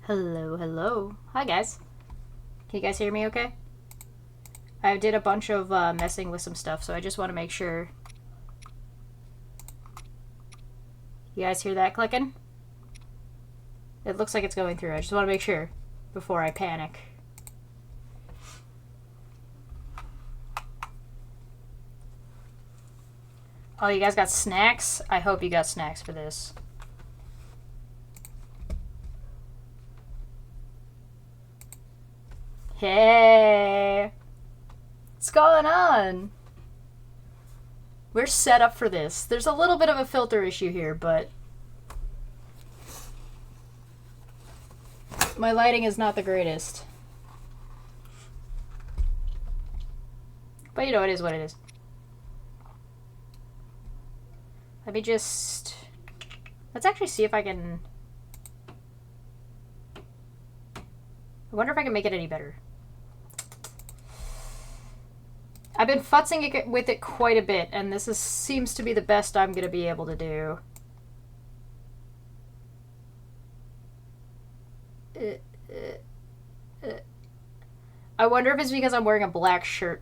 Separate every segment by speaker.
Speaker 1: Hello, hello. Hi, guys. Can you guys hear me okay? I did a bunch of messing with some stuff, so I just want to make sure. You guys hear that clicking? It looks like it's going through. I just want to make sure before I panic. Oh, you guys got snacks? I hope you got snacks for this. Hey! What's going on? We're set up for this. There's a little bit of a filter issue here, but my lighting is not the greatest. But you know, it is what it is. Let me just... Let's actually see if I can... I wonder if I can make it any better. I've been futzing with it quite a bit, and this seems to be the best I'm going to be able to do. I wonder if it's because I'm wearing a black shirt.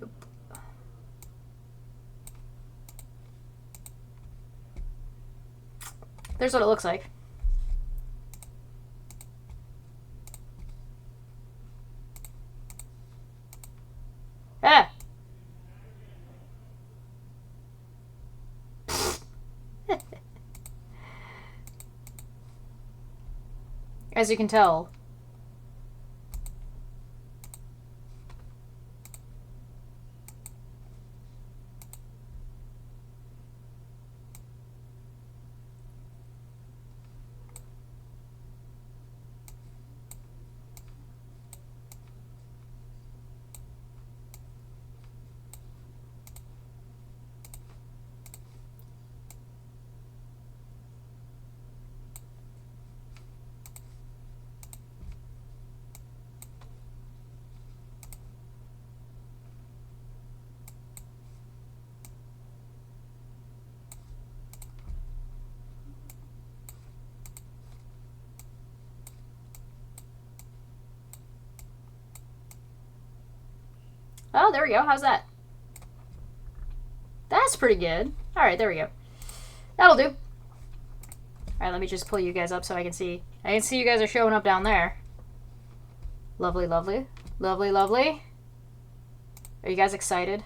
Speaker 1: Nope. There's what it looks like. Ah! As you can tell. Oh, there we go. How's that? That's pretty good. Alright, there we go. That'll do. Alright, let me just pull you guys up so I can see. I can see you guys are showing up down there. Lovely, lovely. Lovely, lovely. Are you guys excited?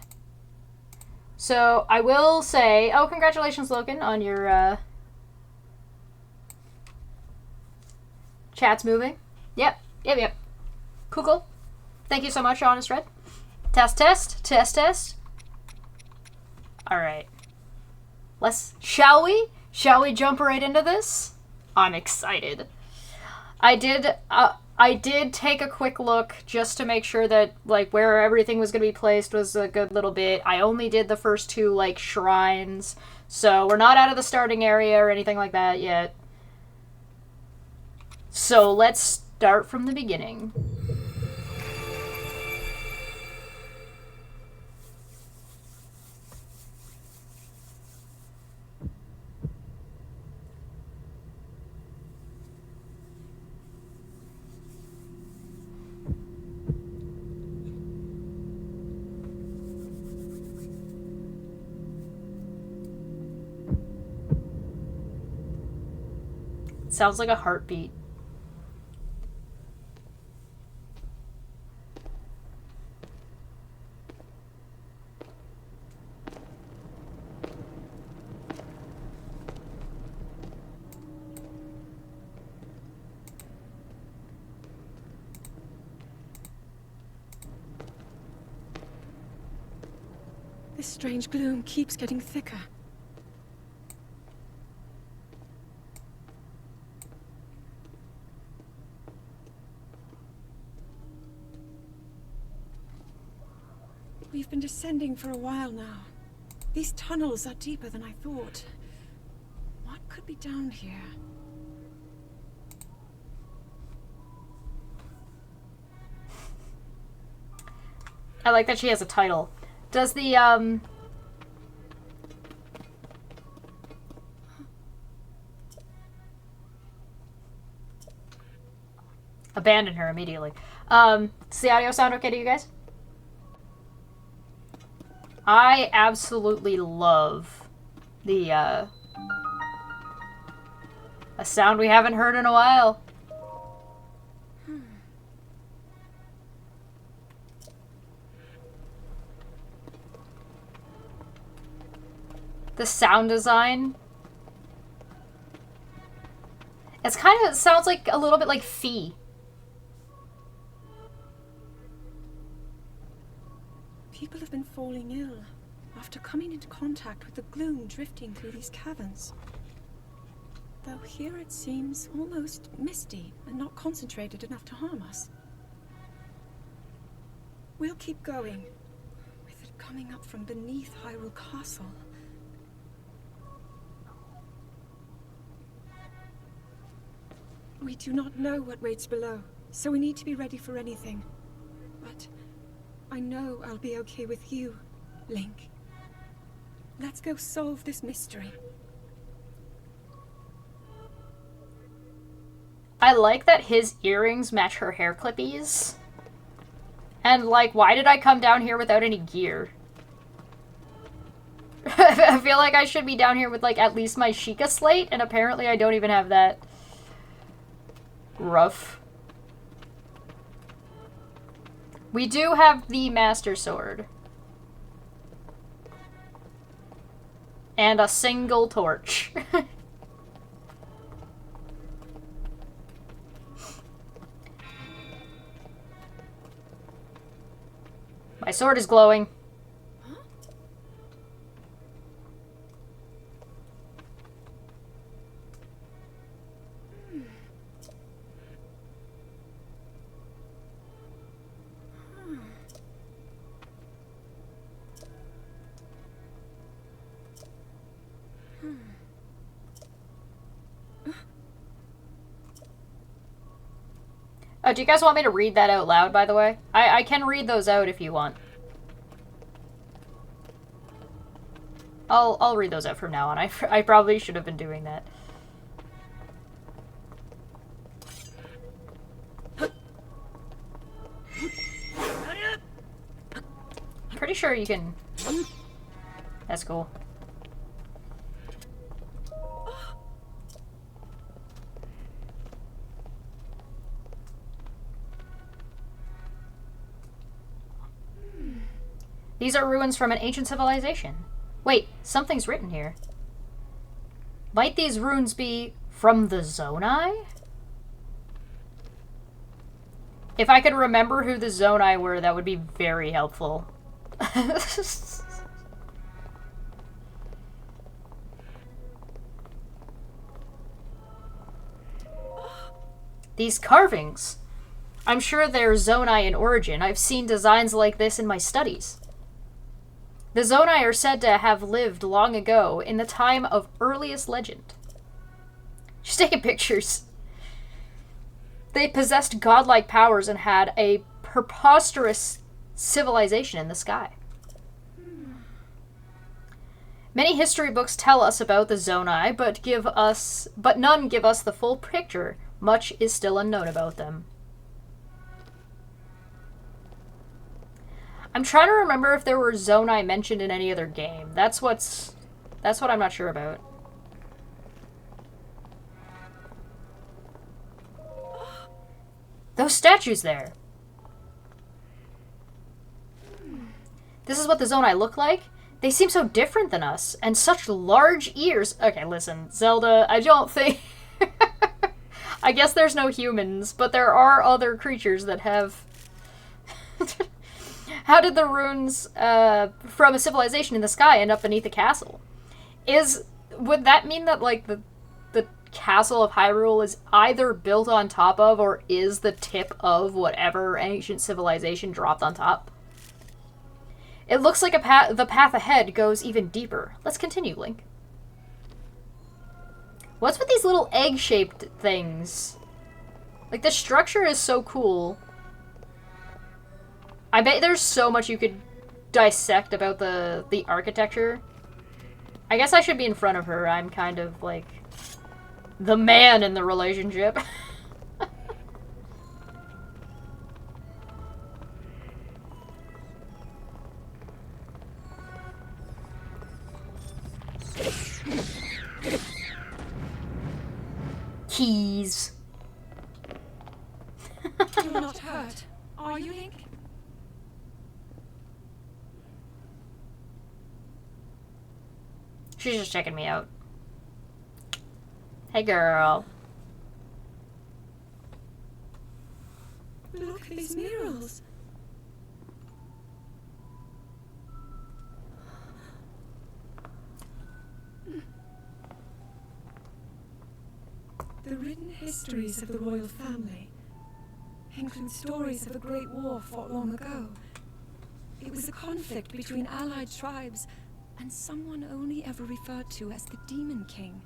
Speaker 1: So, I will say... Oh, congratulations, Logan, on your, Chat's moving. Yep, yep, yep. Cool, cool. Thank you so much, Honest Red. Test, test, test, test. Alright. Shall we? Shall we jump right into this? I'm excited. I did take a quick look just to make sure that, like, where everything was going to be placed was a good little bit. I only did the first two, like, shrines. So we're not out of the starting area or anything like that yet. So let's start from the beginning. Sounds like a heartbeat.
Speaker 2: This strange gloom keeps getting thicker. We've been descending for a while now. These tunnels are deeper than I thought. What could be down here?
Speaker 1: I like that she has a title. Does the, abandon her immediately. Does the audio sound okay to you guys? I absolutely love the, a sound we haven't heard in a while. The sound design. It's kind of, it sounds like a little bit like Fee.
Speaker 2: People have been falling ill after coming into contact with the gloom drifting through these caverns. Though here it seems almost misty and not concentrated enough to harm us. We'll keep going, with it coming up from beneath Hyrule Castle. We do not know what waits below, so we need to be ready for anything. But I know I'll be okay with you, Link. Let's go solve this mystery.
Speaker 1: I like that his earrings match her hair clippies. And, like, why did I come down here without any gear? I feel like I should be down here with, like, at least my Sheikah slate, and apparently I don't even have that. Rough. We do have the Master Sword. And a single torch. My sword is glowing. Oh, do you guys want me to read that out loud, by the way? I can read those out if you want. I'll read those out from now on. I probably should have been doing that. Pretty sure you can... That's cool. These are ruins from an ancient civilization. Wait, something's written here. Might these runes be from the Zonai? If I could remember who the Zonai were, that would be very helpful. These carvings. I'm sure they're Zonai in origin. I've seen designs like this in my studies. The Zonai are said to have lived long ago, in the time of earliest legend. She's taking pictures. They possessed godlike powers and had a preposterous civilization in the sky. Many history books tell us about the Zonai, but none give us the full picture. Much is still unknown about them. I'm trying to remember if there were Zonai mentioned in any other game. That's what I'm not sure about. Those statues there. This is what the Zonai look like? They seem so different than us, and such large ears. Okay, listen, Zelda, I don't think... I guess there's no humans, but there are other creatures that have... How did the runes from a civilization in the sky end up beneath a castle? Would that mean that, like, the castle of Hyrule is either built on top of or is the tip of whatever ancient civilization dropped on top? It looks like the path ahead goes even deeper. Let's continue, Link. What's with these little egg-shaped things? Like, the structure is so cool. I bet there's so much you could dissect about the architecture. I guess I should be in front of her. I'm kind of, like, the man in the relationship.
Speaker 2: you, Link?
Speaker 1: She's just checking me out. Hey, girl.
Speaker 2: Look at these murals. The written histories of the royal family include stories of a great war fought long ago. It was a conflict between allied tribes and someone only ever referred to as the Demon King.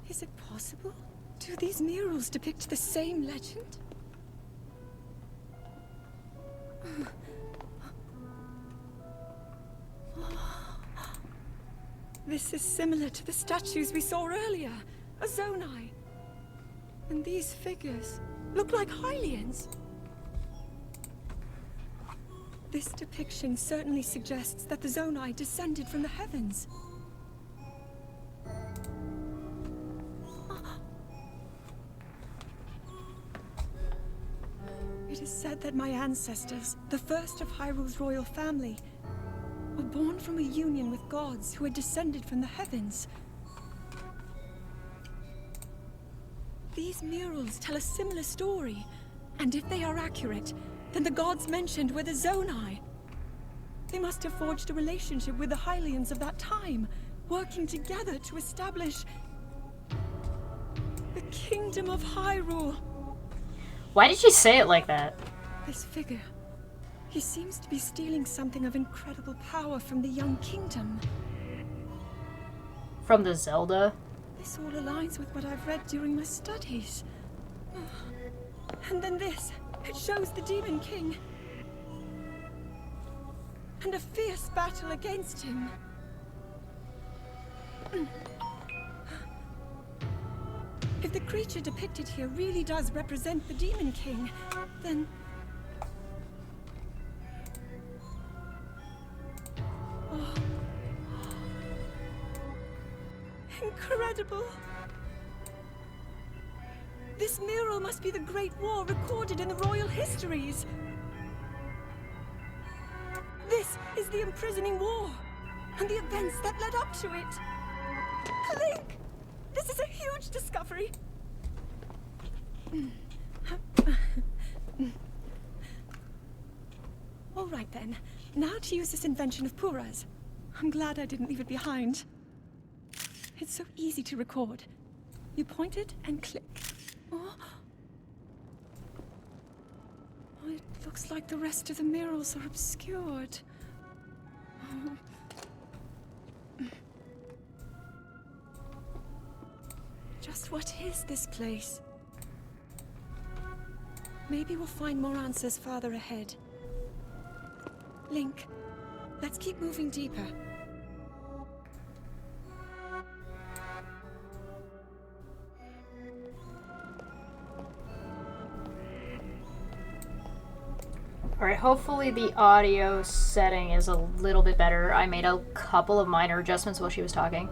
Speaker 2: Is it possible? Do these murals depict the same legend? This is similar to the statues we saw earlier, a Zonai. And these figures look like Hylians. This depiction certainly suggests that the Zonai descended from the heavens. It is said that my ancestors, the first of Hyrule's royal family, were born from a union with gods who had descended from the heavens. These murals tell a similar story, and if they are accurate, then the gods mentioned were the Zonai. They must have forged a relationship with the Hylians of that time, working together to establish the Kingdom of Hyrule.
Speaker 1: Why did she say it like that?
Speaker 2: This figure, he seems to be stealing something of incredible power from the young kingdom.
Speaker 1: From the Zelda?
Speaker 2: This all aligns with what I've read during my studies. And then this, it shows the Demon King. And a fierce battle against him. If the creature depicted here really does represent the Demon King, then... Oh. Incredible! This mural must be the Great War recorded in the royal histories. This is the imprisoning war, and the events that led up to it. Link! This is a huge discovery! All right then, now to use this invention of Pura's. I'm glad I didn't leave it behind. It's so easy to record. You point it and click. Oh. It looks like the rest of the murals are obscured. Oh. Just what is this place? Maybe we'll find more answers farther ahead. Link, let's keep moving deeper.
Speaker 1: Alright, hopefully the audio setting is a little bit better. I made a couple of minor adjustments while she was talking.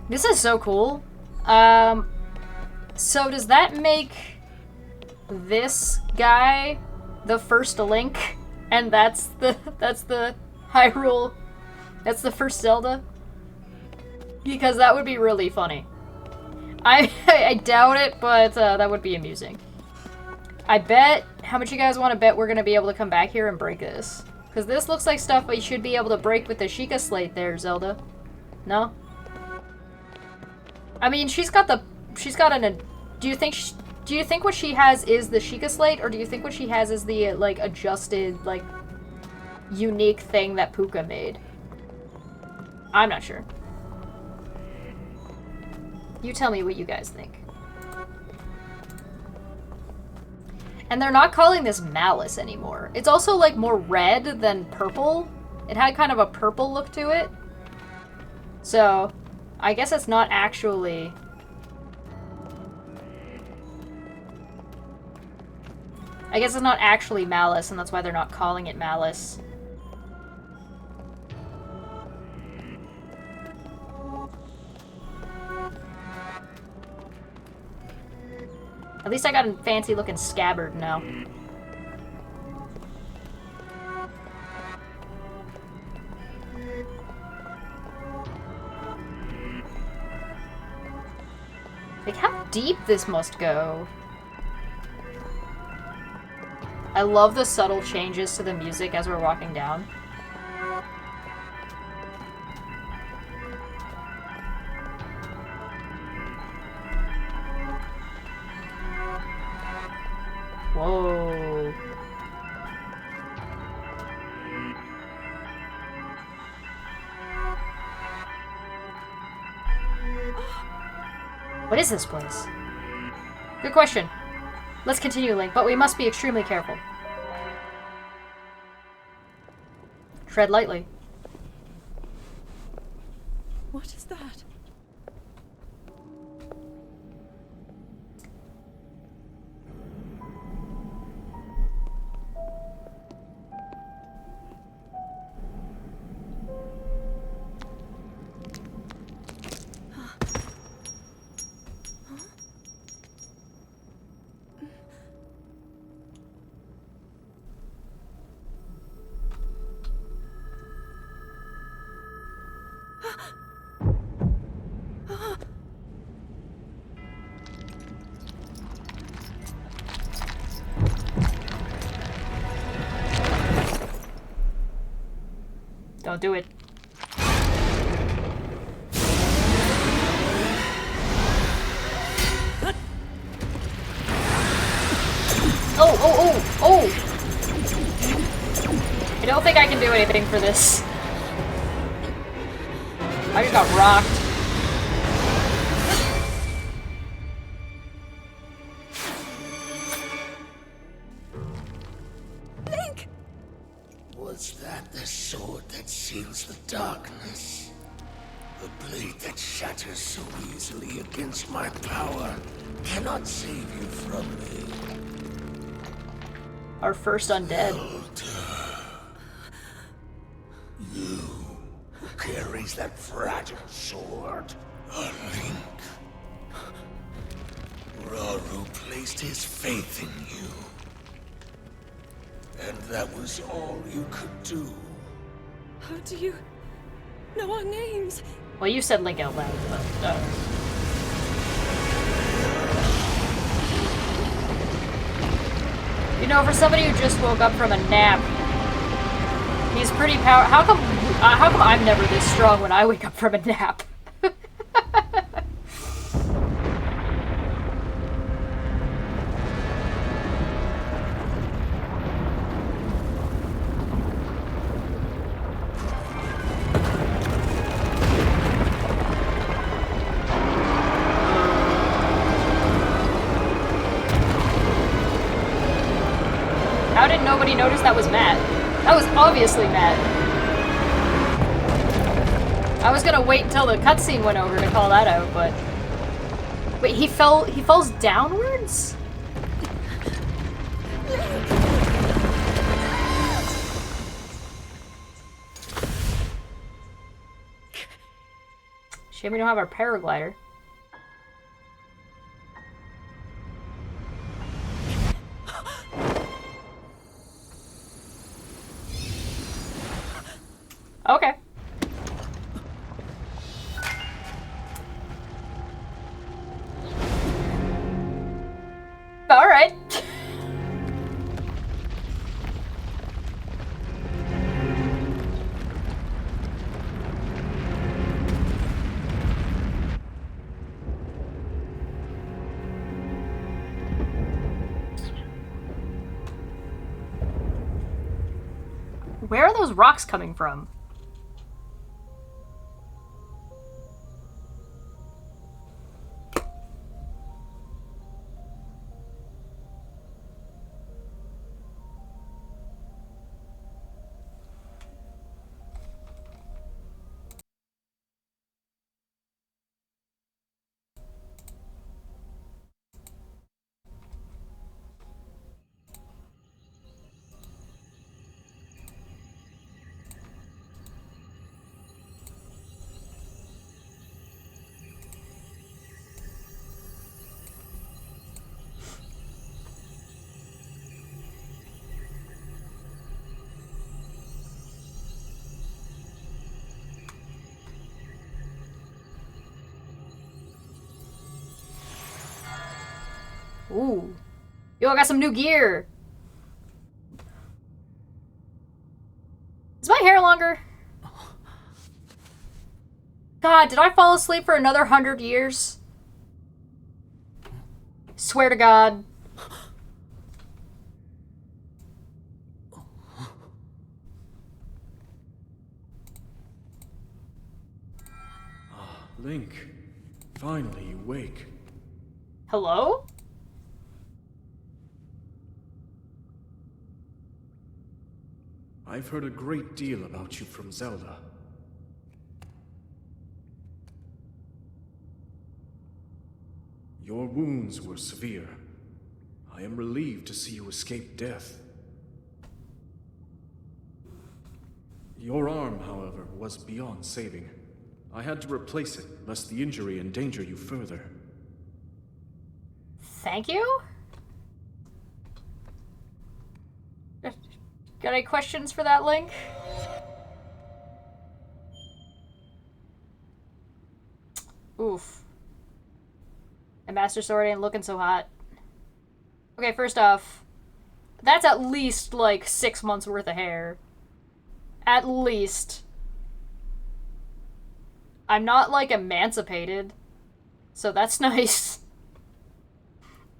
Speaker 1: This is so cool. So does that make this guy the first Link? And that's the Hyrule, that's the first Zelda? Because that would be really funny. I doubt it, but that would be amusing. I bet, how much you guys want to bet we're going to be able to come back here and break this? Because this looks like stuff we should be able to break with the Sheikah Slate there, Zelda. No? I mean, she's got an, do you think what she has is the Sheikah Slate, or do you think what she has is the, like, adjusted, like, unique thing that Puka made? I'm not sure. You tell me what you guys think. And they're not calling this Malice anymore. It's also, like, more red than purple. It had kind of a purple look to it. So, I guess it's not actually... I guess it's not actually Malice, and that's why they're not calling it Malice. At least I got a fancy looking scabbard now. Like, how deep this must go. I love the subtle changes to the music as we're walking down. Whoa. What is this place? Good question. Let's continue, Link, but we must be extremely careful. Tread lightly.
Speaker 2: What is that?
Speaker 1: Don't do it. Oh, oh, oh, oh! I don't think I can do anything for this. I just got rocked.
Speaker 2: Link!
Speaker 3: Was that the sword that seals the darkness? The blade that shatters so easily against my power cannot save you from me.
Speaker 1: Our first undead.
Speaker 3: Zelda. You who carries that fragile sword. A Link. Raru placed his faith in you. And that was all you could do.
Speaker 2: How do you know our names?
Speaker 1: Well, you said Link out loud, but, You know, for somebody who just woke up from a nap, he's pretty How come I'm never this strong when I wake up from a nap? How did nobody notice that was Matt? That was obviously Matt. I was gonna wait until the cutscene went over to call that out, but... Wait, he falls downwards? Shame we don't have our paraglider. Okay. All right. Where are those rocks coming from? Ooh. Yo, I got some new gear. Is my hair longer? God, did I fall asleep for another 100 years? Swear to God.
Speaker 4: Link, finally you wake.
Speaker 1: Hello?
Speaker 4: I've heard a great deal about you from Zelda. Your wounds were severe. I am relieved to see you escape death. Your arm, however, was beyond saving. I had to replace it, lest the injury endanger you further.
Speaker 1: Thank you? Got any questions for that, Link? Oof. And Master Sword ain't looking so hot. Okay, first off, that's at least, like, 6 months worth of hair. At least. I'm not, like, emancipated. So that's nice.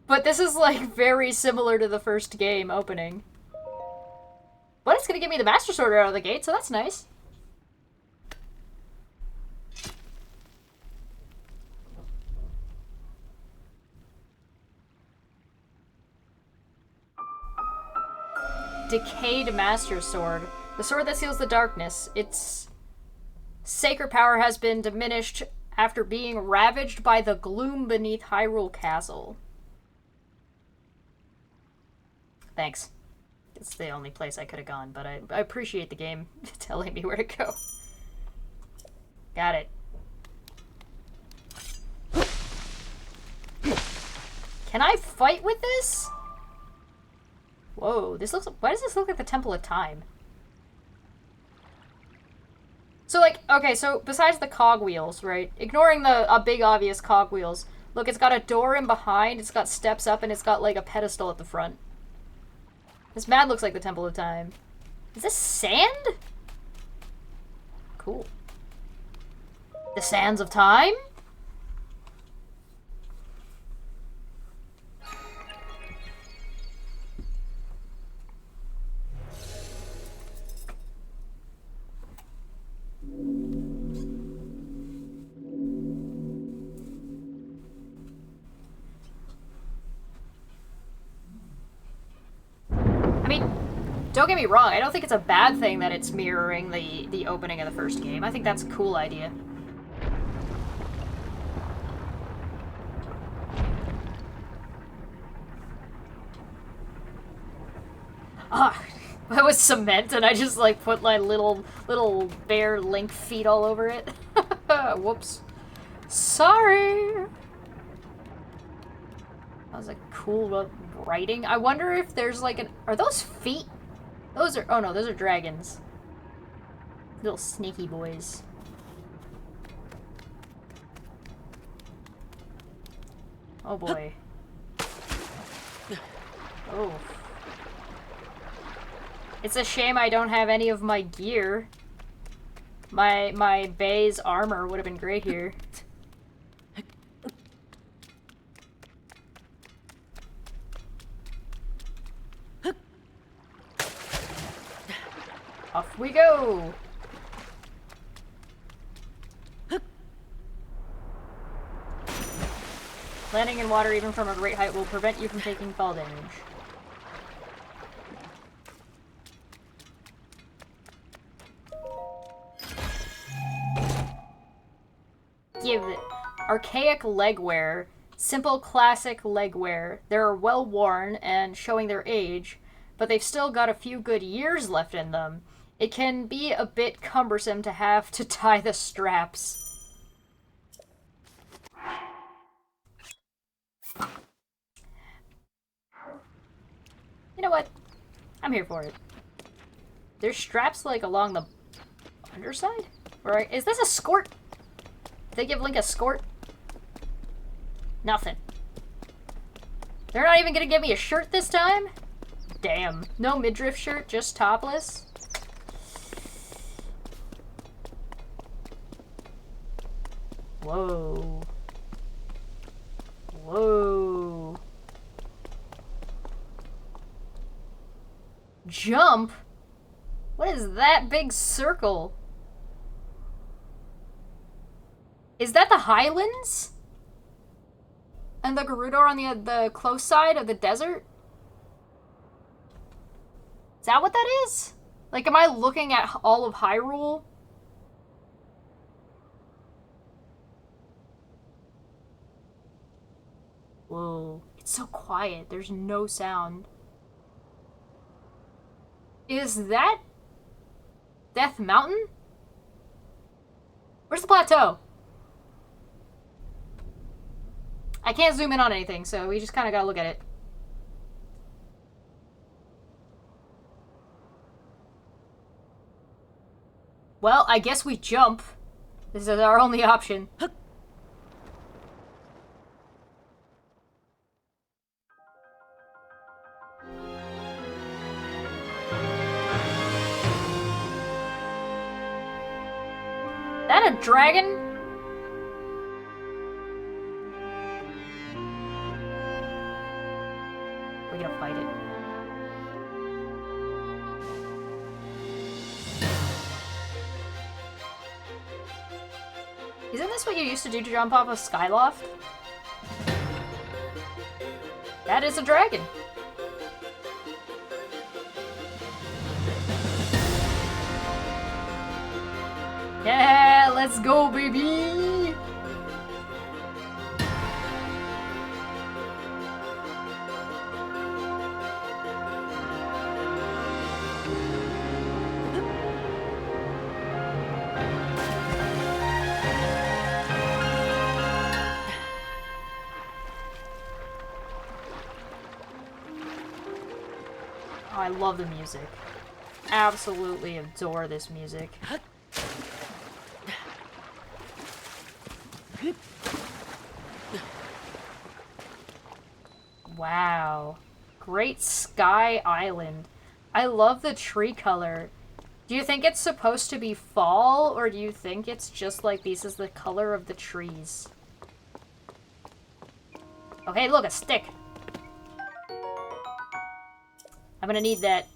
Speaker 1: But this is, like, very similar to the first game opening. But it's gonna give me the Master Sword out of the gate, so that's nice. Decayed Master Sword. The sword that seals the darkness. Its sacred power has been diminished after being ravaged by the gloom beneath Hyrule Castle. Thanks. It's the only place I could have gone, but I appreciate the game telling me where to go. Got it. Can I fight with this? Whoa, this looks... Why does this look like the Temple of Time? So, like, okay, so besides the cogwheels, right? Ignoring the big obvious cogwheels. Look, it's got a door in behind, it's got steps up, and it's got, like, a pedestal at the front. This mad looks like the Temple of Time. Is this sand? Cool. The sands of time? I mean, don't get me wrong, I don't think it's a bad thing that it's mirroring the opening of the first game. I think that's a cool idea. Ah, that was cement and I just like put my little bare Link feet all over it. Whoops. Sorry. That was a cool writing. I wonder if there's like an... Are those feet? Those are... Oh no, those are dragons. Little sneaky boys. Oh boy. Oh. It's a shame I don't have any of my gear. My Bay's armor would have been great here. Off we go! Landing in water even from a great height will prevent you from taking fall damage. Give it. Archaic legwear. Simple classic legwear. They're well worn and showing their age, but they've still got a few good years left in them. It can be a bit cumbersome to have to tie the straps. You know what? I'm here for it. There's straps like along the underside? Or is this a skirt? Did they give Link a skirt? Nothing. They're not even gonna give me a shirt this time? Damn. No midriff shirt, just topless? Whoa. Whoa. Jump? What is that big circle? Is that the Highlands? And the Gerudo are on the close side of the desert? Is that what that is? Like, am I looking at all of Hyrule? Whoa. It's so quiet. There's no sound. Is that Death Mountain? Where's the plateau? I can't zoom in on anything, so we just kind of gotta look at it. Well, I guess we jump. This is our only option. That a dragon? We're gonna fight it. Isn't this what you used to do to jump off a skyloft? That is a dragon. Yeah, let's go, baby! Oh, I love the music. Absolutely adore this music. Wow. Great Sky Island. I love the tree color. Do you think it's supposed to be fall, or do you think it's just like this is the color of the trees? Okay, look, a stick. I'm gonna need that.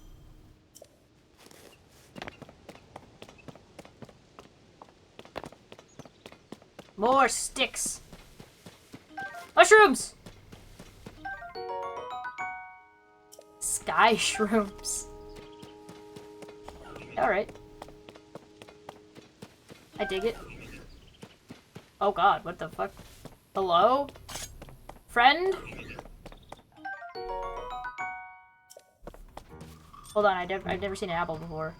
Speaker 1: More sticks. Mushrooms! Sky shrooms. Alright. I dig it. Oh god, what the fuck? Hello? Friend? Hold on, I've never seen an apple before.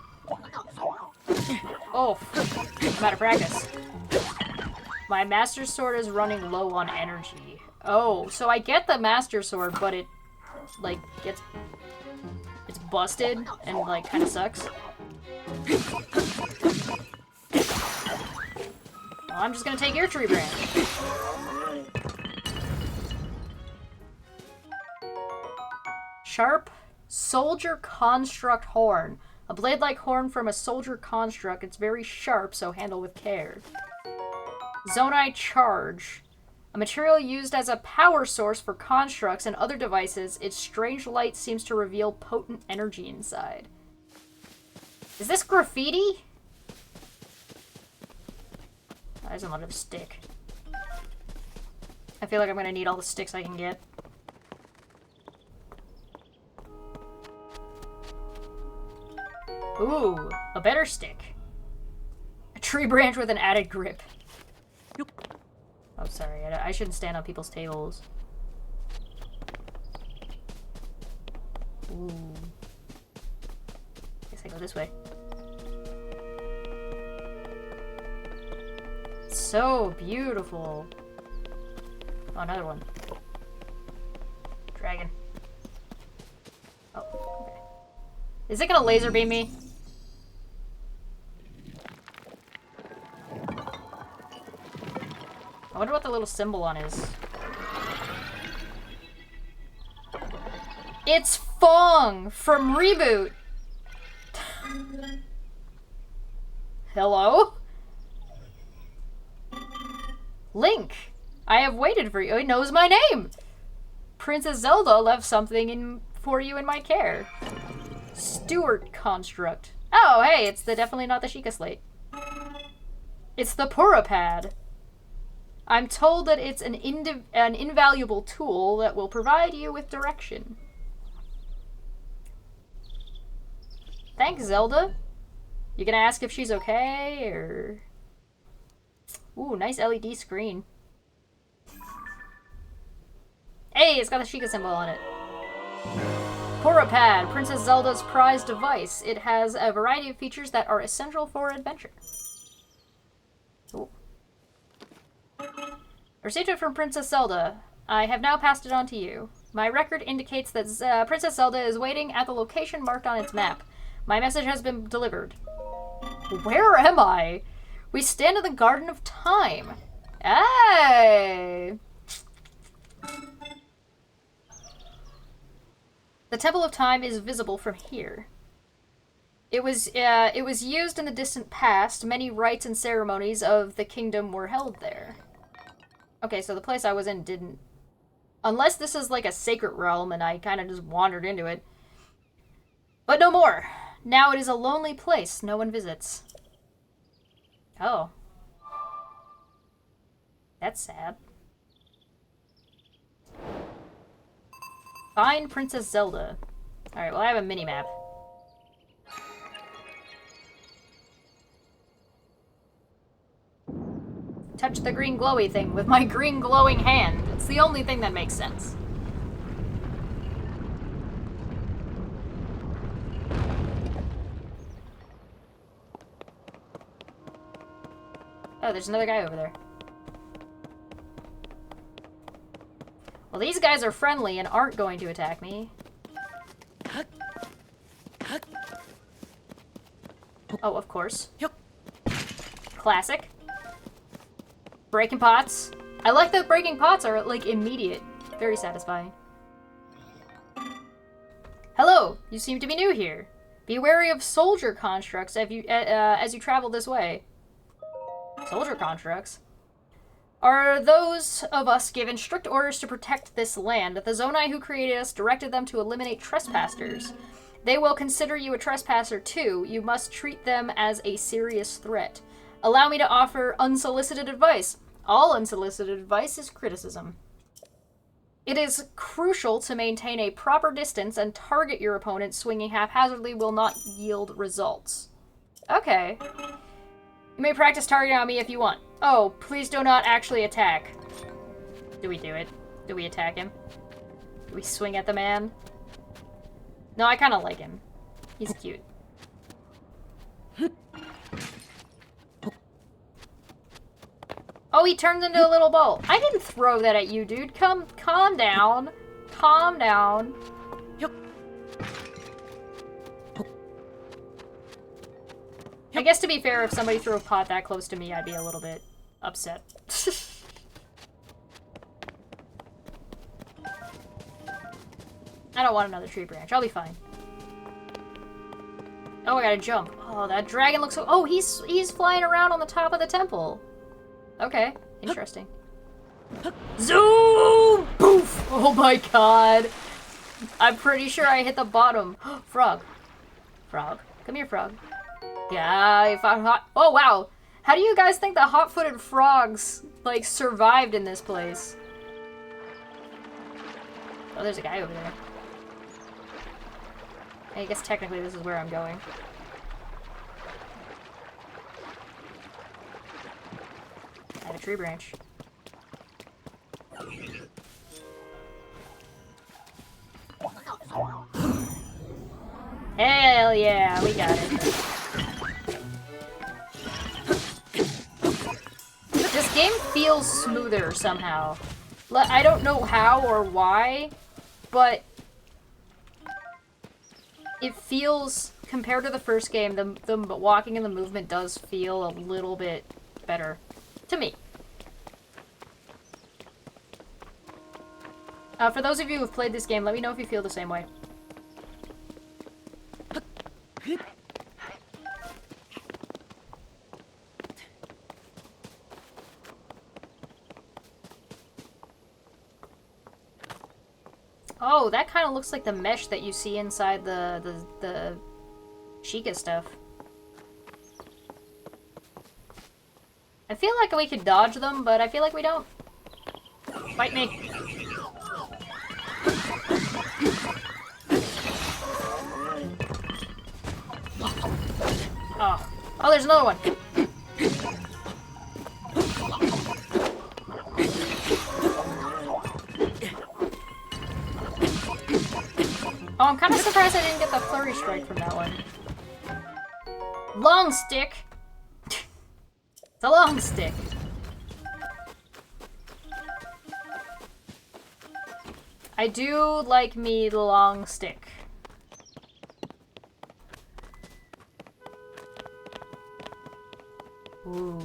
Speaker 1: Oh, I'm out of practice. My Master Sword is running low on energy. Oh, so I get the Master Sword, but it, like, it's busted and, like, kind of sucks. Well, I'm just gonna take your tree branch. Sharp Soldier Construct Horn. A blade-like horn from a soldier construct. It's very sharp, so handle with care. Zonai Charge. A material used as a power source for constructs and other devices, its strange light seems to reveal potent energy inside. Is this graffiti? There's another stick. I feel like I'm gonna need all the sticks I can get. Ooh, a better stick. A tree branch with an added grip. Oh, sorry. I shouldn't stand on people's tables. Ooh. Guess I go this way. So beautiful. Oh, another one. Dragon. Oh, okay. Is it gonna laser beam me? I wonder what the little symbol on is. It's Fong from Reboot. Hello? Link, I have waited for you. He knows my name. Princess Zelda left something for you in my care. Stewart construct. Oh, hey, it's definitely not the Sheikah Slate. It's the Purapad. I'm told that it's an invaluable tool that will provide you with direction. Thanks, Zelda. You gonna ask if she's okay, or... Ooh, nice LED screen. Hey, it's got the Sheikah symbol on it. Purapad, Princess Zelda's prized device. It has a variety of features that are essential for adventure. Ooh. Received it from Princess Zelda. I have now passed it on to you. My record indicates that Princess Zelda is waiting at the location marked on its map. My message has been delivered. Where am I? We stand in the Garden of Time. Hey! The Temple of Time is visible from here. It was used in the distant past. Many rites and ceremonies of the kingdom were held there. Okay, so the place I was in didn't... Unless this is like a sacred realm and I kind of just wandered into it. But no more. Now it is a lonely place no one visits. Oh. That's sad. Find Princess Zelda. Alright, well I have a mini-map. Touch the green glowy thing with my green glowing hand. It's the only thing that makes sense. Oh, there's another guy over there. Well, these guys are friendly and aren't going to attack me. Oh, of course. Classic. Breaking pots. I like that breaking pots are, like, immediate. Very satisfying. Hello, you seem to be new here. Be wary of soldier constructs as you travel this way. Soldier constructs? Are those of us given strict orders to protect this land? The Zonai who created us directed them to eliminate trespassers. They will consider you a trespasser too. You must treat them as a serious threat. Allow me to offer unsolicited advice. All unsolicited advice is criticism. It is crucial to maintain a proper distance and target your opponent. Swinging haphazardly will not yield results. Okay. You may practice targeting on me if you want. Oh, please do not actually attack. Do we do it? Do we attack him? Do we swing at the man? No, I kind of like him. He's cute. Oh, he turns into a little ball. I didn't throw that at you, dude. Calm down. Calm down. I guess to be fair, if somebody threw a pot that close to me, I'd be a little bit upset. I don't want another tree branch. I'll be fine. Oh, I gotta jump. Oh, that dragon looks so... Oh, he's flying around on the top of the temple. Okay, interesting. Zoom! Poof! Oh my god. I'm pretty sure I hit the bottom. Frog. Frog. Come here, frog. Yeah, I found hot... Oh, wow. How do you guys think the hot-footed frogs, like, survived in this place? Oh, there's a guy over there. I guess technically this is where I'm going. I have a tree branch. Hell yeah, we got it. This game feels smoother somehow. I don't know how or why, but it feels, compared to the first game, the walking and the movement does feel a little bit better. To me. For those of you who've played this game, let me know if you feel the same way. Oh, that kind of looks like the mesh that you see inside the Sheikah stuff. I feel like we could dodge them, but I feel like we don't. Fight me. Oh. Oh, there's another one. Oh, I'm kind of surprised I didn't get the flurry strike from that one. Long stick! It's a long stick. I do like me the long stick. Ooh.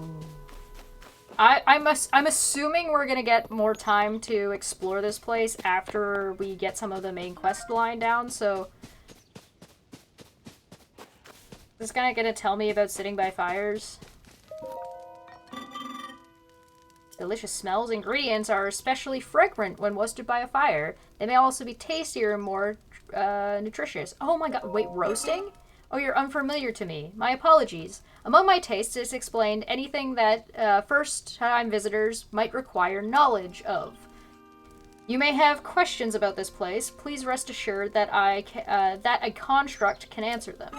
Speaker 1: I'm assuming we're gonna get more time to explore this place after we get some of the main quest line down, so... Is this guy gonna tell me about sitting by fires? Delicious smells. Ingredients are especially fragrant when roasted by a fire. They may also be tastier and more nutritious. Oh my god, wait, roasting? Oh, you're unfamiliar to me. My apologies. Among my tastes is explained anything that first-time visitors might require knowledge of. You may have questions about this place. Please rest assured that that a construct can answer them.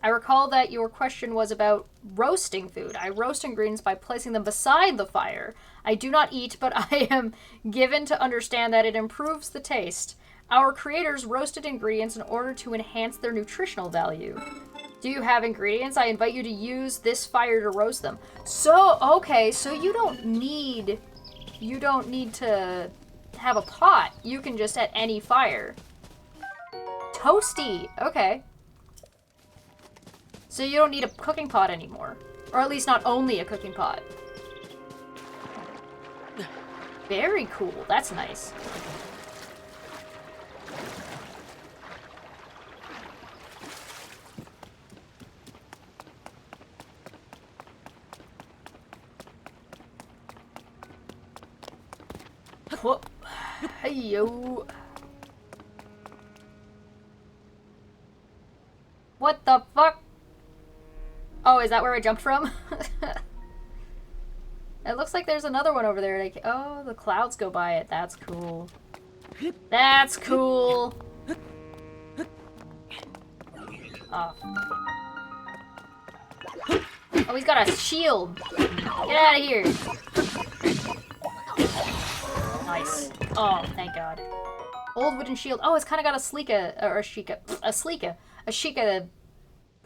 Speaker 1: I recall that your question was about roasting food. I roast ingredients by placing them beside the fire. I do not eat, but I am given to understand that it improves the taste. Our creators roasted ingredients in order to enhance their nutritional value. Do you have ingredients? I invite you to use this fire to roast them. So, okay, so you don't need to have a pot. You can just at any fire. Toasty, okay. So you don't need a cooking pot anymore. Or at least not only a cooking pot. Very cool, that's nice. Whoop. Hey yo. What the fuck? Oh, is that where I jumped from? It looks like there's another one over there. Like, oh, the clouds go by it. That's cool. That's cool. Oh. Oh, he's got a shield. Get out of here. Nice. Oh, thank God. Old wooden shield. Oh, it's kind of got a Sheikah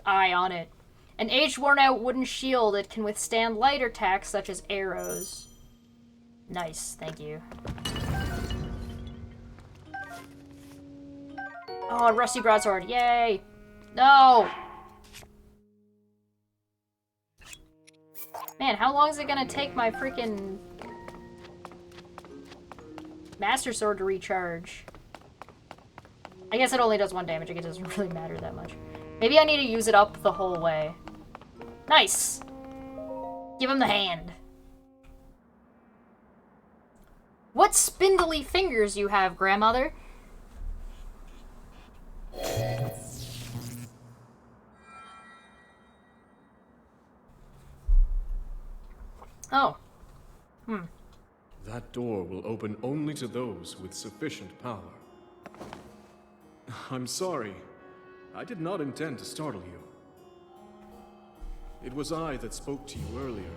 Speaker 1: eye on it. An aged, worn-out wooden shield. It can withstand light attacks such as arrows. Nice, thank you. Oh, a rusty broadsword. Yay! No! Man, how long is it gonna take my freaking Master Sword to recharge? I guess it only does 1 damage. It doesn't really matter that much. Maybe I need to use it up the whole way. Nice! Give him the hand. What spindly fingers you have, grandmother? Oh.
Speaker 4: That door will open only to those with sufficient power. I'm sorry. I did not intend to startle you. It was I that spoke to you earlier.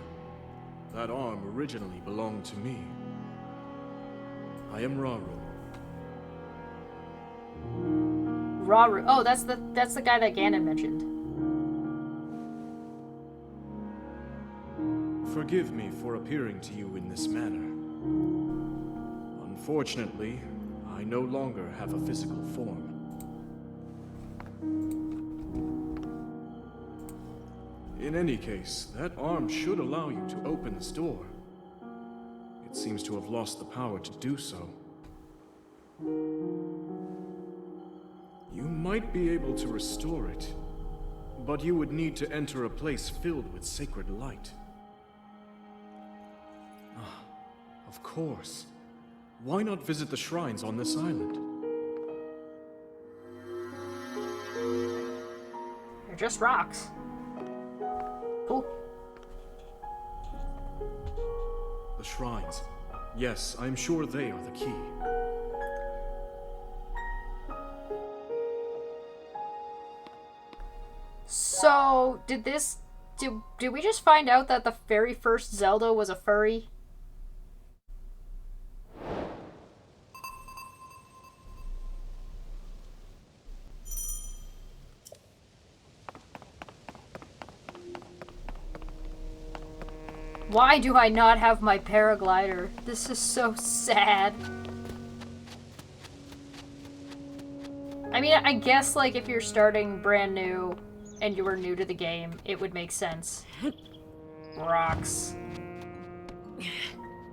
Speaker 4: That arm originally belonged to me. I am Raru.
Speaker 1: Raru. Oh, that's the guy that Ganon mentioned.
Speaker 4: Forgive me for appearing to you in this manner. Unfortunately, I no longer have a physical form. In any case, that arm should allow you to open this door. It seems to have lost the power to do so. You might be able to restore it, but you would need to enter a place filled with sacred light. Ah, of course. Why not visit the shrines on this island?
Speaker 1: They're just rocks. Cool.
Speaker 4: The shrines. Yes, I'm sure they are the key.
Speaker 1: So, did we just find out that the very first Zelda was a furry? Why do I not have my paraglider? This is so sad. I mean, I guess, like, if you're starting brand new and you were new to the game, it would make sense. Rocks.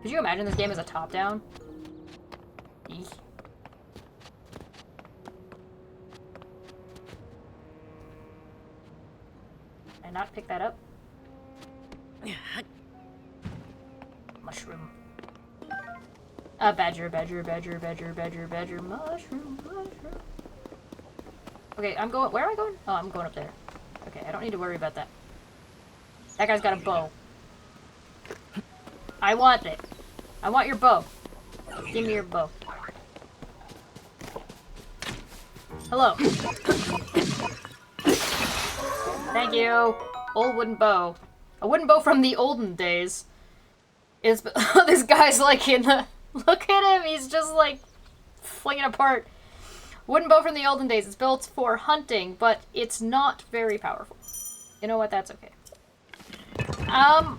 Speaker 1: Could you imagine this game as a top-down? Eek. Did I not pick that up? Mushroom. Badger, mushroom. Okay, I'm going. Where am I going? Oh, I'm going up there. Okay, I don't need to worry about that. That guy's got a bow. I want it. I want your bow. Give me your bow. Hello. Thank you. Old wooden bow. A wooden bow from the olden days. Is this guy's like in the. Look at him. He's just like flinging apart. Wooden bow from the olden days. It's built for hunting, but it's not very powerful. You know what? That's okay. I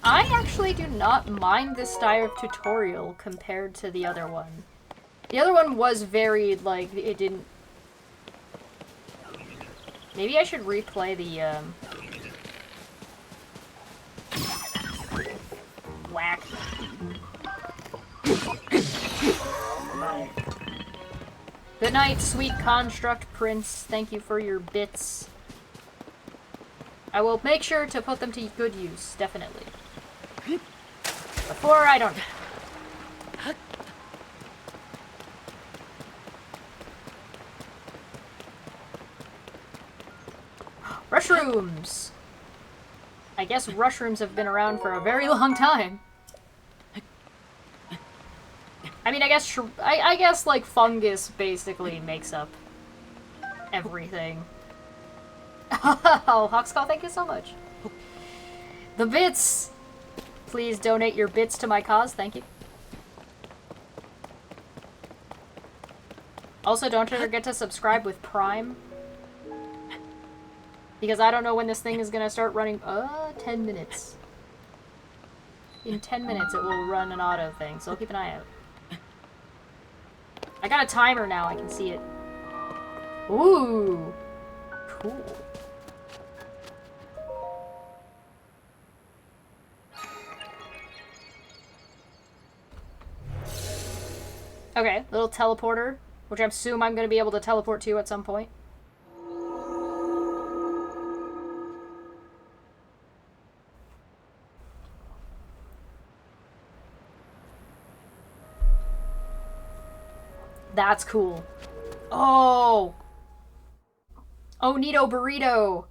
Speaker 1: actually do not mind this style of tutorial compared to the other one. The other one was very, like, it didn't... Maybe I should replay the, Whack. Good night, sweet construct prince. Thank you for your bits. I will make sure to put them to good use, definitely. Before I don't... Mushrooms! I guess mushrooms have been around for a very long time. I mean, I guess like fungus basically makes up everything. Oh, Hawkscall, thank you so much. The bits! Please donate your bits to my cause, thank you. Also, don't forget to subscribe with Prime. Because I don't know when this thing is gonna start running. 10 minutes. In 10 minutes it will run an auto thing, so I'll keep an eye out. I got a timer now, I can see it. Ooh! Cool. Okay, little teleporter, which I assume I'm going to be able to teleport to at some point. That's cool. Oh! Oh, neato burrito!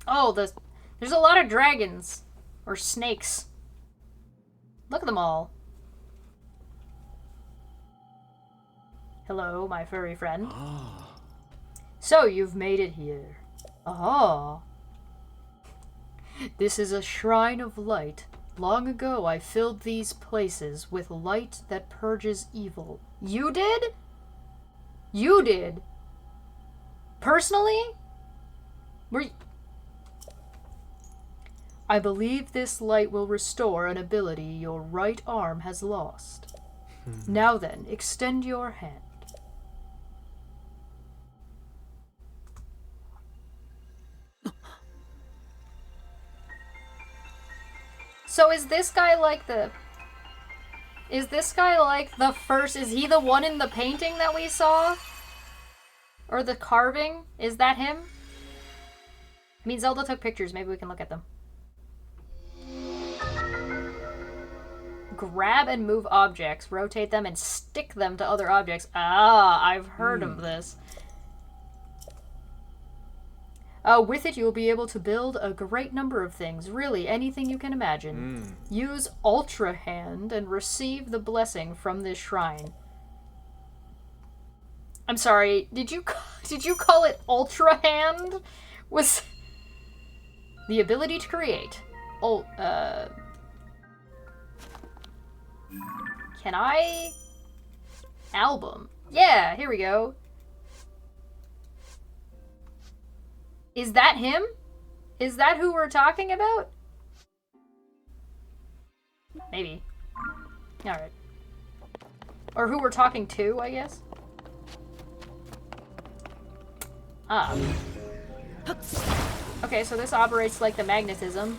Speaker 1: Oh, there's a lot of dragons. Or snakes. Look at them all. Hello, my furry friend.
Speaker 4: Ah.
Speaker 1: So, you've made it here. Ah. This is a shrine of light. Long ago, I filled these places with light that purges evil. You did? You did? Personally? I believe this light will restore an ability your right arm has lost. Now then, extend your hand. So is this guy like the... Is this guy like the first... Is he the one in the painting that we saw? Or the carving? Is that him? I mean, Zelda took pictures. Maybe we can look at them. Grab and move objects. Rotate them and stick them to other objects. Ah, I've heard of this. With it, you will be able to build a great number of things. Really, anything you can imagine. Use Ultra Hand and receive the blessing from this shrine. I'm sorry, did you call it Ultra Hand? Was... The ability to create. Can I... Album. Yeah, here we go. Is that him? Is that who we're talking about? Maybe. Alright. Or who we're talking to, I guess? Ah. Okay, so this operates like the magnetism.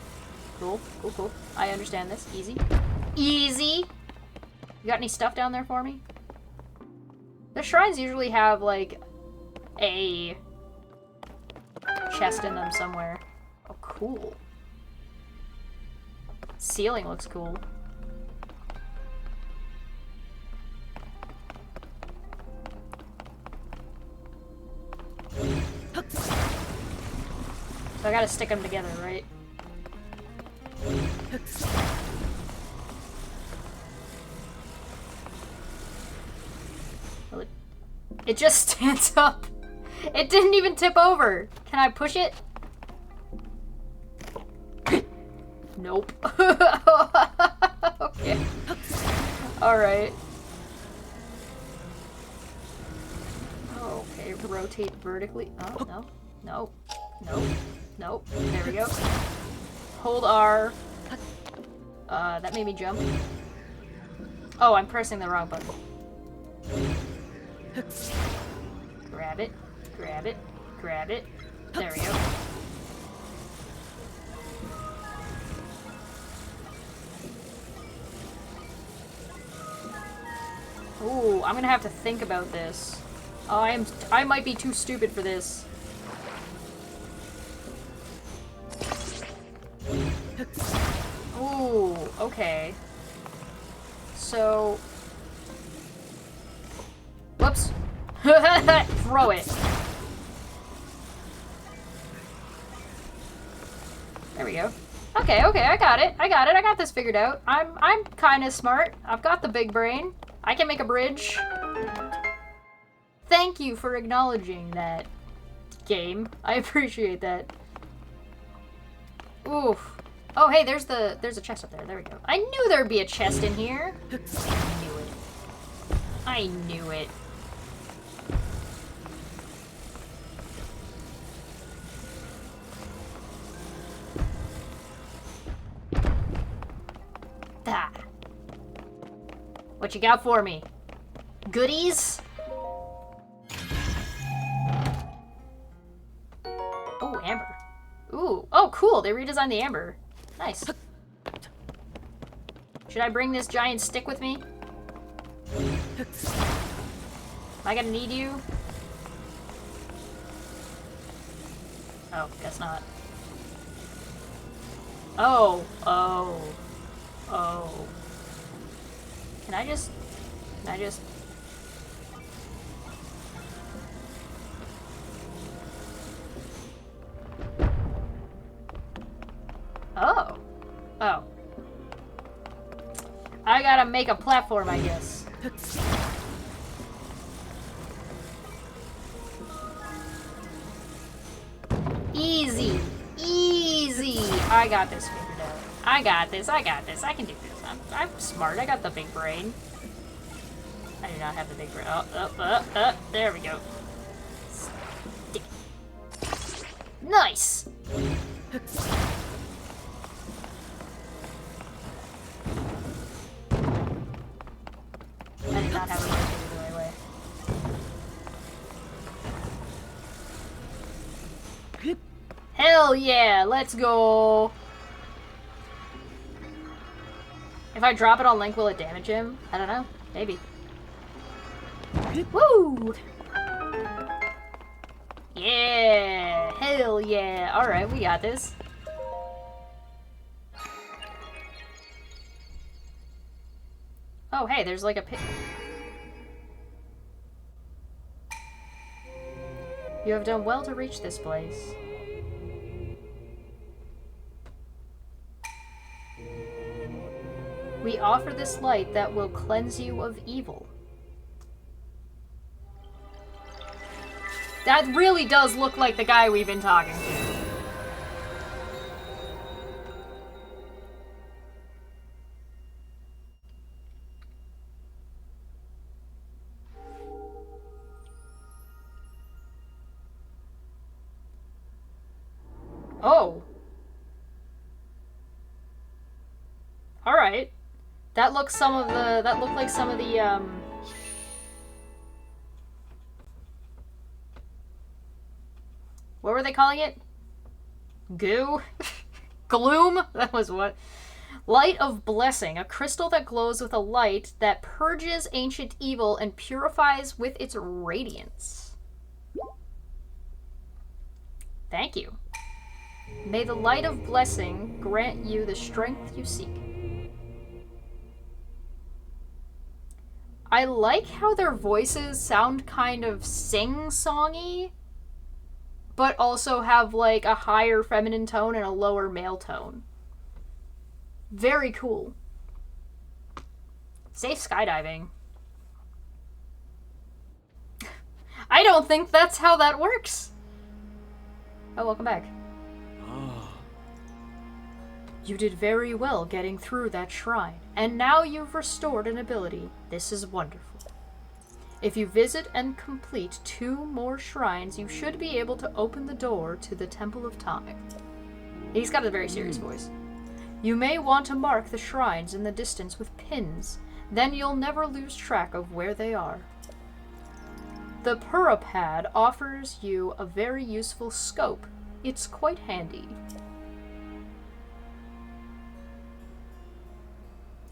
Speaker 1: Cool, cool, cool. I understand this. Easy. Easy! You got any stuff down there for me? The shrines usually have, like, a chest in them somewhere. Oh, cool. Ceiling looks cool. So I gotta stick them together, right? Well, it just stands up. It didn't even tip over. Can I push it? Nope. Okay. Alright. Okay, rotate vertically. Oh, no. No. No. No. There we go. Hold R. That made me jump. Oh, I'm pressing the wrong button. Grab it. Grab it. Grab it. There we go. Ooh, I'm gonna have to think about this. Oh, I might be too stupid for this. Ooh, okay. So... Whoops. Throw it. There we go. Okay, okay, I got it. I got it. I got this figured out. I'm kind of smart. I've got the big brain. I can make a bridge. Thank you for acknowledging that, game. I appreciate that. Oof. Oh, hey, there's a chest up there. There we go. I knew there'd be a chest in here. I knew it. I knew it. Ah. What you got for me? Goodies? Oh, amber. Ooh. Oh, cool. They redesigned the amber. Nice. Should I bring this giant stick with me? Am I gonna need you? Oh, guess not. Oh. Oh. Oh. Can I just... Oh. Oh. I gotta make a platform, I guess. Easy. Easy. I got this figured out. I got this. I got this. I can do this. I'm smart. I got the big brain. I do not have the big brain. Oh, there we go. Stick it. Nice. I did not have it rotated the right way. Hell yeah, let's go. If I drop it on Link, will it damage him? I don't know. Maybe. Woo! Yeah! Hell yeah! Alright, we got this. Oh, hey, there's like a pit. You have done well to reach this place. We offer this light that will cleanse you of evil. That really does look like the guy we've been talking to. Oh. Alright. That looks like some of the, what were they calling it? Goo? Gloom? That was what? Light of Blessing, a crystal that glows with a light that purges ancient evil and purifies with its radiance. Thank you. May the light of blessing grant you the strength you seek. I like how their voices sound kind of sing-songy, but also have like a higher feminine tone and a lower male tone. Very cool. Safe skydiving. I don't think that's how that works. Oh, welcome back. You did very well getting through that shrine, and now you've restored an ability. This is wonderful. If you visit and complete 2 more shrines, you should be able to open the door to the Temple of Time. He's got a very serious voice. You may want to mark the shrines in the distance with pins, then you'll never lose track of where they are. The Purapad offers you a very useful scope. It's quite handy.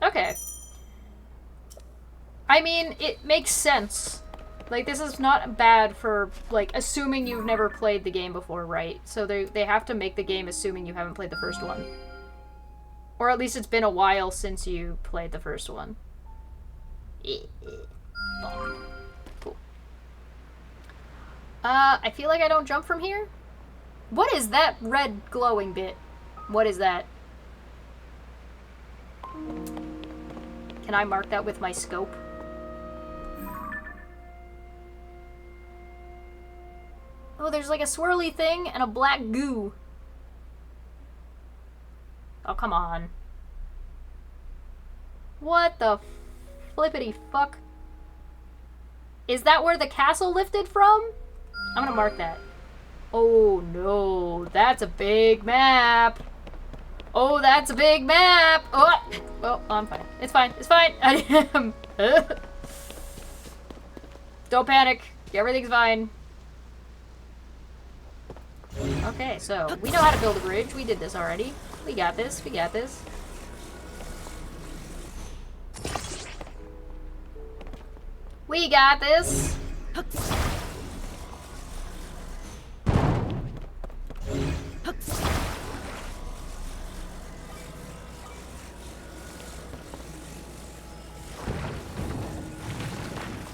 Speaker 1: Okay. I mean, it makes sense. Like, this is not bad for, like, assuming you've never played the game before, right? So they have to make the game assuming you haven't played the first one. Or at least it's been a while since you played the first one. Cool. I feel like I don't jump from here? What is that red glowing bit? What is that? Can I mark that with my scope? Oh, there's like a swirly thing and a black goo. Oh, come on. What the flippity fuck? Is that where the castle lifted from? I'm gonna mark that. Oh no, that's a big map. Oh, that's a big map! Oh, well, I'm fine. It's fine. It's fine. Don't panic. Everything's fine. Okay, so we know how to build a bridge. We did this already. We got this. We got this. We got this.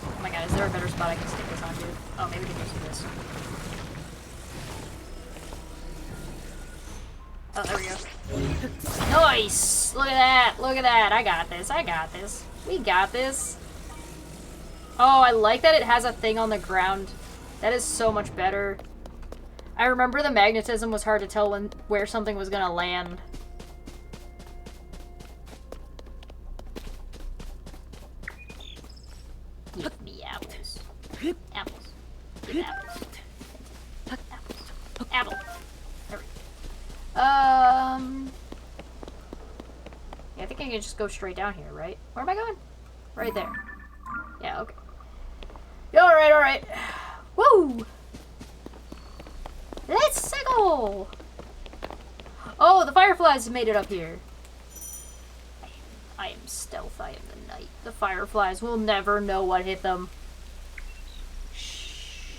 Speaker 1: Oh my god, is there a better spot I can stick this onto? Oh, maybe we can just do this. Oh, there we go. Nice! Look at that! Look at that! I got this. I got this. We got this. Oh, I like that it has a thing on the ground. That is so much better. I remember the magnetism was hard to tell where something was gonna land. Give me apples. Apples. Give apples. Apples. Apple. There we go. Yeah, I think I can just go straight down here, right? Where am I going? Right there. Yeah, okay. Alright, alright. Woo! Let's go! Oh, the fireflies made it up here. I am stealth, I am the night. The fireflies will never know what hit them. Shh.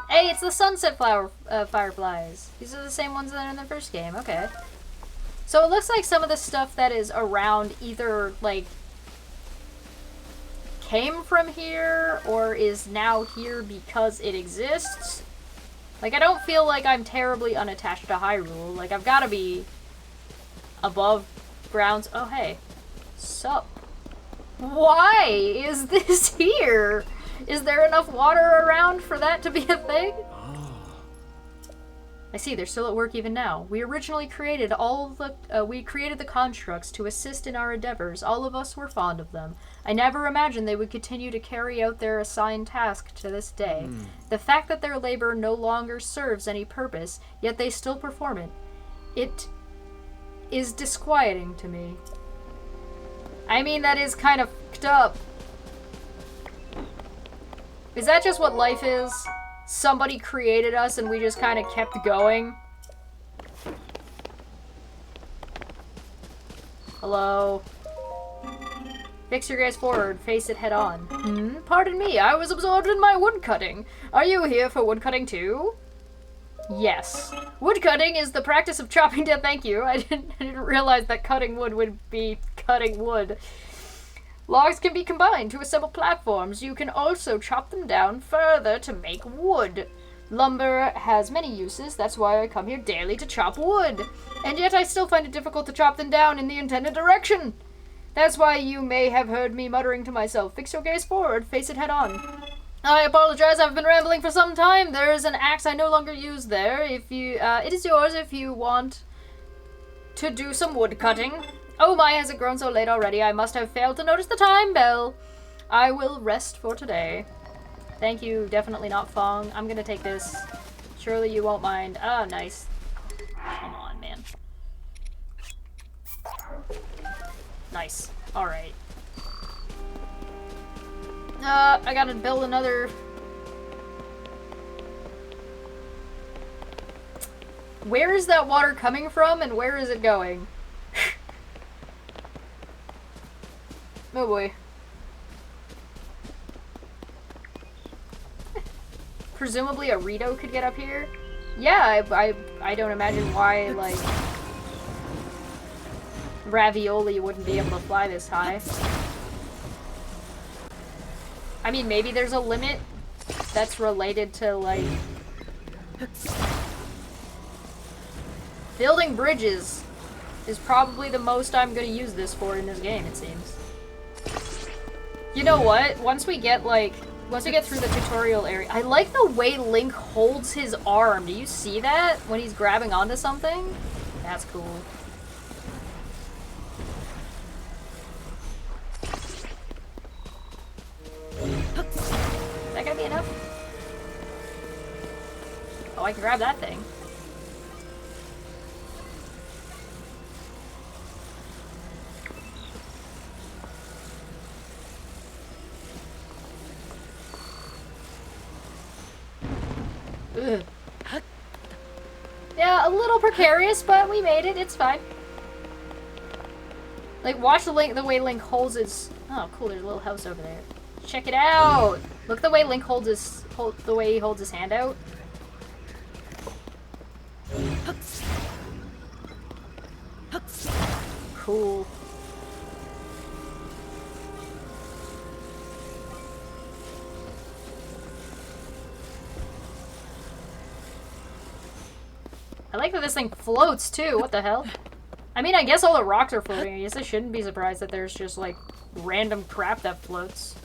Speaker 1: Hey, it's the sunset fireflies. These are the same ones that are in the first game. Okay. So it looks like some of the stuff that is around either, like, came from here or is now here because it exists. Like, I don't feel like I'm terribly unattached to Hyrule. Like, I've got to be above grounds. Oh, hey. Sup? Why is this here? Is there enough water around for that to be a thing? I see, they're still at work even now. We originally created the constructs to assist in our endeavors. All of us were fond of them. I never imagined they would continue to carry out their assigned task to this day. The fact that their labor no longer serves any purpose, yet they still perform it, it is disquieting to me. I mean, that is kind of fucked up. Is that just what life is? Somebody created us and we just kind of kept going? Hello? Fix your gaze forward, face it head on. Pardon me, I was absorbed in my woodcutting. Are you here for woodcutting too? Yes. Woodcutting is the practice of chopping down. Thank you. I didn't realize that cutting wood would be cutting wood. Logs can be combined to assemble platforms. You can also chop them down further to make wood. Lumber has many uses, that's why I come here daily to chop wood. And yet I still find it difficult to chop them down in the intended direction. That's why you may have heard me muttering to myself, fix your gaze forward, face it head on. I apologize, I've been rambling for some time. There is an axe I no longer use there. If you, it is yours if you want to do some wood cutting. Oh my, has it grown so late already? I must have failed to notice the time bell. I will rest for today. Thank you, definitely not Fong. I'm gonna take this. Surely you won't mind. Ah, nice. Come on, man. Nice. Alright. I gotta build another... Where is that water coming from and where is it going? Oh boy. Presumably a Rito could get up here? Yeah, I don't imagine why, like, Ravioli wouldn't be able to fly this high. I mean, maybe there's a limit that's related to, like, building bridges is probably the most I'm gonna use this for in this game, it seems. You know what? Once we get through the tutorial area, I like the way Link holds his arm. Do you see that? When he's grabbing onto something? That's cool. Is that gonna be enough? Oh, I can grab that thing. Ugh. Yeah, a little precarious, but we made it. It's fine. Like, watch the way Link holds his... Oh, cool. There's a little house over there. Check it out. Look the way Link holds his... the way he holds his hand out. Cool. I like that this thing floats, too. What the hell? I mean, I guess all the rocks are floating. I guess I shouldn't be surprised that there's just, like, random crap that floats.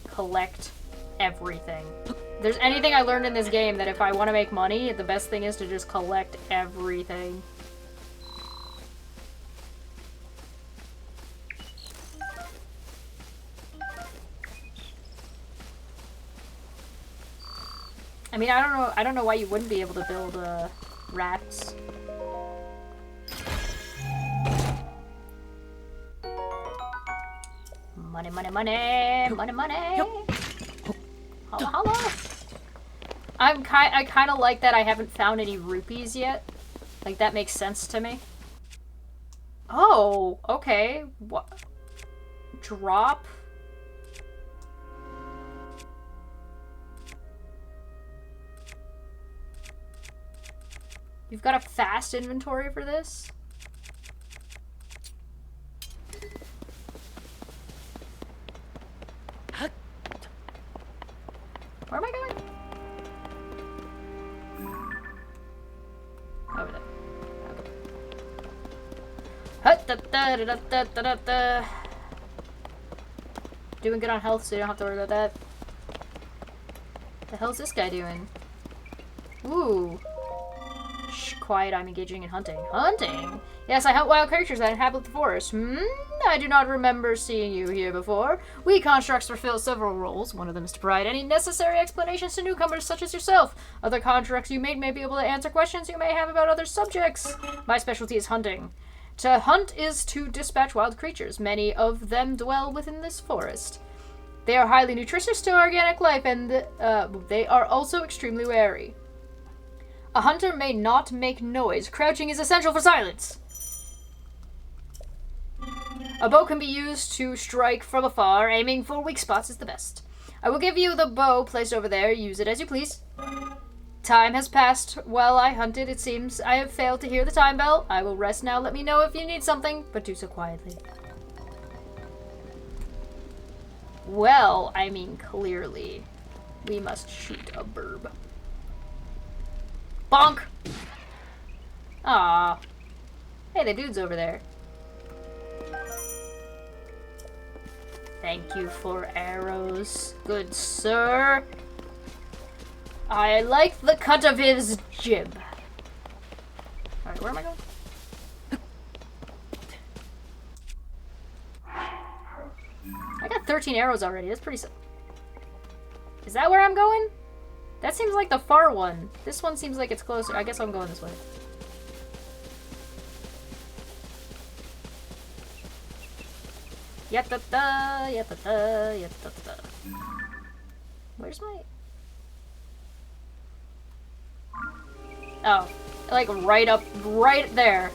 Speaker 1: Collect everything. If there's anything I learned in this game, that if I want to make money, the best thing is to just collect everything. I mean, I don't know why you wouldn't be able to build, rats. Money, money, money, money, money. Holla, holla. I kind of like that I haven't found any rupees yet. Like, that makes sense to me. Oh, okay. What? Drop? You've got a fast inventory for this? Where am I going? Over there. Okay. Doing good on health, so you don't have to worry about that. The hell's this guy doing? Ooh. Shh, quiet, I'm engaging in hunting. Hunting? Yes, I hunt wild creatures that inhabit the forest. I do not remember seeing you here before. We constructs fulfill several roles. One of them is to provide any necessary explanations to newcomers such as yourself. Other constructs you may be able to answer questions you may have about other subjects. My specialty is hunting. To hunt is to dispatch wild creatures. Many of them dwell within this forest. They are highly nutritious to organic life, and they are also extremely wary. A hunter may not make noise. Crouching is essential for silence. A bow can be used to strike from afar. Aiming for weak spots is the best. I will give you the bow placed over there. Use it as you please. Time has passed while I hunted. It seems I have failed to hear the time bell. I will rest now. Let me know if you need something, but do so quietly. Well, I mean, clearly, we must shoot a burb. Bonk! Aww. Hey, the dude's over there. Thank you for arrows, good sir. I like the cut of his jib. Alright, where am I going? I got 13 arrows already. That's pretty... Is that where I'm going? That seems like the far one. This one seems like it's closer. I guess I'm going this way. Yat-da-da, yat-da-da, yat-da-da. Where's my... Oh, like right up, right there.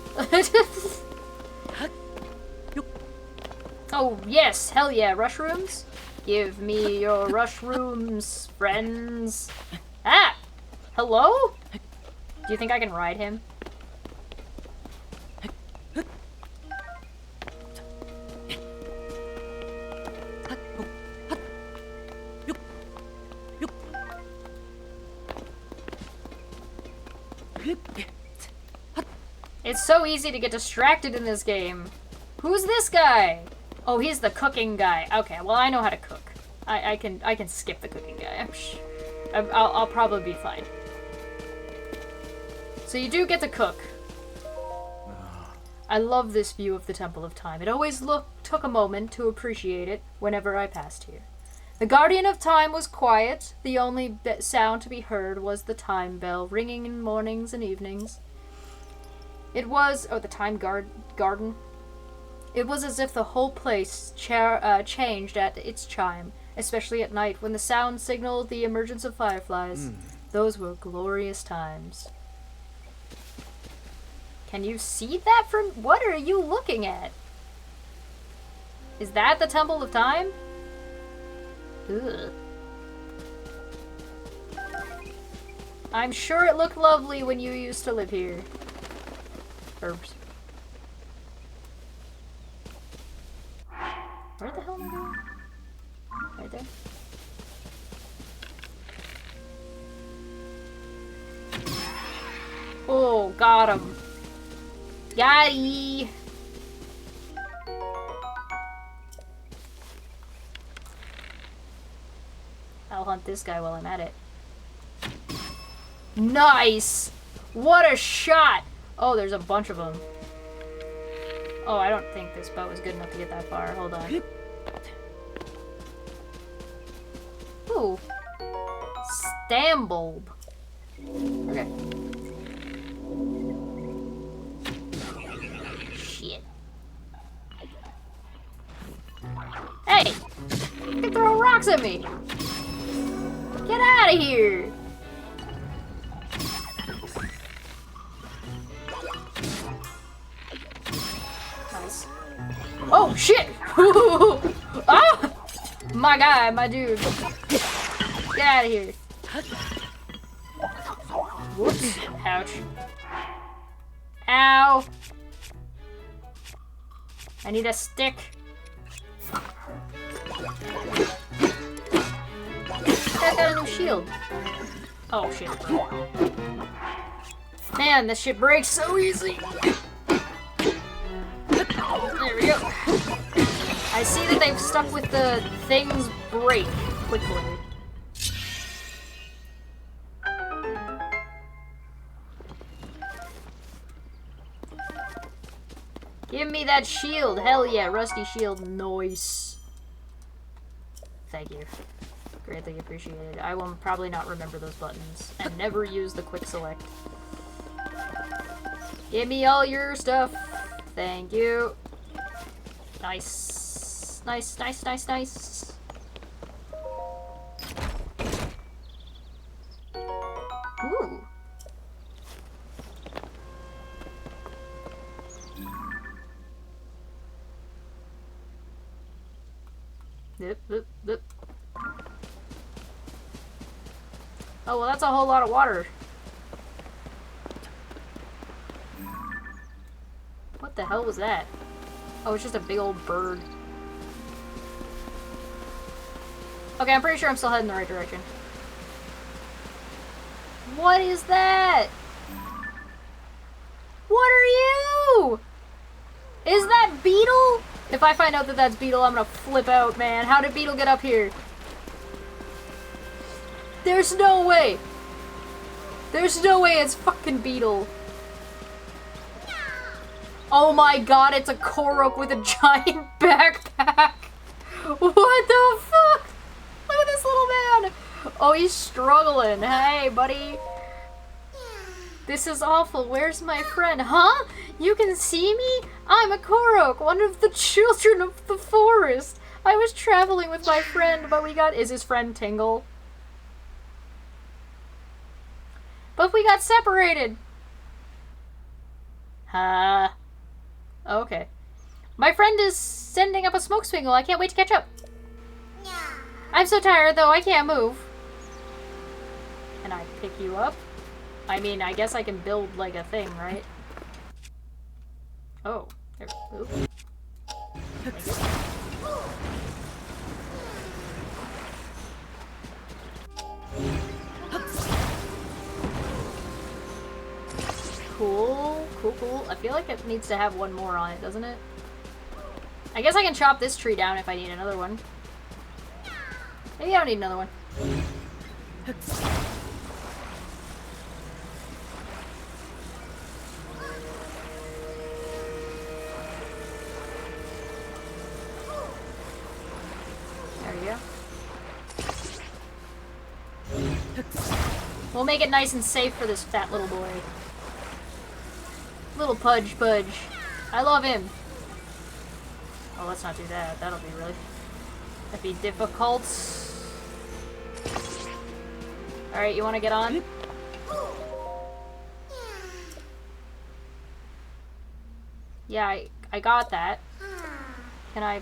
Speaker 1: Oh, yes, hell yeah, rushrooms. Give me your rushrooms, friends. Ah! Hello? Do you think I can ride him? It's so easy to get distracted in this game. Who's this guy? Oh, he's the cooking guy. Okay, well I know how to cook. I can skip the cooking guy. I'll probably be fine. So you do get to cook. I love this view of the Temple of Time. It always took a moment to appreciate it whenever I passed here. The Guardian of Time was quiet. The only sound to be heard was the time bell ringing in mornings and evenings. It was... Oh, the time garden. It was as if the whole place changed at its chime, especially at night when the sound signaled the emergence of fireflies. Those were glorious times. Can you see that from... What are you looking at? Is that the Temple of Time? Ugh. I'm sure it looked lovely when you used to live here. Herbs. Where the hell am I going? Right there. Oh, got him. Got-y. I'll hunt this guy while I'm at it. Nice! What a shot! Oh, there's a bunch of them. Oh, I don't think this bow is good enough to get that far. Hold on. Ooh. Stambulb. Okay. Shit. Hey! You're throwing rocks at me! Get out of here! My guy, my dude. Get out of here. Whoops. Ouch. Ow. I need a stick. I got a new shield. Oh shit. Man, this shit breaks so easy. There we go. I see that they've stuck with the things break quickly. Give me that shield. Hell yeah, rusty shield. Nice. Thank you. Greatly appreciated. I will probably not remember those buttons and never use the quick select. Give me all your stuff. Thank you. Nice. Nice, nice, nice, nice. Ooh. Yep, yep, yep. Oh, well, that's a whole lot of water. What the hell was that? Oh, it's just a big old bird. Okay, I'm pretty sure I'm still heading the right direction. What is that? What are you? Is that Beetle? If I find out that that's Beetle, I'm gonna flip out, man. How did Beetle get up here? There's no way. There's no way it's fucking Beetle. Oh my god, it's a Korok with a giant backpack. What the fuck? Look at this little man. Oh, he's struggling. Hey, buddy. This is awful. Where's my friend? Huh? You can see me? I'm a Korok, one of the children of the forest. I was traveling with my friend, but we got... Is his friend Tingle? But we got separated. Huh? Okay. My friend is sending up a smoke swingle. I can't wait to catch up. I'm so tired, though. I can't move. Can I pick you up? I mean, I guess I can build, like, a thing, right? Oh. There. Oop. Thank you. Cool. Cool, cool. I feel like it needs to have one more on it, doesn't it? I guess I can chop this tree down if I need another one. Maybe I don't need another one. There we go. We'll make it nice and safe for this fat little boy. Little Pudge Pudge. I love him. Oh, let's not do that. That'll be really... That'd be difficult. Alright, you wanna get on? Yeah, I got that. Can I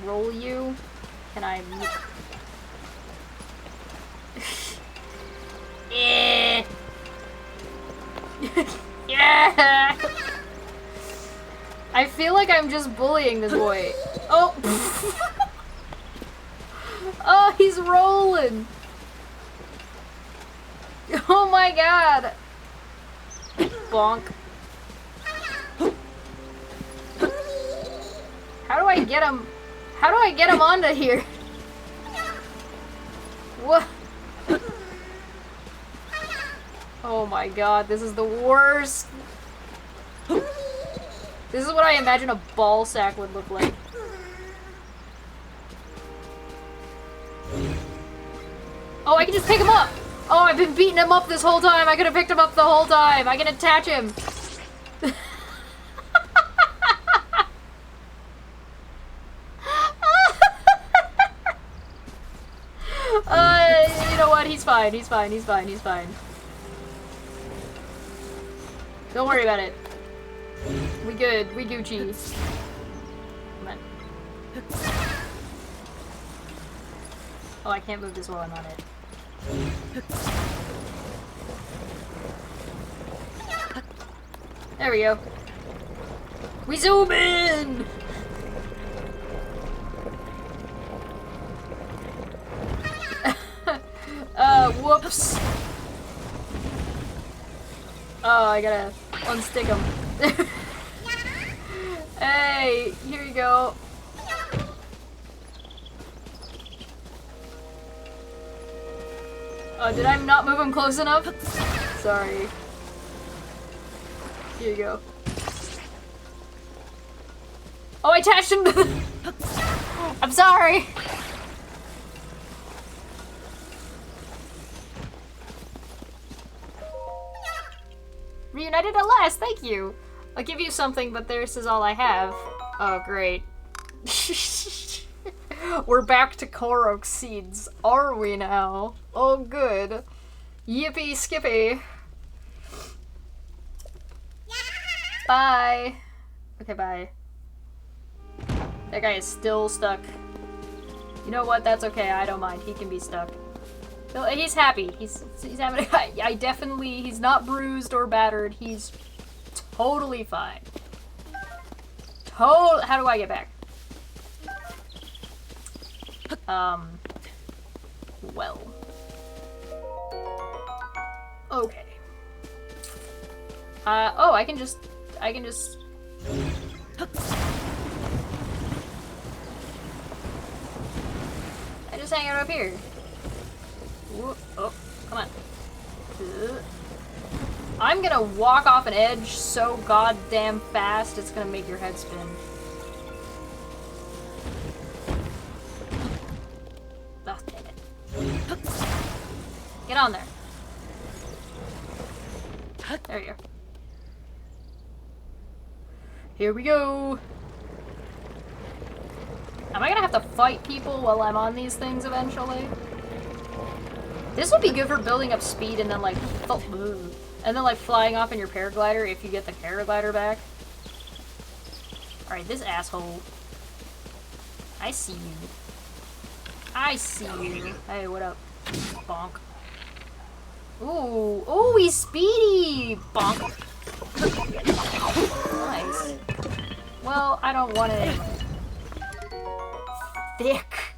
Speaker 1: roll you? Can I... Yeah! Yeah! I feel like I'm just bullying this boy. Oh! Oh, he's rolling! Oh my god! Bonk. How do I get him? How do I get him onto here? What? Oh my god, this is the worst. This is what I imagine a ball sack would look like. Oh, I can just pick him up! Oh, I've been beating him up this whole time! I could have picked him up the whole time! I can attach him! You know what? He's fine, he's fine, he's fine, he's fine. Don't worry about it. We good. We Gucci. Come on. Oh, I can't move this while I'm on it. There we go. We zoom in! Whoops. Oh, I gotta unstick him. Hey, here you go. Oh, did I not move him close enough? Sorry. Here you go. Oh, I attached him to the... I'm sorry! Reunited at last, thank you! I'll give you something, but this is all I have. Oh, great. We're back to Korok seeds, are we now? Oh, good. Yippee skippy. Bye. Okay, bye. That guy is still stuck. You know what? That's okay. I don't mind. He can be stuck. He's happy. He's having. I definitely. He's not bruised or battered. He's totally fine. How do I get back? Well. Okay. Oh, I can just. I just hang out up here. Whoop. Oh, come on. I'm gonna walk off an edge so goddamn fast it's gonna make your head spin. Oh, damn it. Get on there. There you go. Here we go. Am I gonna have to fight people while I'm on these things eventually? This would be good for building up speed and then like flying off in your paraglider if you get the paraglider back. Alright, this asshole. I see you. I see you. Hey, what up? Bonk. Ooh. Ooh, he's speedy! Bonk. Nice. Well, I don't want it anyway. Thick.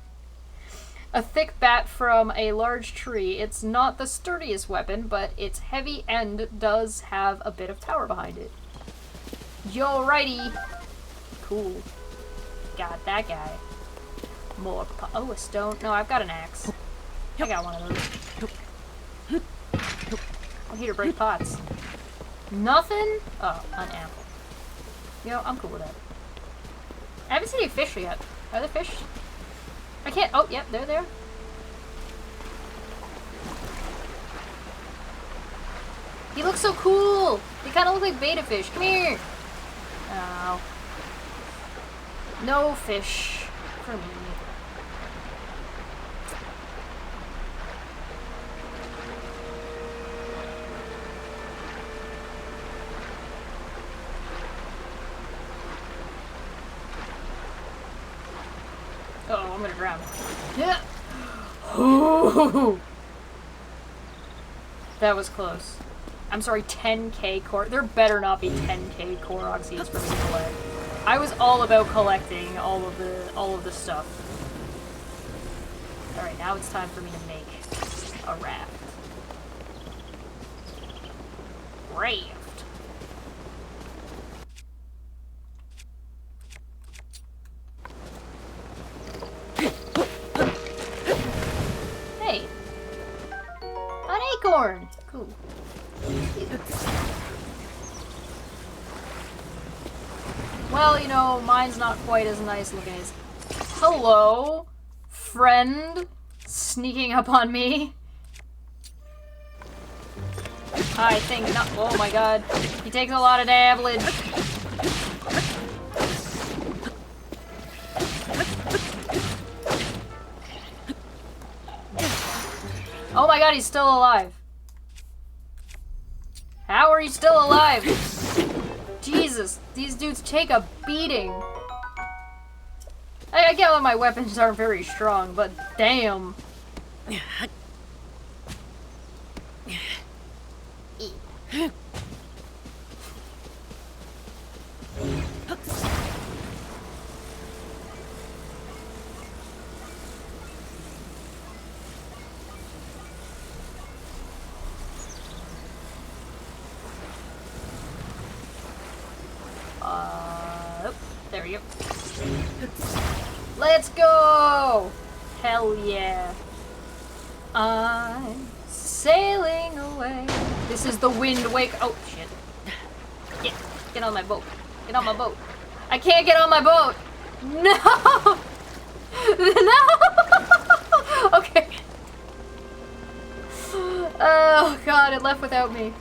Speaker 1: A thick bat from a large tree. It's not the sturdiest weapon, but its heavy end does have a bit of power behind it. Yo, righty. Cool. Got that guy. More oh, a stone. No, I've got an axe. I got one of those. I'm here to break pots. Nothing? Oh, an apple. Yo, I'm cool with that. I haven't seen any fish yet. Are there fish? I can't. Oh, yep, they're there. He looks so cool. They kind of look like beta fish. Come here. Oh. No fish for me. Uh-oh, I'm gonna drown. Yeah. Ooh. That was close. I'm sorry, 10k core. There better not be 10k Korok seeds for me to collect. I was all about collecting all of the stuff. All right, now it's time for me to make a raft. Raft. Hey, an acorn. Cool. Well, you know, mine's not quite as nice looking as... Hello, friend, sneaking up on me. I think not. Oh my god, he takes a lot of damage. Oh my god, he's still alive. How are you still alive? Jesus, these dudes take a beating. I get that my weapons aren't very strong, but damn. There we go. Let's go! Hell yeah. I'm sailing away. This is the Wind Waker. Oh, shit. Get on my boat. Get on my boat. I can't get on my boat. No! No! Okay. Oh, God, it left without me.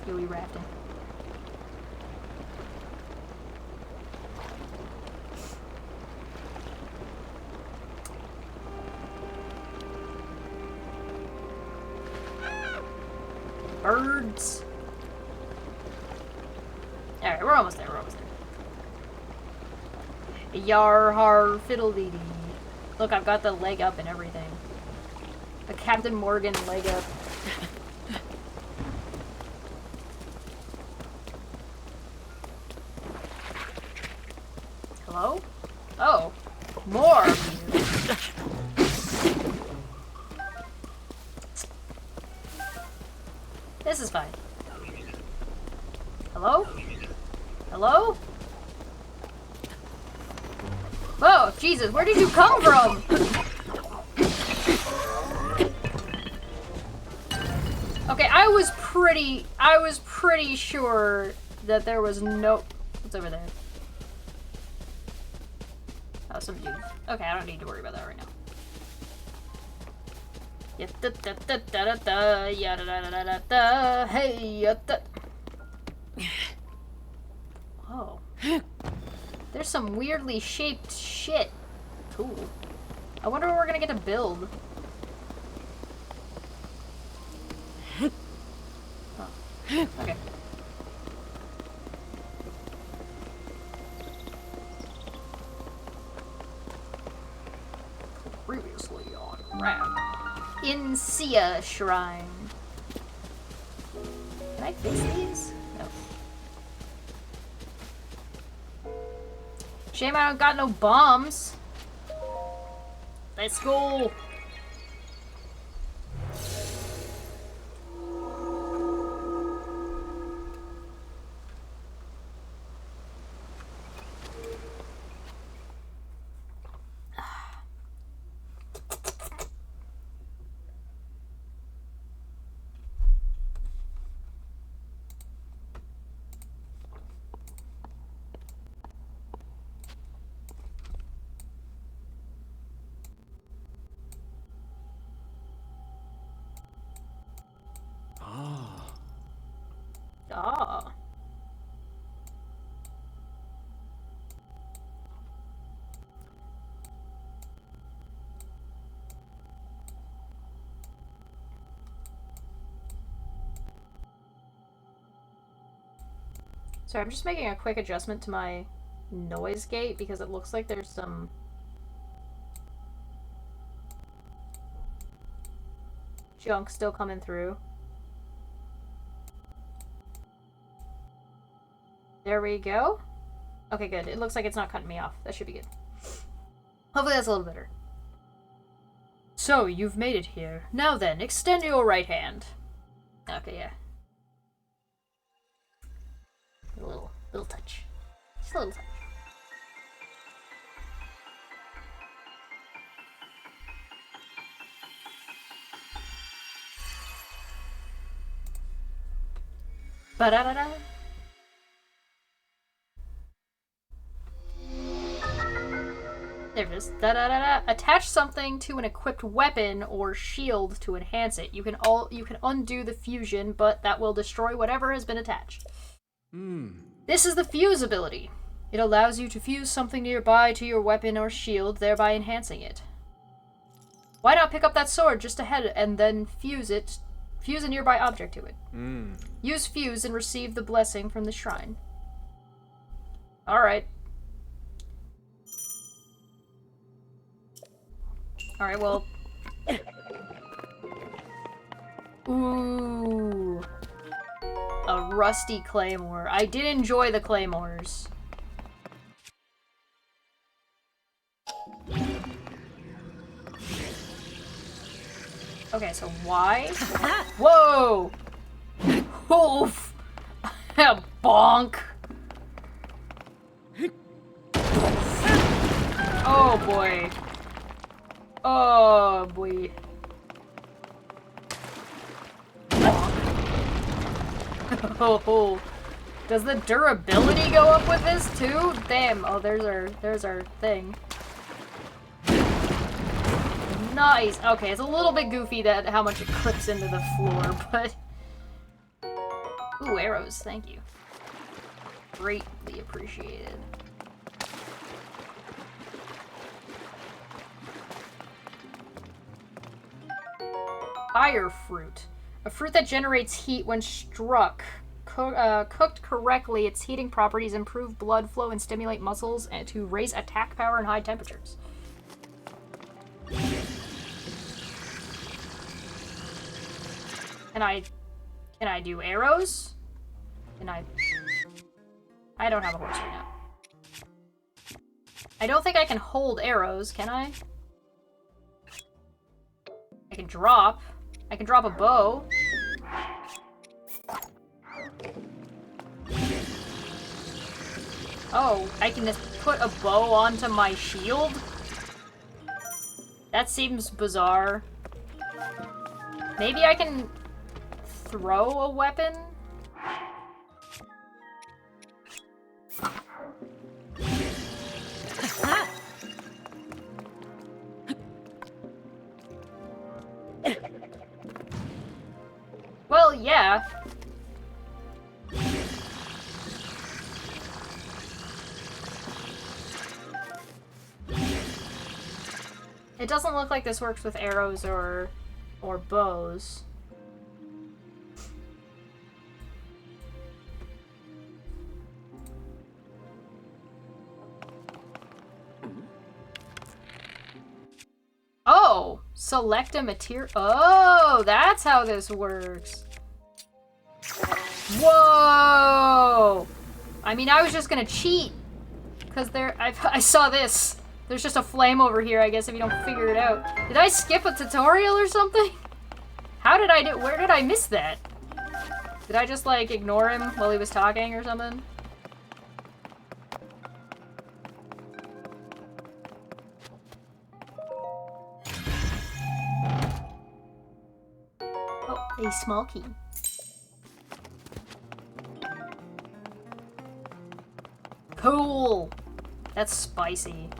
Speaker 1: Here we rafting. Birds. Alright, we're almost there, we're almost there. Yar har fiddle dee dee. Look, I've got the leg up and everything. The Captain Morgan leg up. Hello? Oh. More of you. This is fine. Hello? Hello? Whoa, Jesus, where did you come from? Okay, I was pretty sure that there was no... What's over there? Oh, some dude. Okay, I don't need to worry about that right now. Hey, oh. There's some weirdly shaped shit. Cool. I wonder what we're gonna get to build. Oh. Okay. Previously on Rap. Insia Shrine. Can I fix these? No. Shame I don't got no bombs. Let's go. Ah. Sorry, I'm just making a quick adjustment to my noise gate because it looks like there's some junk still coming through. There we go. Okay, good. It looks like it's not cutting me off. That should be good. Hopefully that's a little better. So, you've made it here. Now then, extend your right hand. Okay, yeah. A little touch. Just a little touch. Ba-da-da-da. There it is. Da-da-da-da. Attach something to an equipped weapon or shield to enhance it. You can undo the fusion, but that will destroy whatever has been attached. This is the fuse ability. It allows you to fuse something nearby to your weapon or shield, thereby enhancing it. Why not pick up that sword just ahead and then fuse a nearby object to it? Use fuse and receive the blessing from the shrine. Alright. Alright, well... Ooh. A rusty claymore. I did enjoy the claymores. Okay, so why? Whoa! Oof! Bonk! Oh boy. Oh boy. Oh, does the durability go up with this too? Damn. Oh, there's our thing. Nice. Okay, it's a little bit goofy that how much it clips into the floor, but ooh, arrows. Thank you. Greatly appreciated. Fire fruit. A fruit that generates heat when struck. Cooked correctly, its heating properties improve blood flow and stimulate muscles and to raise attack power in high temperatures. Can I do arrows? I don't have a horse right now. I don't think I can hold arrows, can I? I can drop a bow. Oh, I can just put a bow onto my shield? That seems bizarre. Maybe I can throw a weapon? Well, yeah. It doesn't look like this works with arrows or bows. Oh! Select a material. Oh, that's how this works. Whoa! I mean, I was just gonna cheat. Because I saw this. There's just a flame over here, I guess, if you don't figure it out. Did I skip a tutorial or something? How did I do? Where did I miss that? Did I just, like, ignore him while he was talking or something? Oh, a small key. Cool! That's spicy.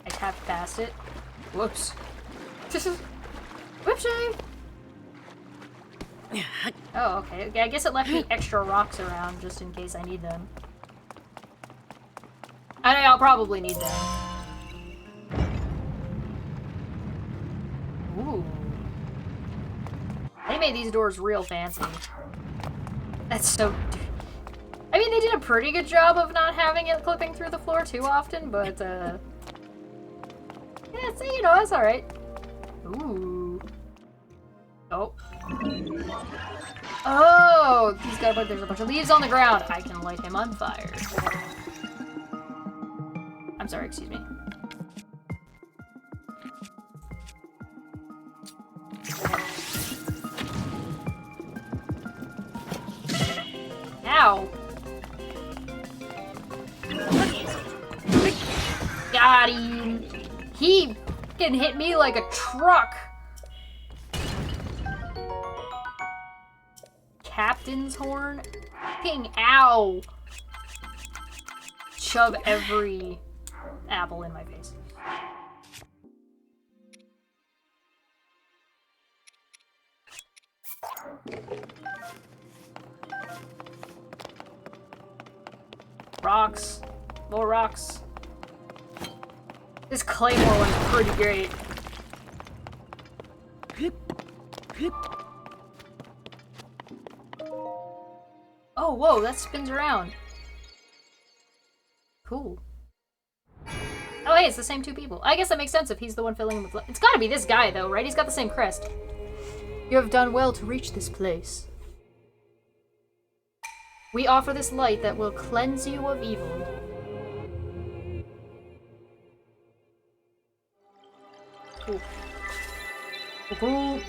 Speaker 1: I tapped past it. Whoops. Whoopsie! Oh, okay. I guess it left me extra rocks around just in case I need them. I'll probably need them. Ooh. They made these doors real fancy. That's so... I mean, they did a pretty good job of not having it clipping through the floor too often, but, yeah, so, you know, that's alright. Ooh. Oh. Oh! There's a bunch of leaves on the ground. I can light him on fire. I'm sorry, excuse me. Ow! Got him! He can hit me like a truck! Captain's horn? Ping! Ow! Shove every apple in my face. Rocks. More rocks. This claymore one's pretty great. Oh, whoa, that spins around. Cool. Oh, hey, it's the same two people. I guess that makes sense if he's the one filling him with light. It's gotta be this guy, though, right? He's got the same crest. You have done well to reach this place. We offer this light that will cleanse you of evil. Cool. Cool.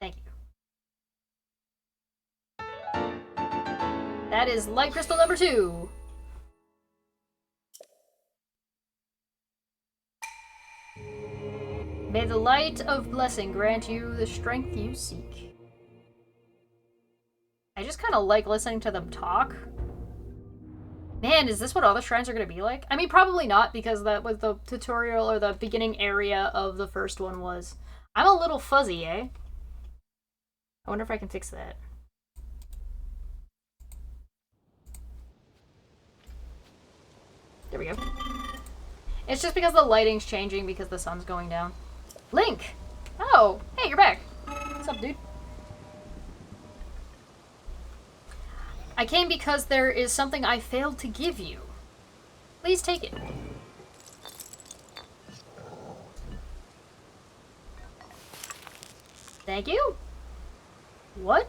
Speaker 1: Thank you. That is light crystal number 2. May the light of blessing grant you the strength you seek. I just kind of like listening to them talk. Man, is this what all the shrines are going to be like? I mean, probably not, because that was the tutorial or the beginning area of the first one was. I'm a little fuzzy, eh? I wonder if I can fix that. There we go. It's just because the lighting's changing because the sun's going down. Link! Oh, hey, you're back. What's up, dude? I came because there is something I failed to give you. Please take it. Thank you. What?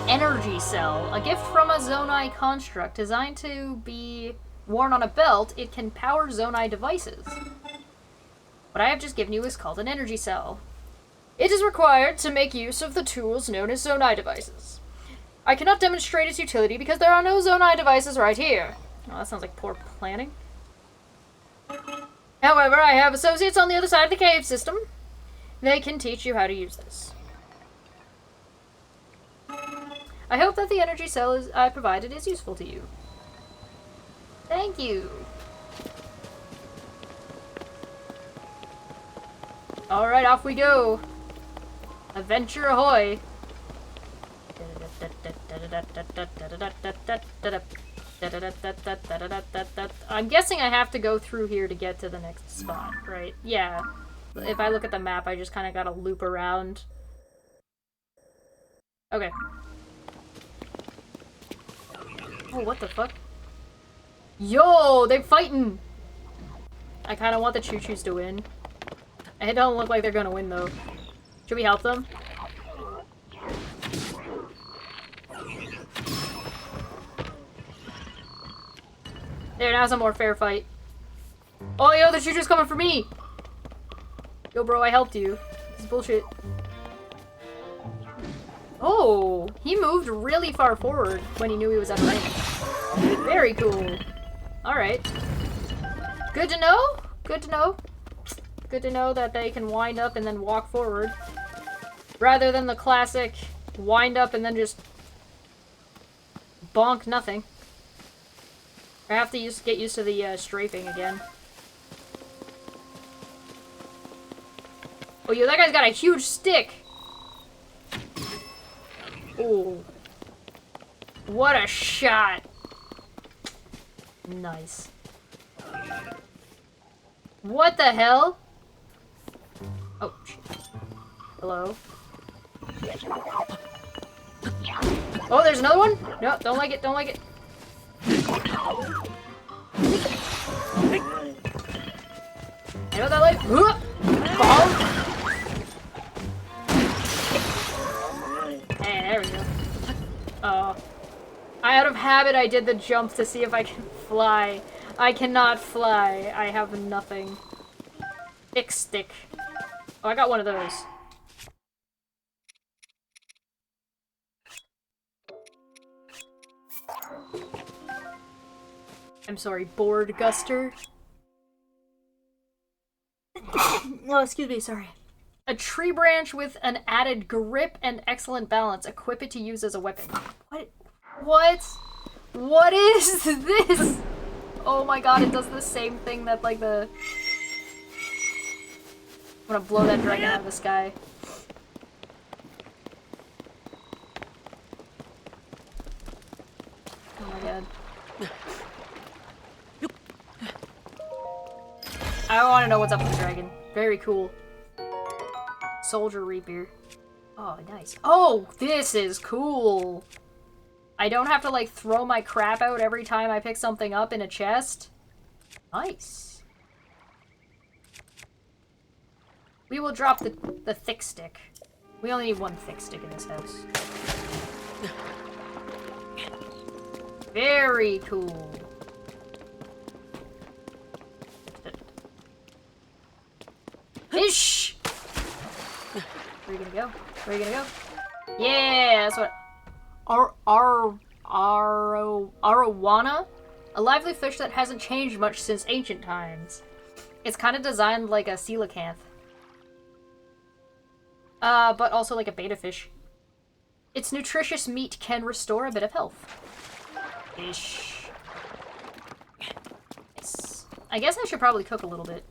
Speaker 1: Energy cell. A gift from a Zonai construct designed to be worn on a belt. It can power Zonai devices. What I have just given you is called an energy cell. It is required to make use of the tools known as Zonai devices. I cannot demonstrate its utility because there are no Zonai devices right here. Oh, that sounds like poor planning. However, I have associates on the other side of the cave system. They can teach you how to use this. I hope that the energy cell I provided is useful to you. Thank you. Alright, off we go. Adventure ahoy. I'm guessing I have to go through here to get to the next spot, right? Yeah. If I look at the map, I just kind of gotta loop around. Okay. Oh, what the fuck? Yo, they're fighting! I kind of want the choo-choos to win. It don't look like they're gonna win, though. Should we help them? There, now some more fair fight. Oh, yo, the choo-choo's coming for me! Yo, bro, I helped you. This is bullshit. Oh, he moved really far forward when he knew he was at range. Very cool. Alright. Good to know. Good to know. Good to know that they can wind up and then walk forward. Rather than the classic wind up and then just bonk nothing. I have to get used to the strafing again. Oh, yo, that guy's got a huge stick! Oh. What a shot! Nice. What the hell? Oh, shit. Hello? Oh, there's another one? No, don't like it, don't like it. I know that life. Bonk! Hey, there we go. Oh. Out of habit, I did the jump to see if I can fly. I cannot fly. I have nothing. Thick stick. Oh, I got one of those. I'm sorry, board guster. Oh, excuse me, sorry. A tree branch with an added grip and excellent balance. Equip it to use as a weapon. What? What? What is this? Oh my god, it does the same thing that, like, the... I'm gonna blow that dragon out of the sky. Oh my god. I want to know what's up with the dragon. Very cool. Soldier Reaper. Oh, nice. Oh, this is cool. I don't have to, like, throw my crap out every time I pick something up in a chest. Nice. We will drop the thick stick. We only need one thick stick in this house. Very cool. Ish! Where are you gonna go? Where are you gonna go? Yeah, that's what... Arowana? A lively fish that hasn't changed much since ancient times. It's kind of designed like a coelacanth. But also like a betta fish. Its nutritious meat can restore a bit of health. Ish. Nice. I guess I should probably cook a little bit.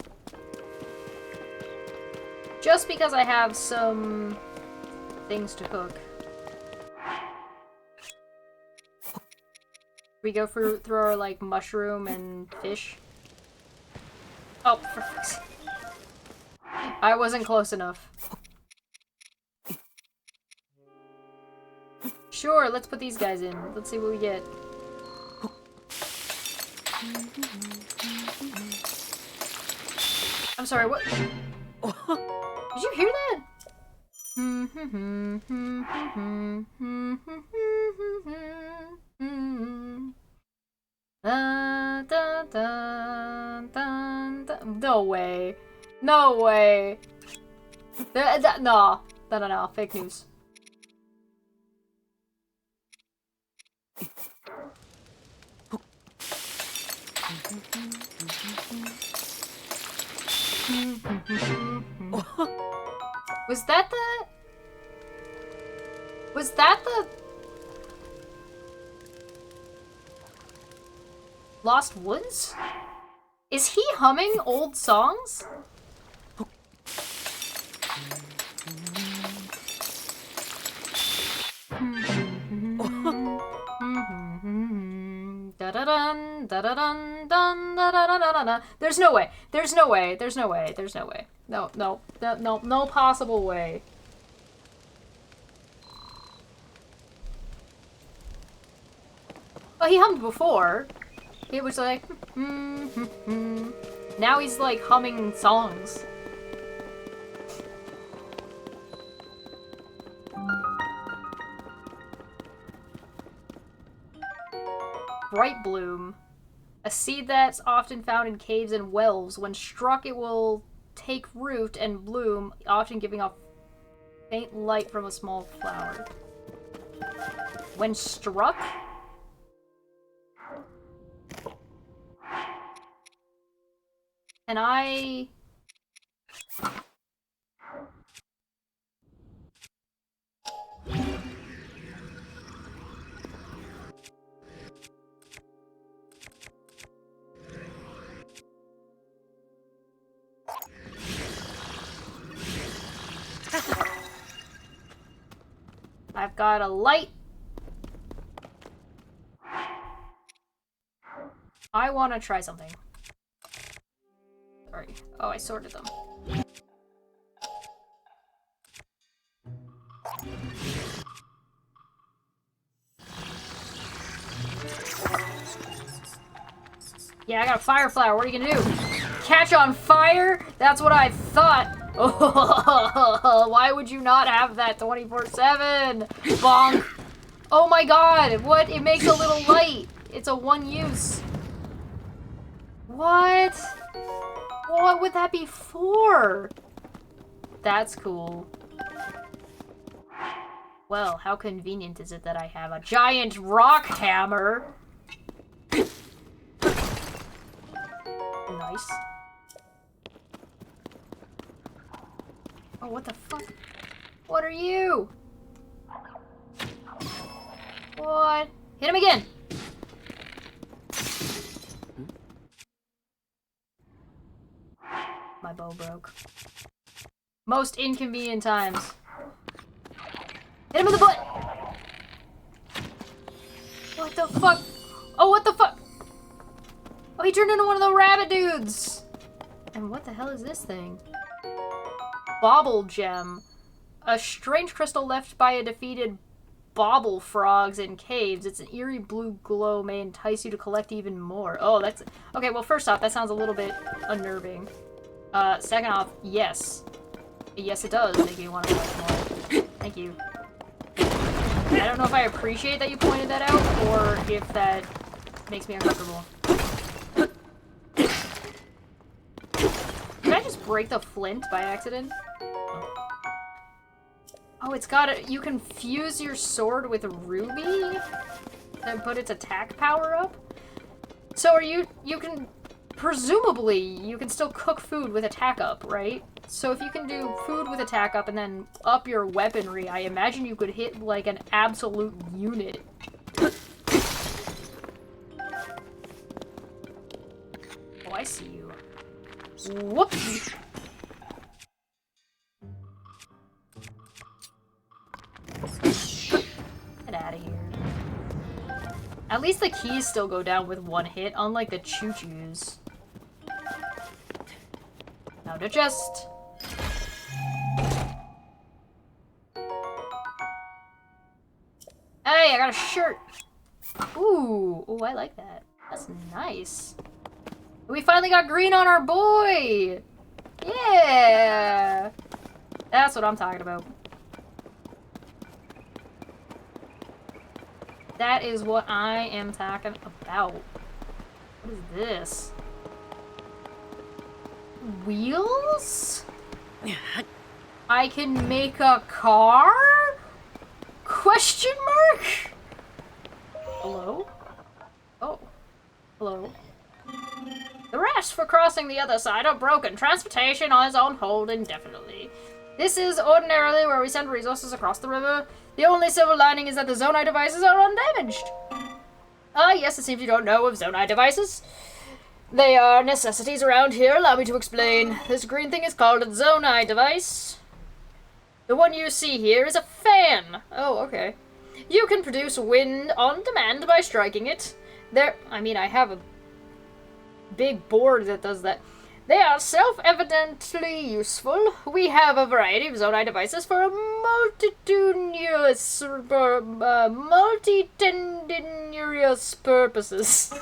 Speaker 1: Just because I have some things to cook. We go through our, like, mushroom and fish. Oh, for fuck's sake. I wasn't close enough. Sure, let's put these guys in. Let's see what we get. I'm sorry, what? Did you hear that? No way. No way. No. No. Fake news. Was that the Lost Woods? Is he humming old songs? Da-da-dun, da-da-dun, dun, da-da-da-da-da. There's no way. There's no way. There's no way. There's no way. No possible way. Well, he hummed before. He was like, Now he's like humming songs. Bright bloom. A seed that's often found in caves and wells. When struck, it will take root and bloom, often giving off faint light from a small flower. When struck? Can I... I've got a light. I want to try something. Sorry. Oh, I sorted them. Yeah, I got a fire flower. What are you gonna do? Catch on fire? That's what I thought. Oh, why would you not have that 24/7? Bonk. Oh my god, what? It makes a little light. It's a one use. What? What would that be for? That's cool. Well, how convenient is it that I have a giant rock hammer? Nice. Oh, what the fuck? What are you? What? Hit him again! My bow broke. Most inconvenient times. Hit him in the butt! What the fuck? Oh, what the fuck? Oh, he turned into one of the rabbit dudes! And what the hell is this thing? Bauble gem. a strange crystal left by a defeated bobble frogs in caves. It's an eerie blue glow may entice you to collect even more. Oh, that's... Okay, well, first off, that sounds a little bit unnerving. Second off, yes. Yes, it does make you want to collect more. Thank you. I don't know if I appreciate that you pointed that out, or if that makes me uncomfortable. Did I just break the flint by accident? Oh, it's got a... You can fuse your sword with a ruby and put its attack power up? So are you can... Presumably, you can still cook food with attack up, right? So if you can do food with attack up and then up your weaponry, I imagine you could hit, like, an absolute unit. Oh, I see you. Whoops! Get out of here. At least the keys still go down with one hit, unlike the choo-choos. Now to chest. Hey, I got a shirt! Ooh, ooh, I like that. That's nice. We finally got green on our boy! Yeah! That's what I'm talking about. That is what I am talking about. What is this? Wheels? I can make a car? Question mark? Hello? Oh. Hello? The rest for crossing the other side are broken. Transportation is on hold indefinitely. This is ordinarily where we send resources across the river. The only silver lining is that the Zonai devices are undamaged. Yes, it seems you don't know of Zonai devices. They are necessities around here. Allow me to explain. This green thing is called a Zonai device. The one you see here is a fan. Oh, okay. You can produce wind on demand by striking it. I have a big board that does that. They are self-evidently useful. We have a variety of Zonai devices for a multitudinous purposes.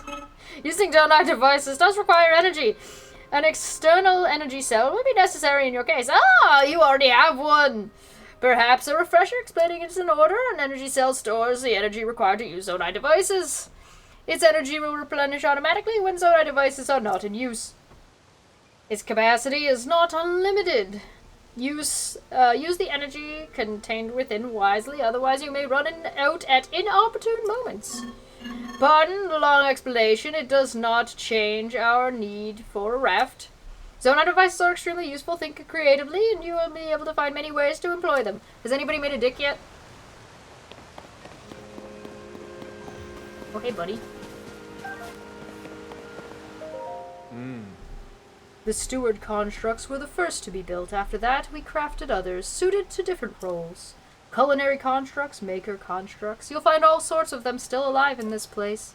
Speaker 1: Using Zonai devices does require energy. An external energy cell will be necessary in your case. Ah, you already have one! Perhaps a refresher explaining it's in order. An energy cell stores the energy required to use Zonai devices. Its energy will replenish automatically when Zonai devices are not in use. Its capacity is not unlimited. Use the energy contained within wisely, otherwise you may run out at inopportune moments. Pardon the long explanation, it does not change our need for a raft. Zonai devices are extremely useful. Think creatively, and you will be able to find many ways to employ them. Has anybody made a dick yet? Oh, hey, buddy. The steward constructs were the first to be built. After that, we crafted others, suited to different roles. Culinary constructs, maker constructs. You'll find all sorts of them still alive in this place.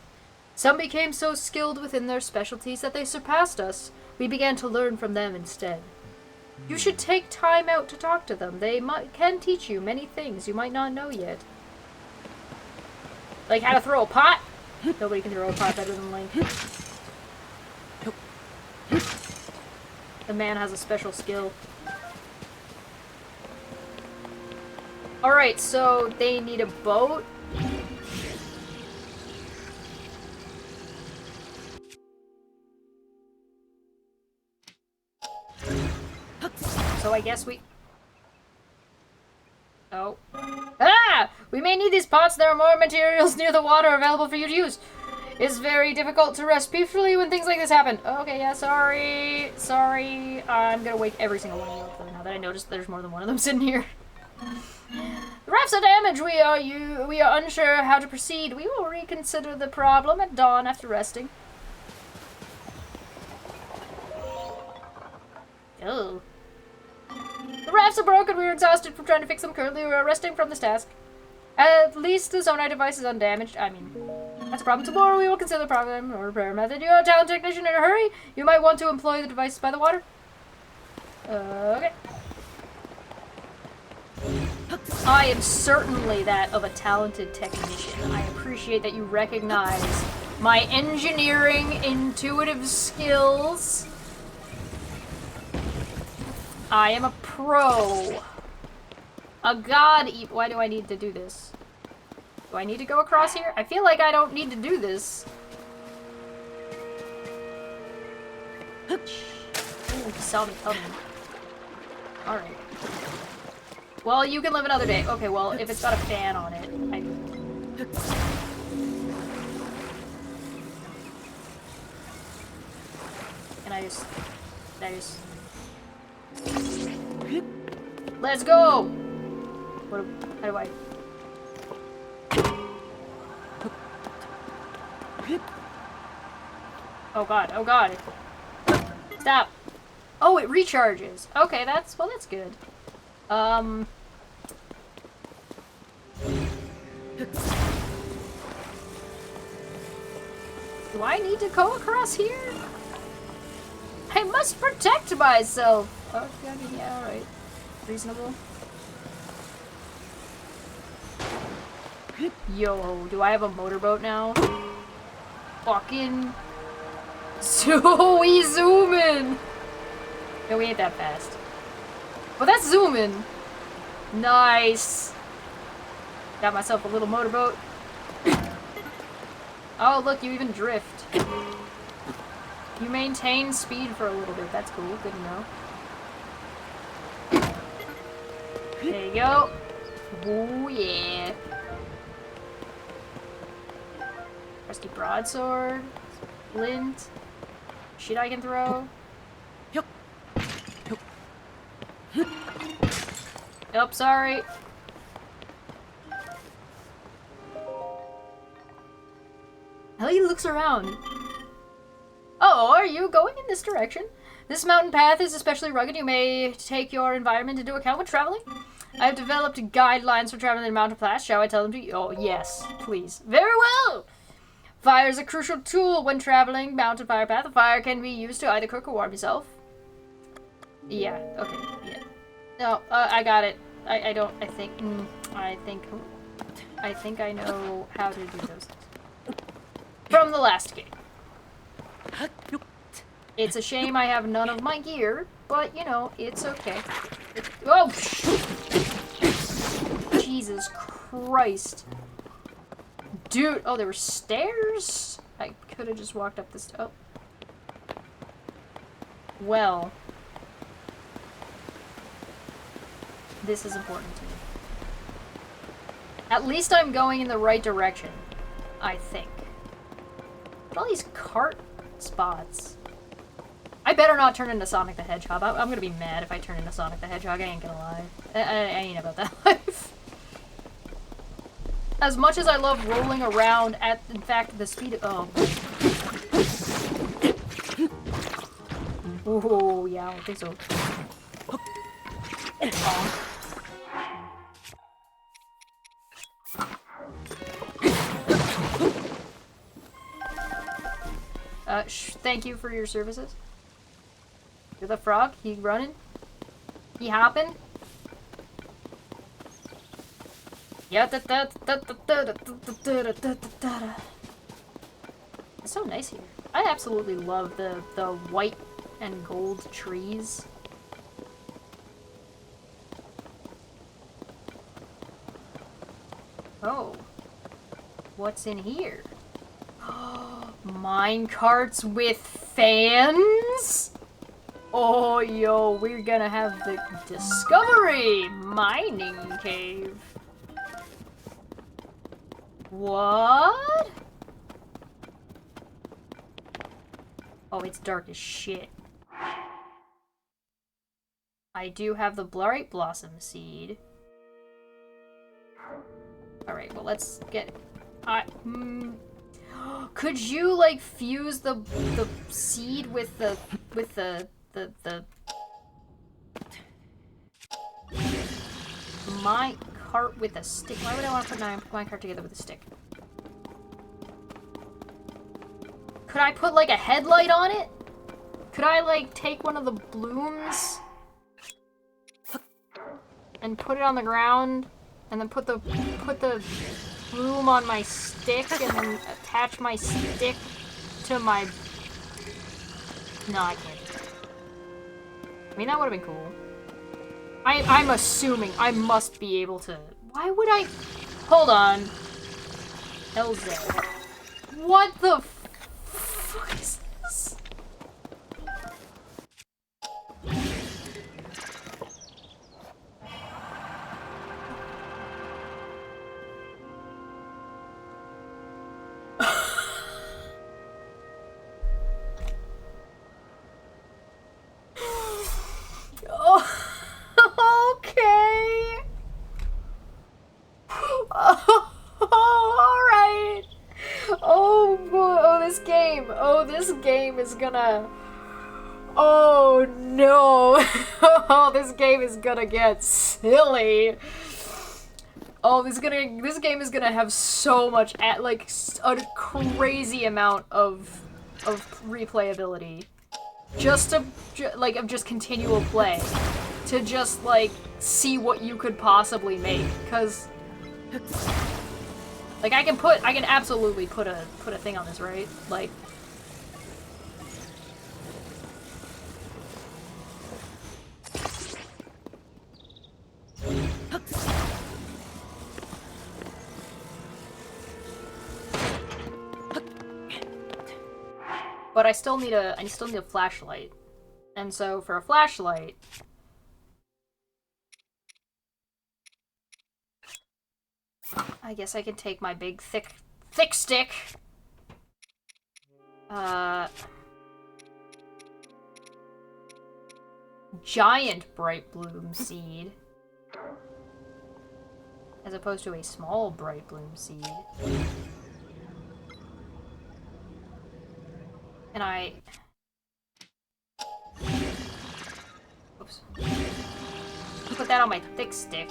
Speaker 1: Some became so skilled within their specialties that they surpassed us. We began to learn from them instead. You should take time out to talk to them. They can teach you many things you might not know yet. Like how to throw a pot? Nobody can throw a pot better than Link. The man has a special skill. Alright, so they need a boat. So I guess we... Oh. Ah! We may need these pots. There are more materials near the water available for you to use. It's very difficult to rest peacefully when things like this happen. Okay, yeah, sorry. Sorry. I'm gonna wake every single one of you up, though, now that I noticed there's more than one of them sitting here. The rafts are damaged. We are unsure how to proceed. We will reconsider the problem at dawn after resting. Oh. The rafts are broken. We are exhausted from trying to fix them. Currently, we are resting from this task. At least the Zonai device is undamaged. I mean, that's a problem. Tomorrow we will consider the problem or repair method. You are a talent technician in a hurry. You might want to employ the devices by the water. Okay. I am certainly that of a talented technician. I appreciate that you recognize my engineering intuitive skills. I am a pro. A god. Why do I need to do this? Do I need to go across here? I feel like I don't need to do this. Ooh, he saw me coming. Alright. Well, you can live another day. Okay, well, if it's got a fan on it, Can I just... Let's go! How do I... Oh god, oh god. Stop. Oh, it recharges. Okay, that's good. Do I need to go across here? I must protect myself! Oh, yeah, alright. Reasonable. Yo, do I have a motorboat now? Fucking... So we zoom in! No, we ain't that fast. But that's zooming! Nice! Got myself a little motorboat. Oh, look, you even drift. You maintain speed for a little bit. That's cool. Good to know. There you go. Oh, yeah. Rusty broadsword. Splint. Shit I can throw. Oh, sorry. Ellie looks around. Oh, are you going in this direction? This mountain path is especially rugged. You may take your environment into account when traveling. I have developed guidelines for traveling in mountain paths. Shall I tell them to you? Oh, yes, please. Very well! Fire is a crucial tool when traveling mountain fire path. The fire can be used to either cook or warm yourself. Yeah, okay, yeah. No, I got it. I think I know how to do those things. From the last game. It's a shame I have none of my gear, but, you know, it's okay. Oh! Jesus Christ. Dude, oh, there were stairs? I could have just walked up this... Oh. Well. This is important to me. At least I'm going in the right direction. I think. All these cart spots. I better not turn into Sonic the Hedgehog. I'm gonna be mad if I turn into Sonic the Hedgehog. I ain't gonna lie. I ain't about that life. As much as I love rolling around at, in fact, the speed of... Oh. Oh, yeah, I don't think so. Oh. Thank you for your services. You're the frog? He running? He hopping? Yeah, it's so nice here. I absolutely love the white and gold trees. Oh. What's in here? Mine carts with fans? Oh, yo, we're gonna have the Discovery Mining Cave. What? Oh, it's dark as shit. I do have the Bright Blossom Seed. Alright, well, let's get... Could you, like, fuse the seed with the my cart with a stick? Why would I want to put my cart together with a stick? Could I put, like, a headlight on it? Could I, like, take one of the blooms and put it on the ground, and then put the broom on my stick, and then attach my stick to my... No, I can't do that. I mean, that would have been cool. I'm assuming I must be able to... Why would I... Hold on. LZ. What the fuck is this? Oh, okay. Oh, alright. Oh boy. Oh, this game. Oh, this game is gonna... Oh no. Oh, this game is gonna get silly. Oh, this game is gonna have so much, like, a crazy amount of replayability. Just to, like, of just continual play. To just, like, see what you could possibly make. Because, like, I can absolutely put a thing on this, right? Like... But I still need a flashlight. And so for a flashlight, I guess I can take my big thick stick. Giant bright bloom seed. As opposed to a small bright bloom seed. And I... Oops. Put that on my thick stick.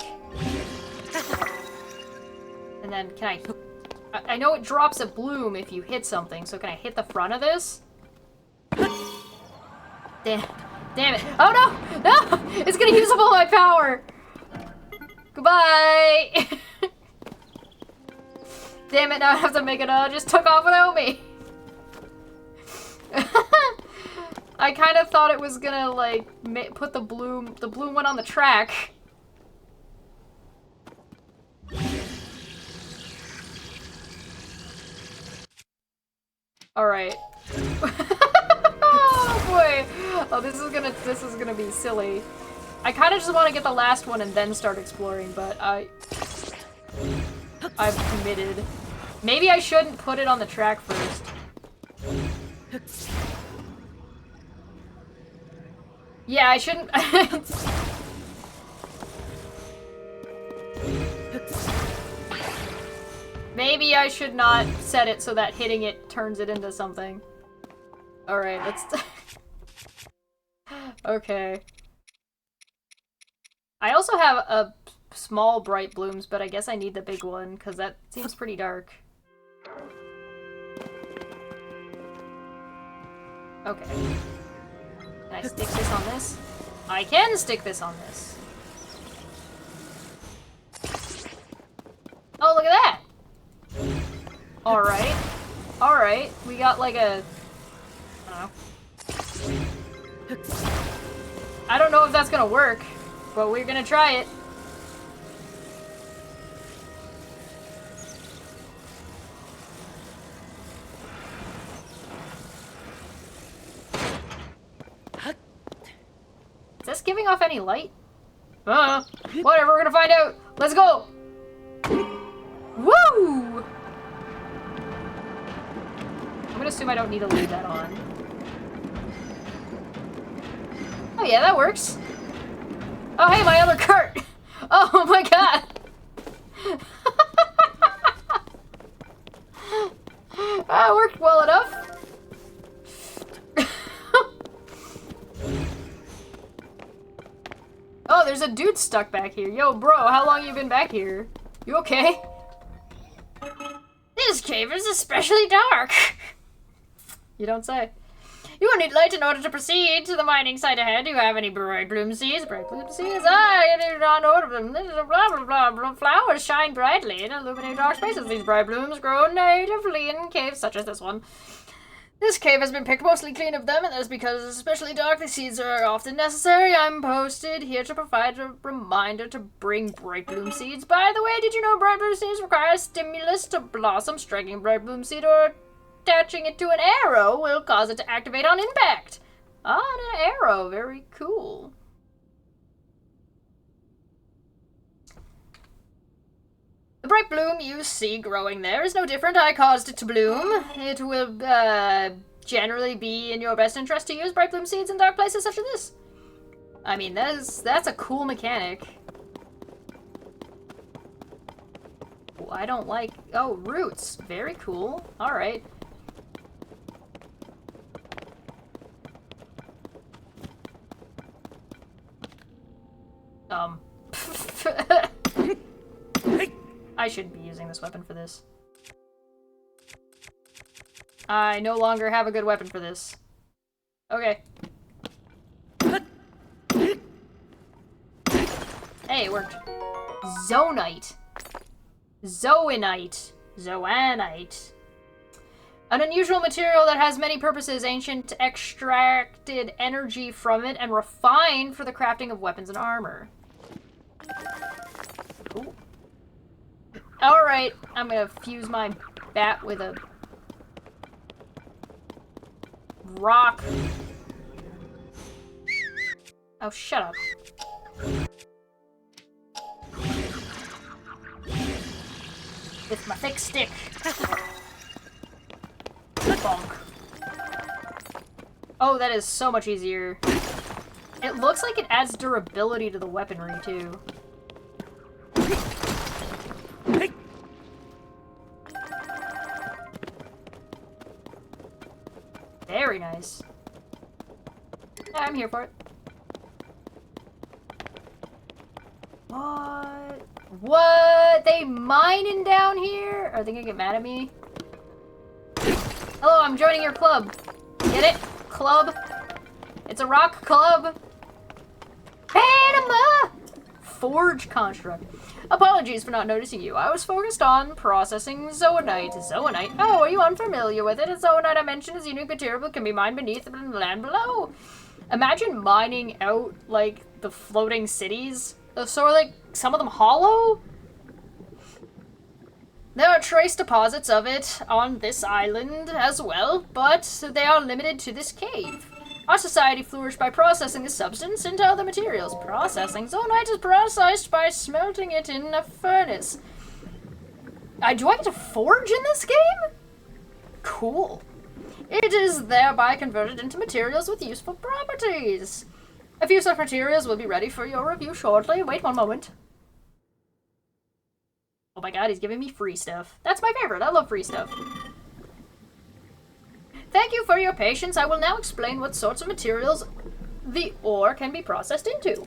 Speaker 1: And then can I know it drops a bloom if you hit something, so can I hit the front of this? Damn it. Oh no! No! It's gonna use up all my power! Goodbye! Damn it, now I have to make it just took off without me! I kind of thought it was gonna, like, put the bloom went on the track. Alright. Oh boy! Oh, this is gonna be silly. I kind of just want to get the last one and then start exploring, but I've committed. Maybe I shouldn't put it on the track first. Yeah, I shouldn't. Maybe I should not set it so that hitting it turns it into something. Alright, let's... Okay. I also have a small bright blooms, but I guess I need the big one, because that seems pretty dark. Okay. Can I stick this on this? I can stick this on this! Oh, look at that! Alright. Alright, we got like a... I don't know. I don't know if that's gonna work, but we're gonna try it. Is this giving off any light? Whatever, we're gonna find out! Let's go! Woo! I'm gonna assume I don't need to leave that on. Oh yeah, that works. Oh hey, my other cart! Oh my god! That worked well enough. Oh, there's a dude stuck back here. Yo, bro, how long you been back here? You okay? This cave is especially dark. You don't say. You will need light in order to proceed to the mining site ahead. Do you have any bright bloom seeds? Bright bloom seeds? I do not know of them. Blah, blah, blah, blah. Flowers shine brightly and illuminate dark spaces. These bright blooms grow natively in caves such as this one. This cave has been picked mostly clean of them, and that is because it's especially dark. The seeds are often necessary. I'm posted here to provide a reminder to bring bright bloom seeds. By the way, did you know bright bloom seeds require a stimulus to blossom? Striking a bright bloom seed or attaching it to an arrow will cause it to activate on impact. Ah, an arrow. Very cool. The bright bloom you see growing there is no different. I caused it to bloom. It will generally be in your best interest to use bright bloom seeds in dark places such as this. I mean, that's a cool mechanic. Oh, I don't like... Oh, roots. Very cool. Alright. I shouldn't be using this weapon for this. I no longer have a good weapon for this. Okay. Hey, it worked. Zonite. Zoanite. Zoanite. An unusual material that has many purposes. Ancient extracted energy from it and refined for the crafting of weapons and armor. Cool. Alright, I'm gonna fuse my bat with a rock. Oh, shut up. With my thick stick. Bonk. Oh, that is so much easier. It looks like it adds durability to the weaponry, too. Very nice. Yeah, I'm here for it. What? What? They mining down here? Are they gonna get mad at me? Hello, I'm joining your club. Get it? Club? It's a rock club. Panama! Forge construct. Apologies for not noticing you. I was focused on processing zoanite. Zoanite? Oh, are you unfamiliar with it? A zoanite I mentioned is a unique material that can be mined beneath the land below. Imagine mining out, like, the floating cities. So are, like, some of them hollow? There are trace deposits of it on this island as well, but they are limited to this cave. Our society flourished by processing the substance into other materials. Processing? Zoanite is processed by smelting it in a furnace. Do I get to forge in this game? Cool. It is thereby converted into materials with useful properties. A few such materials will be ready for your review shortly. Wait one moment. Oh my god, he's giving me free stuff. That's my favorite. I love free stuff. Thank you for your patience. I will now explain what sorts of materials the ore can be processed into.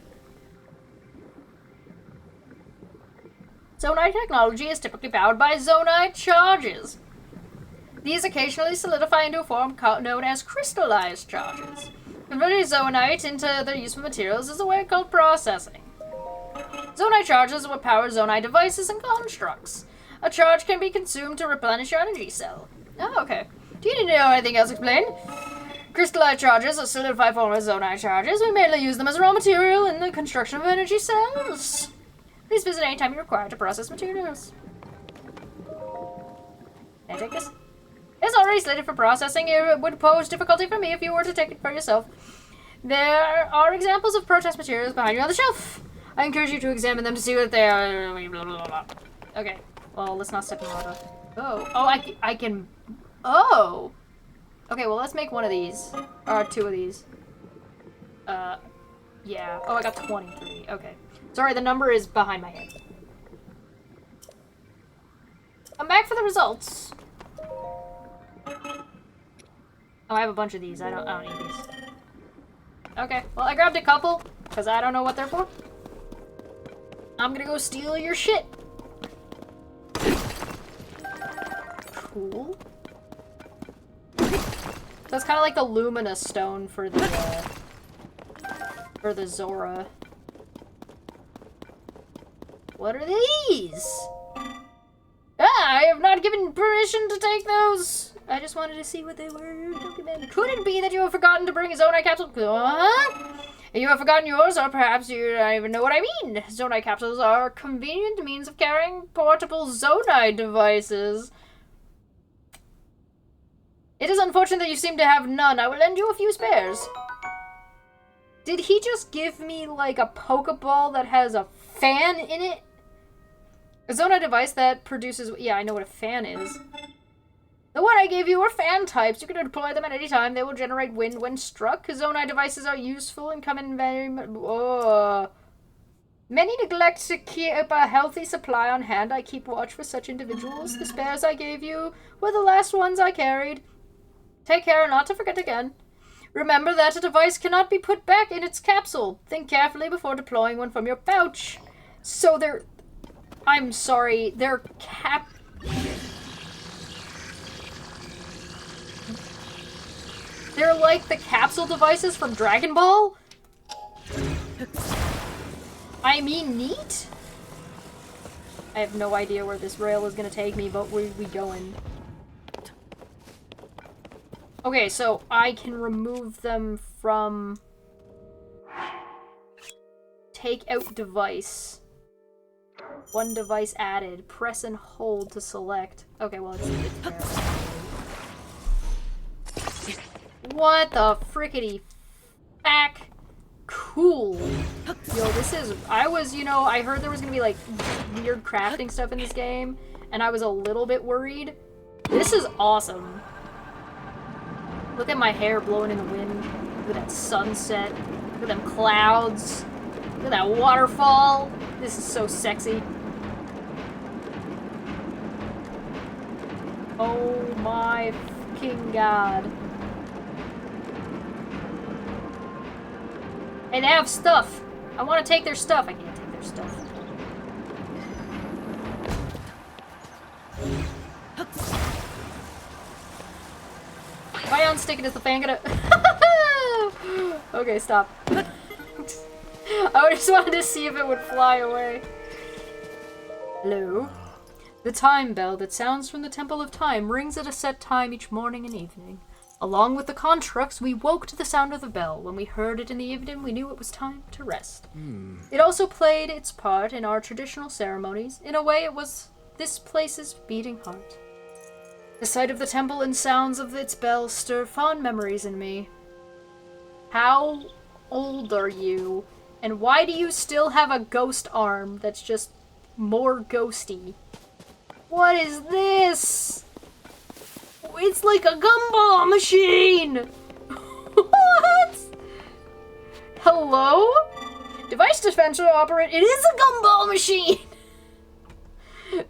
Speaker 1: Zoanite technology is typically powered by zoanite charges. These occasionally solidify into a form known as crystallized charges. Converting zoanite into their useful materials is a way called processing. Zoanite charges are what power zoanite devices and constructs. A charge can be consumed to replenish your energy cell. Oh, okay. Do you need to know anything else explained? Crystallized charges are solidified form of zoanite charges. We mainly use them as raw material in the construction of energy cells. Please visit anytime you require to process materials. Can I take this? It's already slated for processing. It would pose difficulty for me if you were to take it for yourself. There are examples of processed materials behind you on the shelf. I encourage you to examine them to see what they are. Blah, blah, blah. Okay, well, let's not step in lava. Oh, I can... Oh! Okay, well, let's make one of these. Or two of these. Yeah. Oh, I got 23. Okay. Sorry, the number is behind my head. I'm back for the results. Oh, I have a bunch of these. I don't need these. Okay, well, I grabbed a couple, because I don't know what they're for. I'm gonna go steal your shit. Cool. So That's kind of like the Lumina stone for the Zora. What are these? I have not given permission to take those. I just wanted to see what they were. Could it be that you have forgotten to bring a Zonai capsule? You have forgotten yours, or perhaps you don't even know what I mean. Zonai capsules are a convenient means of carrying portable Zonai devices. It is unfortunate that you seem to have none. I will lend you a few spares. Did he just give me, like, a Pokeball that has a fan in it? A Zonai device that produces... Yeah, I know what a fan is. The one I gave you are fan types. You can deploy them at any time. They will generate wind when struck. Zonai devices are useful and come in very... Many neglect to keep a healthy supply on hand. I keep watch for such individuals. The spares I gave you were the last ones I carried. Take care not to forget again. Remember that a device cannot be put back in its capsule. Think carefully before deploying one from your pouch. So they're... I'm sorry, they're They're like the capsule devices from Dragon Ball? I mean, neat? I have no idea where this rail is gonna take me, but we going. Okay, so I can remove them from... Take out device. One device added. Press and hold to select. Okay, well, it's there. What the frickety fack? Cool. Yo, this is... I was, you know, I heard there was gonna be, like, weird crafting stuff in this game, and I was a little bit worried. This is awesome. Look at my hair blowing in the wind. Look at that sunset. Look at them clouds. Look at that waterfall. This is so sexy. Oh my fucking god. Hey, they have stuff. I want to take their stuff. I can't take their stuff. My own sticking is the fan gonna... Okay, stop. I just wanted to see if it would fly away. Hello? The time bell that sounds from the Temple of Time rings at a set time each morning and evening. Along with the constructs, we woke to the sound of the bell. When we heard it in the evening, we knew it was time to rest. It also played its part in our traditional ceremonies. In a way, it was this place's beating heart. The sight of the temple and sounds of its bell stir fond memories in me. How old are you? And why do you still have a ghost arm that's just more ghosty? What is this? It's like a gumball machine! What? Hello? Device dispenser operate. It is a gumball machine!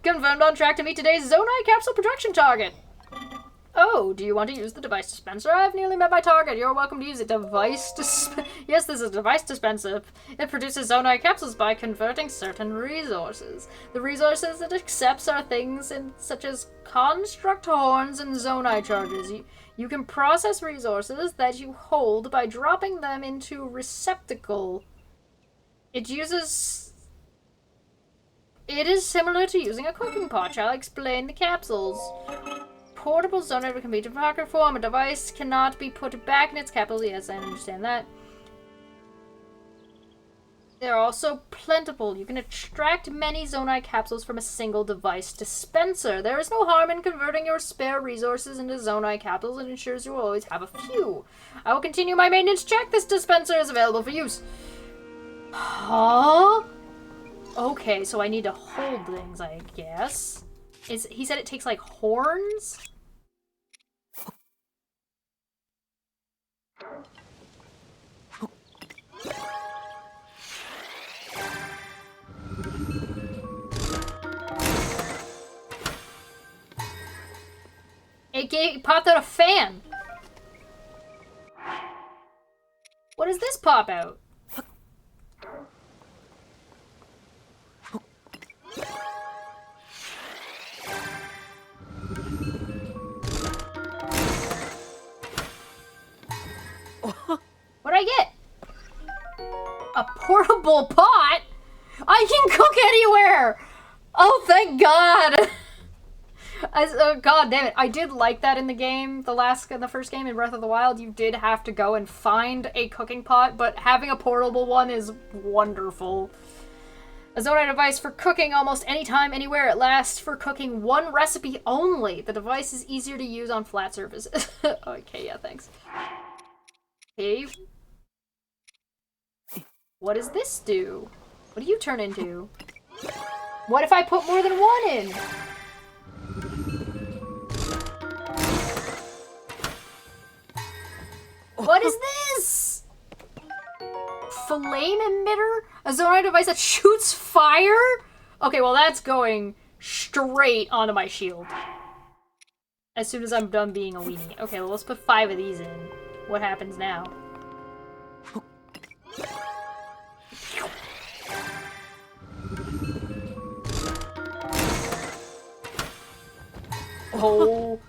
Speaker 1: Confirmed on track to meet today's Zonai capsule production target. Oh, do you want to use the device dispenser? I've nearly met my target. You're welcome to use it. Yes, this is a device dispenser. It produces Zonai capsules by converting certain resources. The resources it accepts are things such as construct horns and Zonai charges. You can process resources that you hold by dropping them into a receptacle. It is similar to using a cooking pot. I'll explain the capsules. Portable Zonai can be in pocket form. A device cannot be put back in its capsule. Yes, I understand that. They're also plentiful. You can extract many Zonai capsules from a single device dispenser. There is no harm in converting your spare resources into Zonai capsules. It ensures you will always have a few. I will continue my maintenance check. This dispenser is available for use. Huh? Okay, so I need to hold things, I guess. He said it takes, like, horns? It popped out a fan! What does this pop out? portable pot! I can cook anywhere! Oh, thank God! God damn it. I did like that in the game, the first game in Breath of the Wild. You did have to go and find a cooking pot, but having a portable one is wonderful. A Zonai device for cooking almost anytime, anywhere. It lasts for cooking one recipe only. The device is easier to use on flat surfaces. Okay, yeah, thanks. Okay. What does this do? What do you turn into? What if I put more than one in? What is this? Flame emitter? A Zonai device that shoots fire? Okay, well that's going straight onto my shield. As soon as I'm done being a weenie. Okay, well let's put 5 of these in. What happens now? Oh.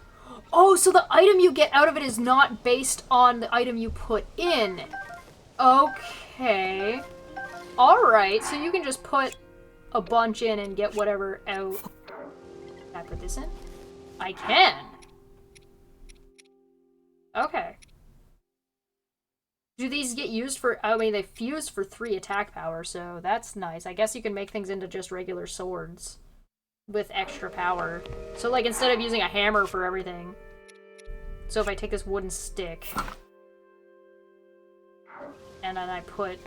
Speaker 1: Oh, so the item you get out of it is not based on the item you put in. Okay. Alright, so you can just put a bunch in and get whatever out. Can I put this in? I can. Okay. Do these get used for... I mean, they fuse for 3 attack power, so that's nice. I guess you can make things into just regular swords with extra power. So, like, instead of using a hammer for everything. So if I take this wooden stick, and then I put...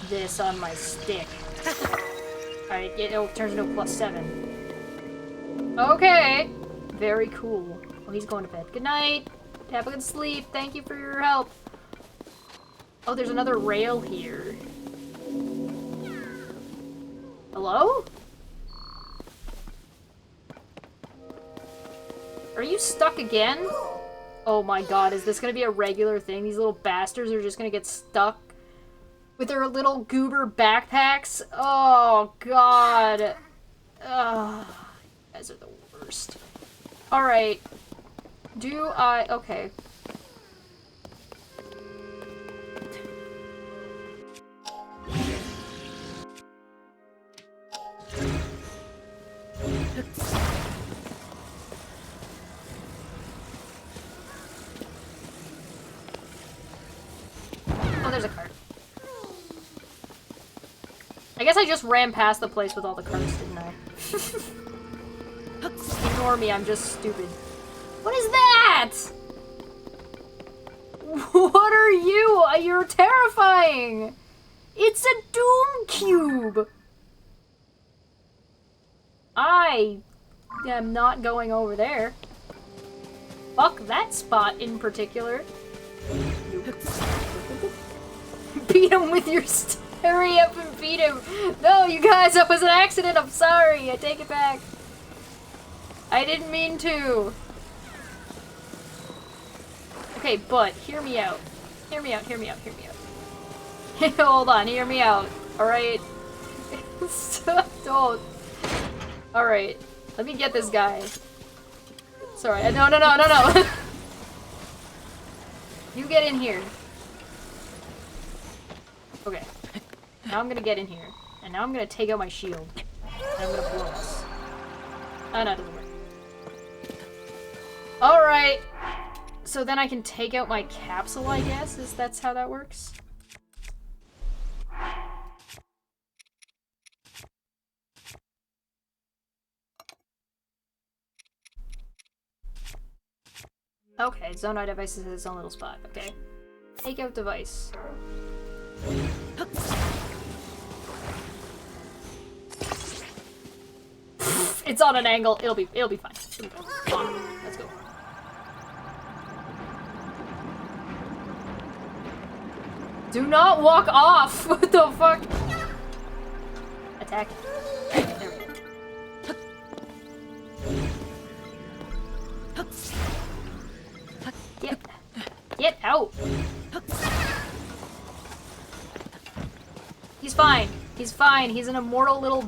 Speaker 1: this on my stick. Alright, it turns into a +7. Okay! Very cool. Oh, he's going to bed. Good night! Have a good sleep. Thank you for your help. Oh, there's another rail here. Hello? Are you stuck again? Oh my god, is this gonna be a regular thing? These little bastards are just gonna get stuck with their little goober backpacks? Oh god. Ugh. You guys are the worst. Alright. Okay. Oh, there's a cart. I guess I just ran past the place with all the carts, didn't I? Ignore me, I'm just stupid. What is that? What are you? You're terrifying! It's a Doom Cube! I am not going over there. Fuck that spot in particular. Beat him with your hurry up and beat him! No, you guys, that was an accident, I'm sorry, I take it back. I didn't mean to. Okay, but hear me out. Hear me out, hear me out, hear me out. Hold on, hear me out. Alright? Don't. Alright, let me get this guy. Sorry, no. You get in here. Okay. Now I'm gonna get in here. And now I'm gonna take out my shield. And I'm gonna blow us. Oh, no, it doesn't work. Alright. So then I can take out my capsule, I guess? That's how that works? Okay, Zonai device is its own little spot. Okay. Take out device. It's on an angle. It'll be fine. It'll be fine. Come on, let's go. Do not walk off! What the fuck? Attack. There we go. Get out! He's fine. He's fine. He's an immortal little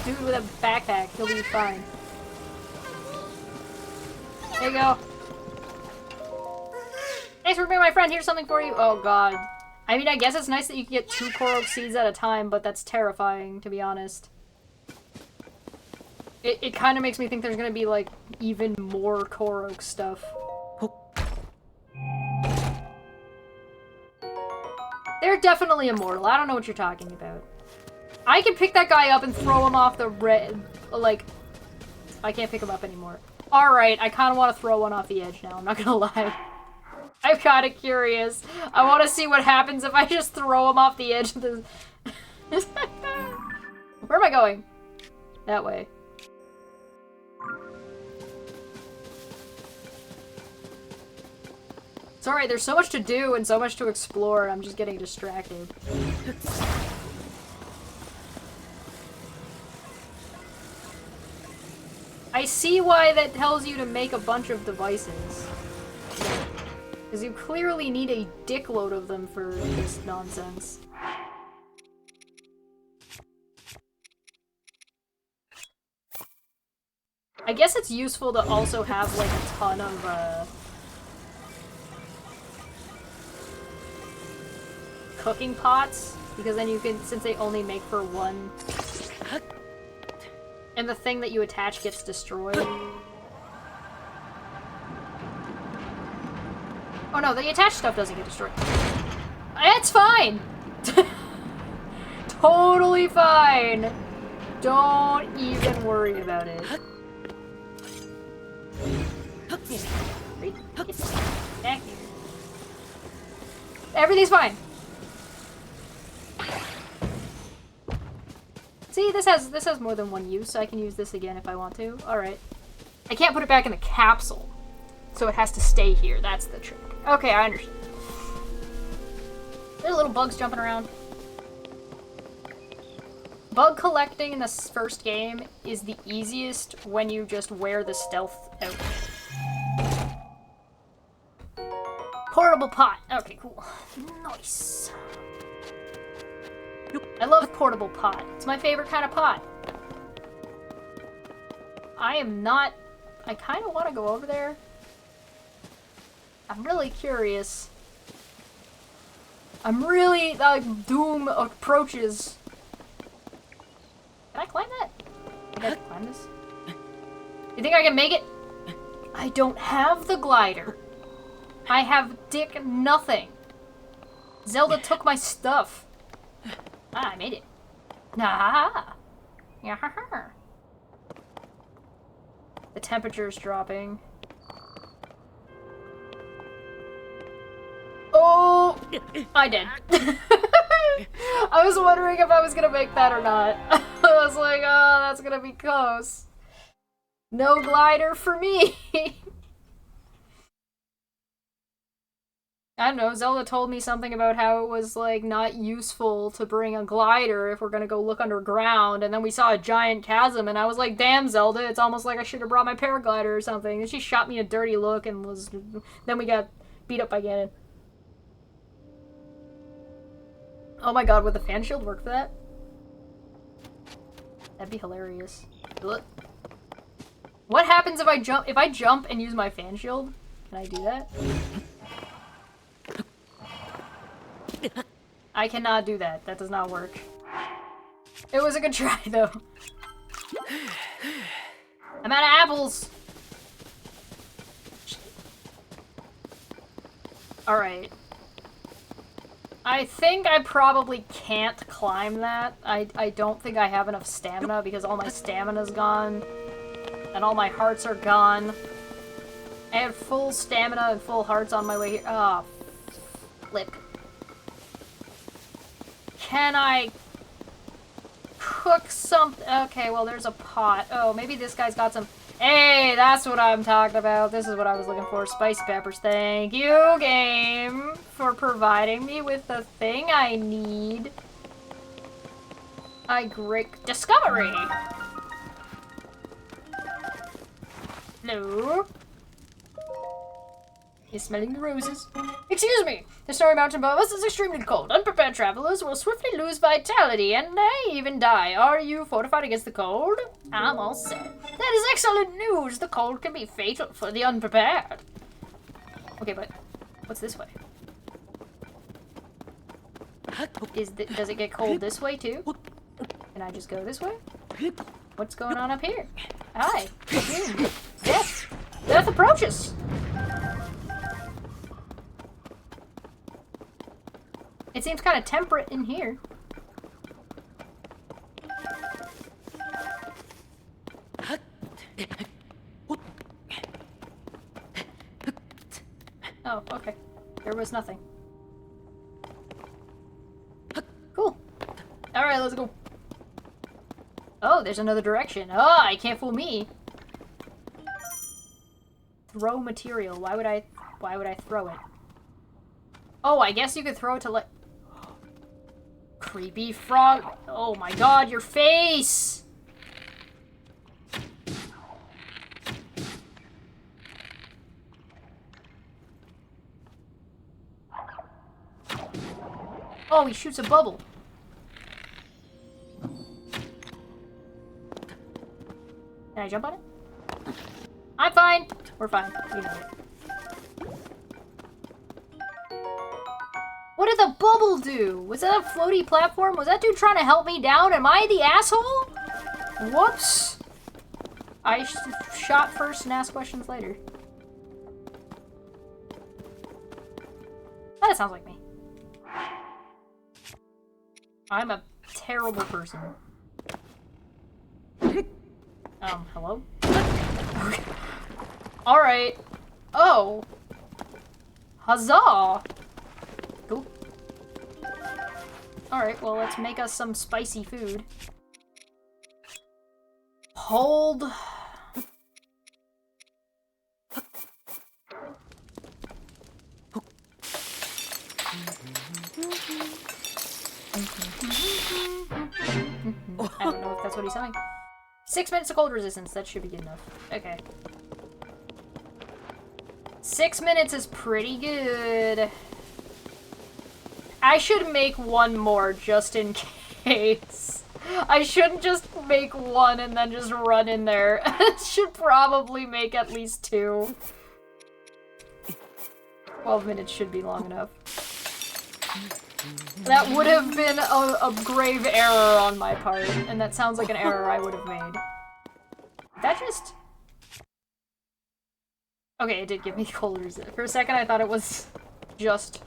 Speaker 1: dude with a backpack. He'll be fine. There you go. Thanks for being my friend. Here's something for you. Oh god. I mean, I guess it's nice that you can get 2 Korok seeds at a time, but that's terrifying, to be honest. It kind of makes me think there's gonna be, like, even more Korok stuff. They're definitely immortal. I don't know what you're talking about. I can pick that guy up and throw him off the like... I can't pick him up anymore. Alright, I kind of want to throw one off the edge now, I'm not gonna lie. I'm kind of curious. I want to see what happens if I just throw him off the edge of the... Where am I going? That way. It's alright, there's so much to do and so much to explore, I'm just getting distracted. I see why that tells you to make a bunch of devices. Because you clearly need a dickload of them for this nonsense. I guess it's useful to also have, like, a ton of, cooking pots, because then you can, since they only make for one, and the thing that you attach gets destroyed. Oh no, the attached stuff doesn't get destroyed. It's fine! Totally fine! Don't even worry about it. Back here. Everything's fine! See, this has more than one use, so I can use this again if I want to. Alright. I can't put it back in the capsule, so it has to stay here. That's the trick. Okay, I understand. There are little bugs jumping around. Bug collecting in this first game is the easiest when you just wear the stealth outfit. Portable pot. Okay, cool. Nice. I love portable pot. It's my favorite kind of pot. I kind of want to go over there. I'm really curious. I'm really, like, Doom approaches. Can I climb that? I think I can climb this. You think I can make it? I don't have the glider. I have dick nothing. Zelda took my stuff. Ah, I made it. Ah, yeah. The temperature's dropping. Oh, I did. I was wondering if I was gonna make that or not. I was like, oh, that's gonna be close. No glider for me. I don't know, Zelda told me something about how it was, like, not useful to bring a glider if we're gonna go look underground, and then we saw a giant chasm, and I was like, damn, Zelda, it's almost like I should have brought my paraglider or something. And she shot me a dirty look and then we got beat up by Ganon. Oh my god, would the fan shield work for that? That'd be hilarious. Ugh. What happens if I jump and use my fan shield? Can I do that? I cannot do that. That does not work. It was a good try, though. I'm out of apples! Alright. I think I probably can't climb that. I don't think I have enough stamina because all my stamina's gone. And all my hearts are gone. I had full stamina and full hearts on my way here. Oh, flip. Can I cook something? Okay, well, there's a pot. Oh, maybe this guy's got some... Hey, that's what I'm talking about. This is what I was looking for. Spicy peppers. Thank you, game, for providing me with the thing I need. Great discovery. No. is smelling the roses. Excuse me! The snowy mountain above us is extremely cold. Unprepared travelers will swiftly lose vitality and may even die. Are you fortified against the cold? I'm all set. That is excellent news! The cold can be fatal for the unprepared. Okay, but what's this way? Does it get cold this way too? Can I just go this way? What's going on up here? Hi. Death. Death approaches. It seems kind of temperate in here. Oh, okay. There was nothing. Cool. Alright, let's go. Oh, there's another direction. Oh, you can't fool me. Throw material. Why would I throw it? Oh, I guess you could throw it to like... Creepy frog. Oh my god, your face! Oh, he shoots a bubble. Can I jump on it? I'm fine. We're fine. We know it. What did the bubble do? Was that a floaty platform? Was that dude trying to help me down? Am I the asshole? Whoops. I shot first and asked questions later. That sounds like me. I'm a terrible person. Hello? Okay. Alright. Oh. Huzzah! Cool. Alright, well, let's make us some spicy food. Hold. I don't know if that's what he's saying. 6 minutes of cold resistance, that should be good enough. Okay. 6 minutes is pretty good. I should make one more just in case. I shouldn't just make one and then just run in there. I should probably make at least 2. 12 minutes should be long enough. That would have been a grave error on my part, and that sounds like an error I would have made. That just... Okay, it did give me cold resistance. For a second I thought it was just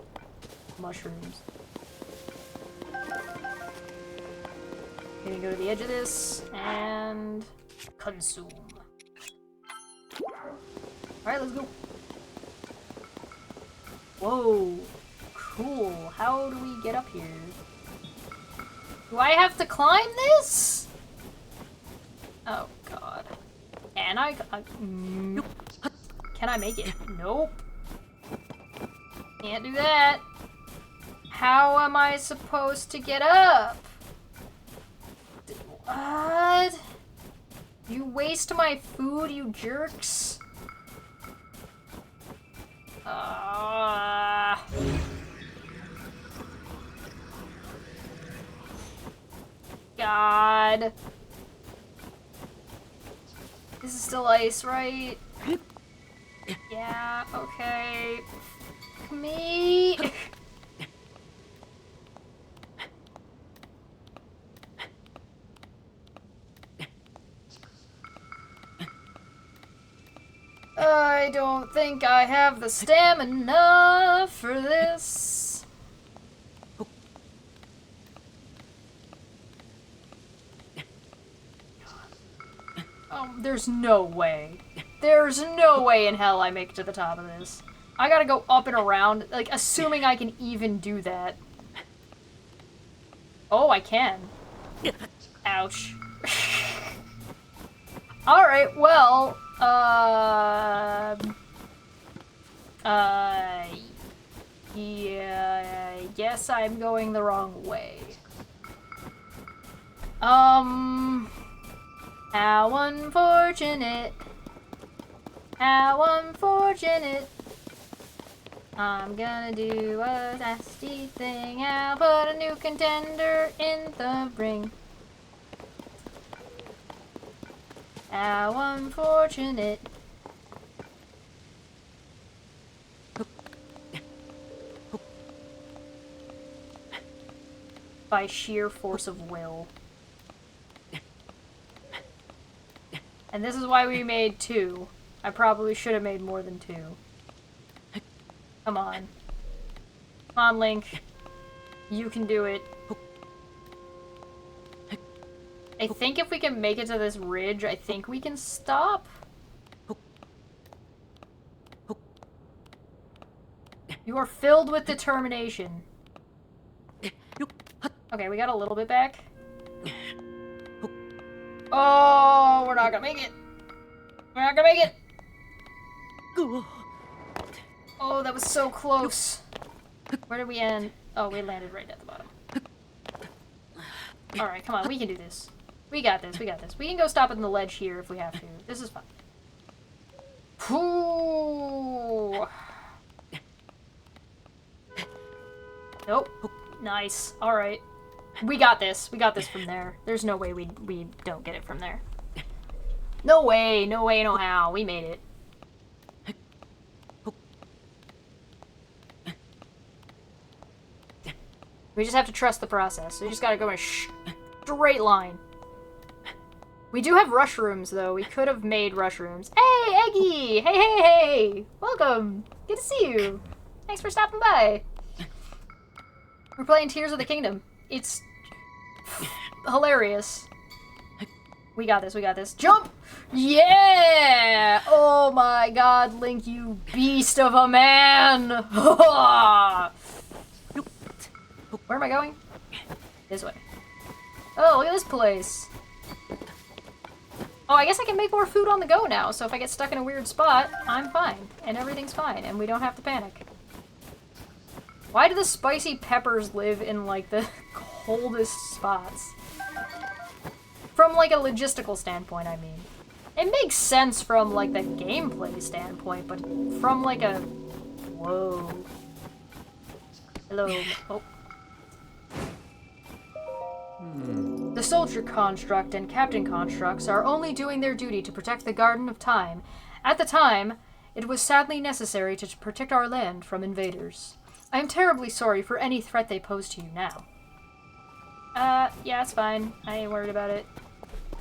Speaker 1: mushrooms. Gonna go to the edge of this, and... consume. Alright, let's go. Whoa. Cool. How do we get up here? Do I have to climb this? Oh, God. Can I can I make it? Nope. Can't do that. How am I supposed to get up? What? You waste my food, you jerks. God. This is still ice, right? Yeah, okay. Me. I don't think I have the stamina for this. There's no way. There's no way in hell I make it to the top of this. I gotta go up and around, like, assuming I can even do that. Oh, I can. Ouch. Alright, well, yeah, I guess I'm going the wrong way. How unfortunate. How unfortunate. I'm gonna do a nasty thing. I'll put a new contender in the ring. How unfortunate. By sheer force of will. And this is why we made 2. I probably should have made more than 2. Come on. Come on, Link. You can do it. I think if we can make it to this ridge, I think we can stop. You are filled with determination. Okay, we got a little bit back. Oh, we're not gonna make it. We're not gonna make it. Oh, that was so close. Where did we end? Oh, we landed right at the bottom. Alright, come on, we can do this. We got this, we got this. We can go stop on the ledge here if we have to. This is fine. Ooh. Nope. Nice. Alright. We got this. We got this from there. There's no way we don't get it from there. No way, no way, no how. We made it. We just have to trust the process. We just gotta go in a straight line. We do have rush rooms, though. We could have made rush rooms. Hey, Eggy! Hey, hey, hey! Welcome! Good to see you. Thanks for stopping by. We're playing Tears of the Kingdom. It's hilarious. We got this, we got this. Jump! Yeah! Oh my god, Link, you beast of a man! Where am I going? This way. Oh, look at this place. Oh, I guess I can make more food on the go now, so if I get stuck in a weird spot, I'm fine. And everything's fine, and we don't have to panic. Why do the spicy peppers live in, like, the coldest spots? From, like, a logistical standpoint, I mean. It makes sense from, like, the gameplay standpoint, but from, like, a... Whoa. Hello. Oh. The soldier construct and captain constructs are only doing their duty to protect the Garden of Time. At the time, it was sadly necessary to protect our land from invaders. I am terribly sorry for any threat they pose to you now. Yeah, it's fine. I ain't worried about it.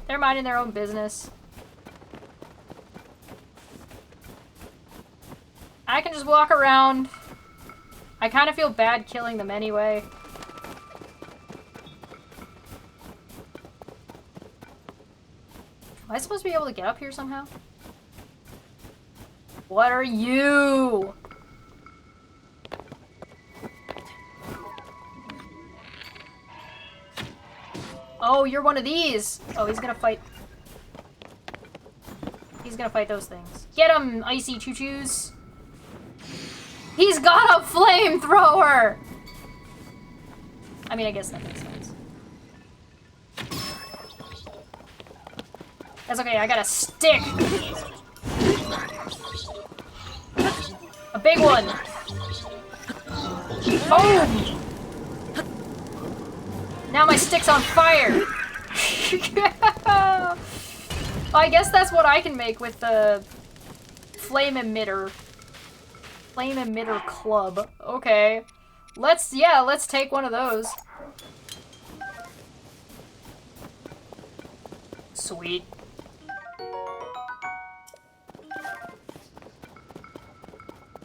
Speaker 1: They're minding their own business. I can just walk around. I kind of feel bad killing them anyway. Am I supposed to be able to get up here somehow? What are you? Oh, you're one of these. Oh, he's gonna fight. He's gonna fight those things. Get him, icy choo-choos. He's got a flamethrower! I mean, I guess that makes sense. That's okay, I got a stick. A big one. Boom! Now my stick's on fire. I guess that's what I can make with the flame emitter. Flame emitter club. Okay. Let's take one of those. Sweet.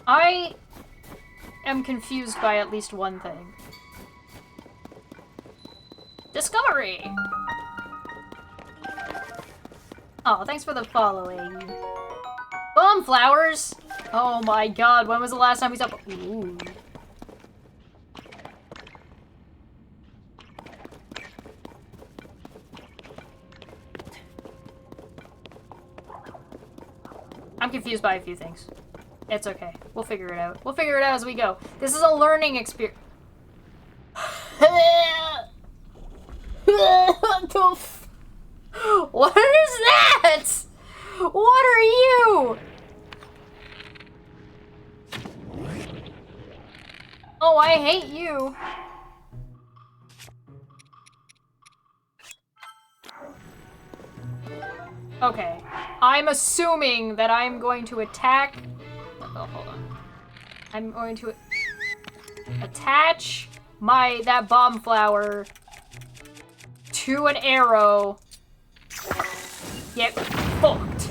Speaker 1: I am confused by at least one thing. Discovery! Oh, thanks for the following. Bomb flowers! Oh my god, when was the last time we saw... Ooh. I'm confused by a few things. It's okay. We'll figure it out. We'll figure it out as we go. This is a learning experience. What is that? What are you? Oh, I hate you. Okay. I'm assuming that I'm going to attack... Oh, hold on. I'm going to attach that bomb flower to an arrow. Get fucked.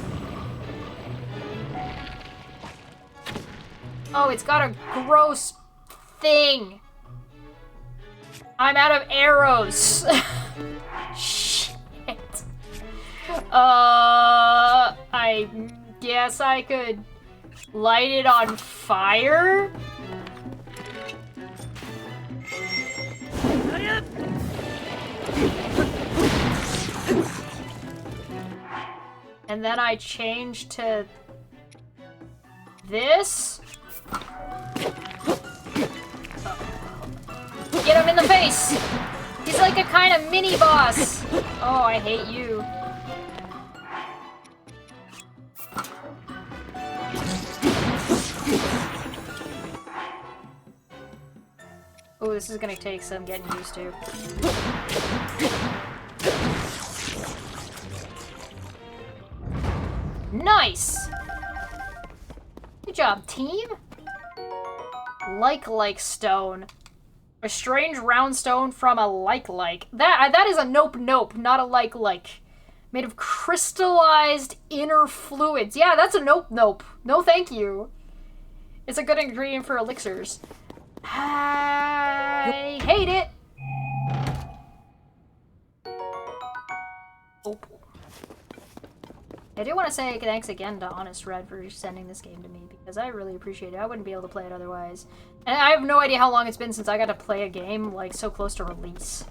Speaker 1: Oh, it's got a gross thing. I'm out of arrows. Shit. I guess I could light it on fire? And then I change to this? Get him in the face! He's like a kind of mini boss. Oh, I hate you. Oh, this is gonna take some getting used to. Nice! Good job, team! Like stone. A strange round stone from a like. That is a nope, not a like. Made of crystallized inner fluids. Yeah, that's a nope. No thank you. It's a good ingredient for elixirs. I hate it! Oh. I do want to say thanks again to Honest Red for sending this game to me, because I really appreciate it. I wouldn't be able to play it otherwise. And I have no idea how long it's been since I got to play a game, like, so close to release.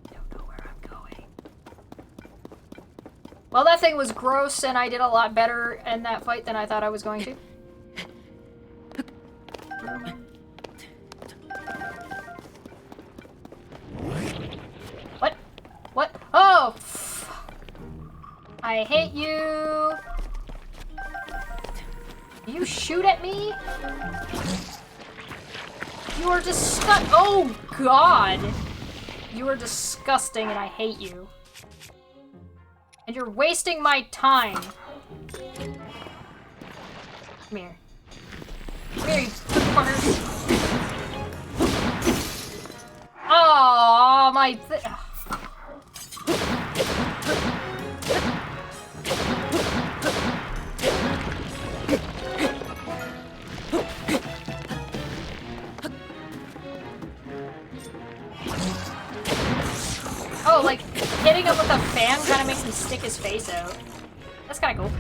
Speaker 1: Don't know where I'm going. Well, that thing was gross, and I did a lot better in that fight than I thought I was going to. What? Oh! I hate you! You shoot at me? You are disgusting. Oh, God! You are disgusting and I hate you. And you're wasting my time. Come here. Come here, you fuckers. Oh, my... Oh, like, hitting him with a fan kind of makes him stick his face out. That's kind of cool.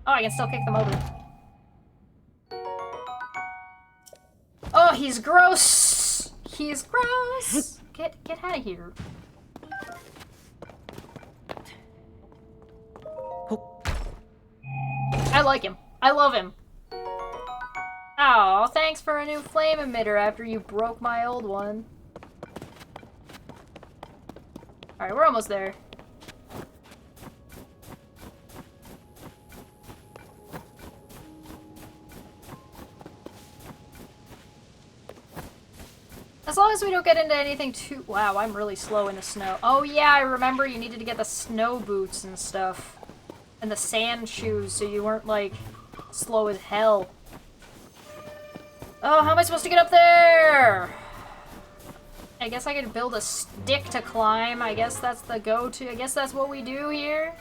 Speaker 1: Oh, I can still kick them over. Oh, he's gross! He's gross! Get out of here. I like him. I love him. Oh, thanks for a new flame emitter after you broke my old one. Alright, we're almost there. As long as we don't get into anything too... Wow, I'm really slow in the snow. Oh yeah, I remember you needed to get the snow boots and stuff. And the sand shoes so you weren't, like, slow as hell. Oh, how am I supposed to get up there? I guess I could build a stick to climb. I guess that's the go-to. I guess that's what we do here.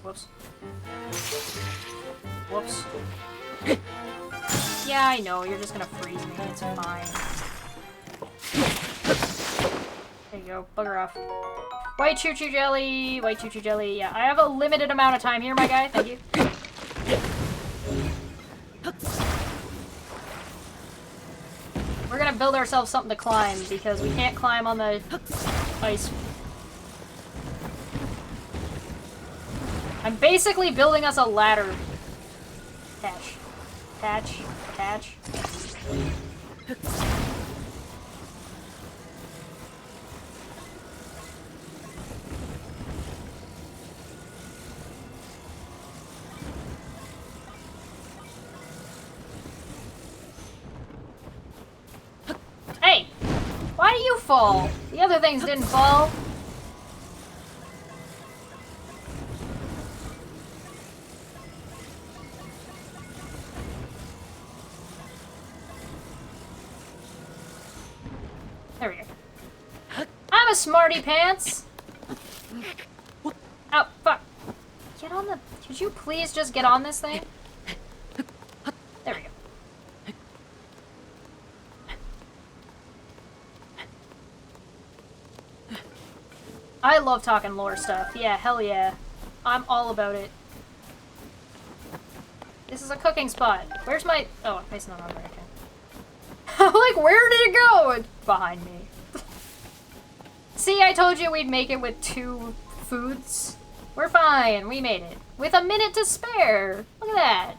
Speaker 1: Whoops. Whoops. Yeah, I know. You're just gonna freeze me. It's fine. There you go. Bugger off. White choo-choo jelly. White choo-choo jelly. Yeah, I have a limited amount of time here, my guy. Thank you. We're gonna build ourselves something to climb because we can't climb on the ice. I'm basically building us a ladder. Catch. Catch. Catch. Hey! Why do you fall? The other things didn't fall. There we go. I'm a smarty pants! Oh, fuck. Get on the... Could you please just get on this thing? There we go. I love talking lore stuff. Yeah, hell yeah. I'm all about it. This is a cooking spot. Where's my... Oh, it's not on there. Okay. I'm like, where did it go? It's behind me. See, I told you we'd make it with 2 foods. We're fine. We made it. With a minute to spare. Look at that.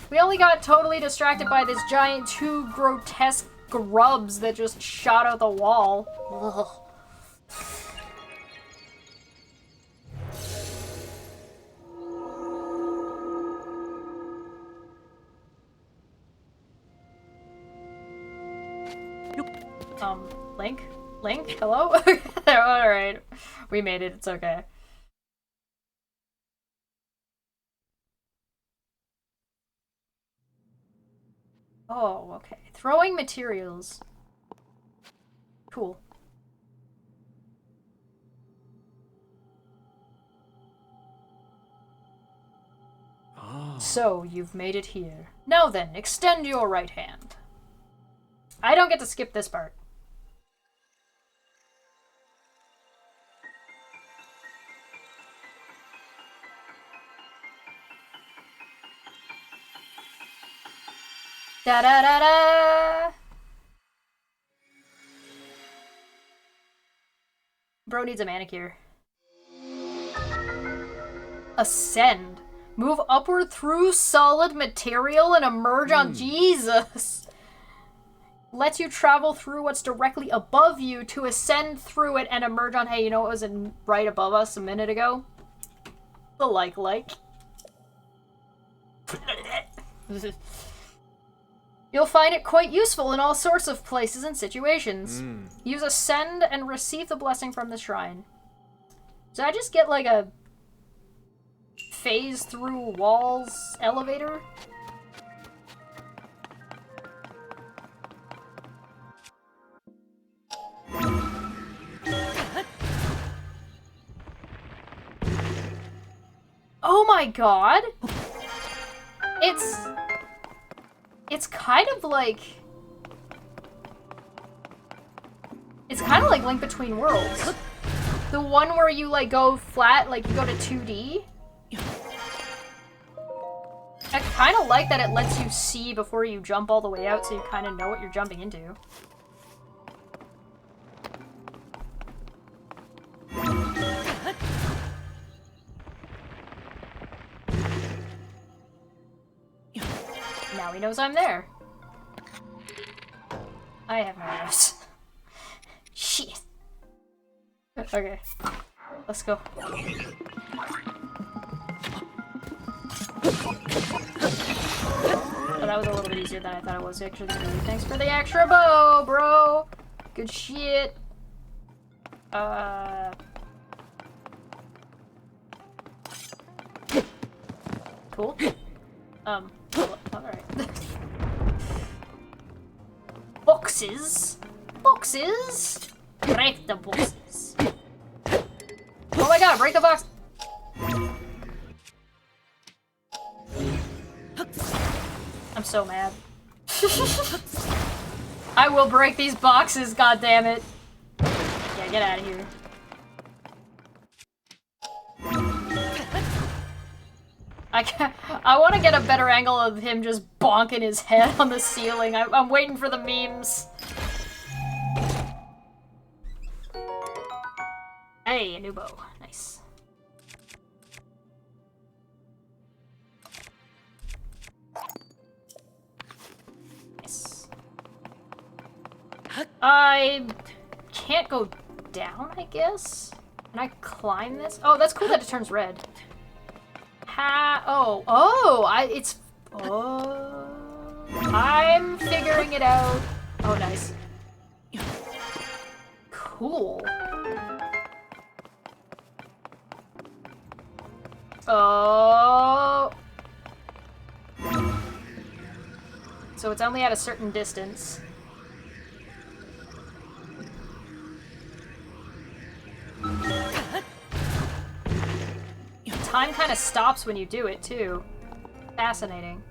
Speaker 1: We only got totally distracted by this giant 2 grotesque grubs that just shot out the wall. Ugh. Link? Link? Hello? Alright. We made it. It's okay. Oh, okay. Throwing materials. Cool. So, you've made it here. Now then, extend your right hand. I don't get to skip this part. Da da da da! Bro needs a manicure. Ascend. Move upward through solid material and emerge on Jesus. Lets you travel through what's directly above you to ascend through it and emerge on... Hey, you know what was right above us a minute ago? The like. You'll find it quite useful in all sorts of places and situations. Use ascend and receive the blessing from the shrine. So I just get like a phase through walls elevator? Oh my god! It's kind of like... It's kind of like Link Between Worlds. The one where you, like, go flat, like, you go to 2D. I kind of like that it lets you see before you jump all the way out, so you kind of know what you're jumping into. Now he knows I'm there. I have no nose. Shit. Okay. Let's go. Oh, that was a little bit easier than I thought it was actually gonna be. Thanks for the extra bow, bro! Good shit. Cool. Alright. Boxes? Boxes? Break the boxes. Oh my god, break the box! I'm so mad. I will break these boxes, goddammit. Yeah, get out of here. I want to get a better angle of him just bonking his head on the ceiling. I'm waiting for the memes. Hey, a new bow. Nice. I can't go down, I guess? Can I climb this? Oh, that's cool that it turns red. I'm figuring it out. Oh, nice. Cool. Oh. So it's only at a certain distance. Time kind of stops when you do it, too. Fascinating.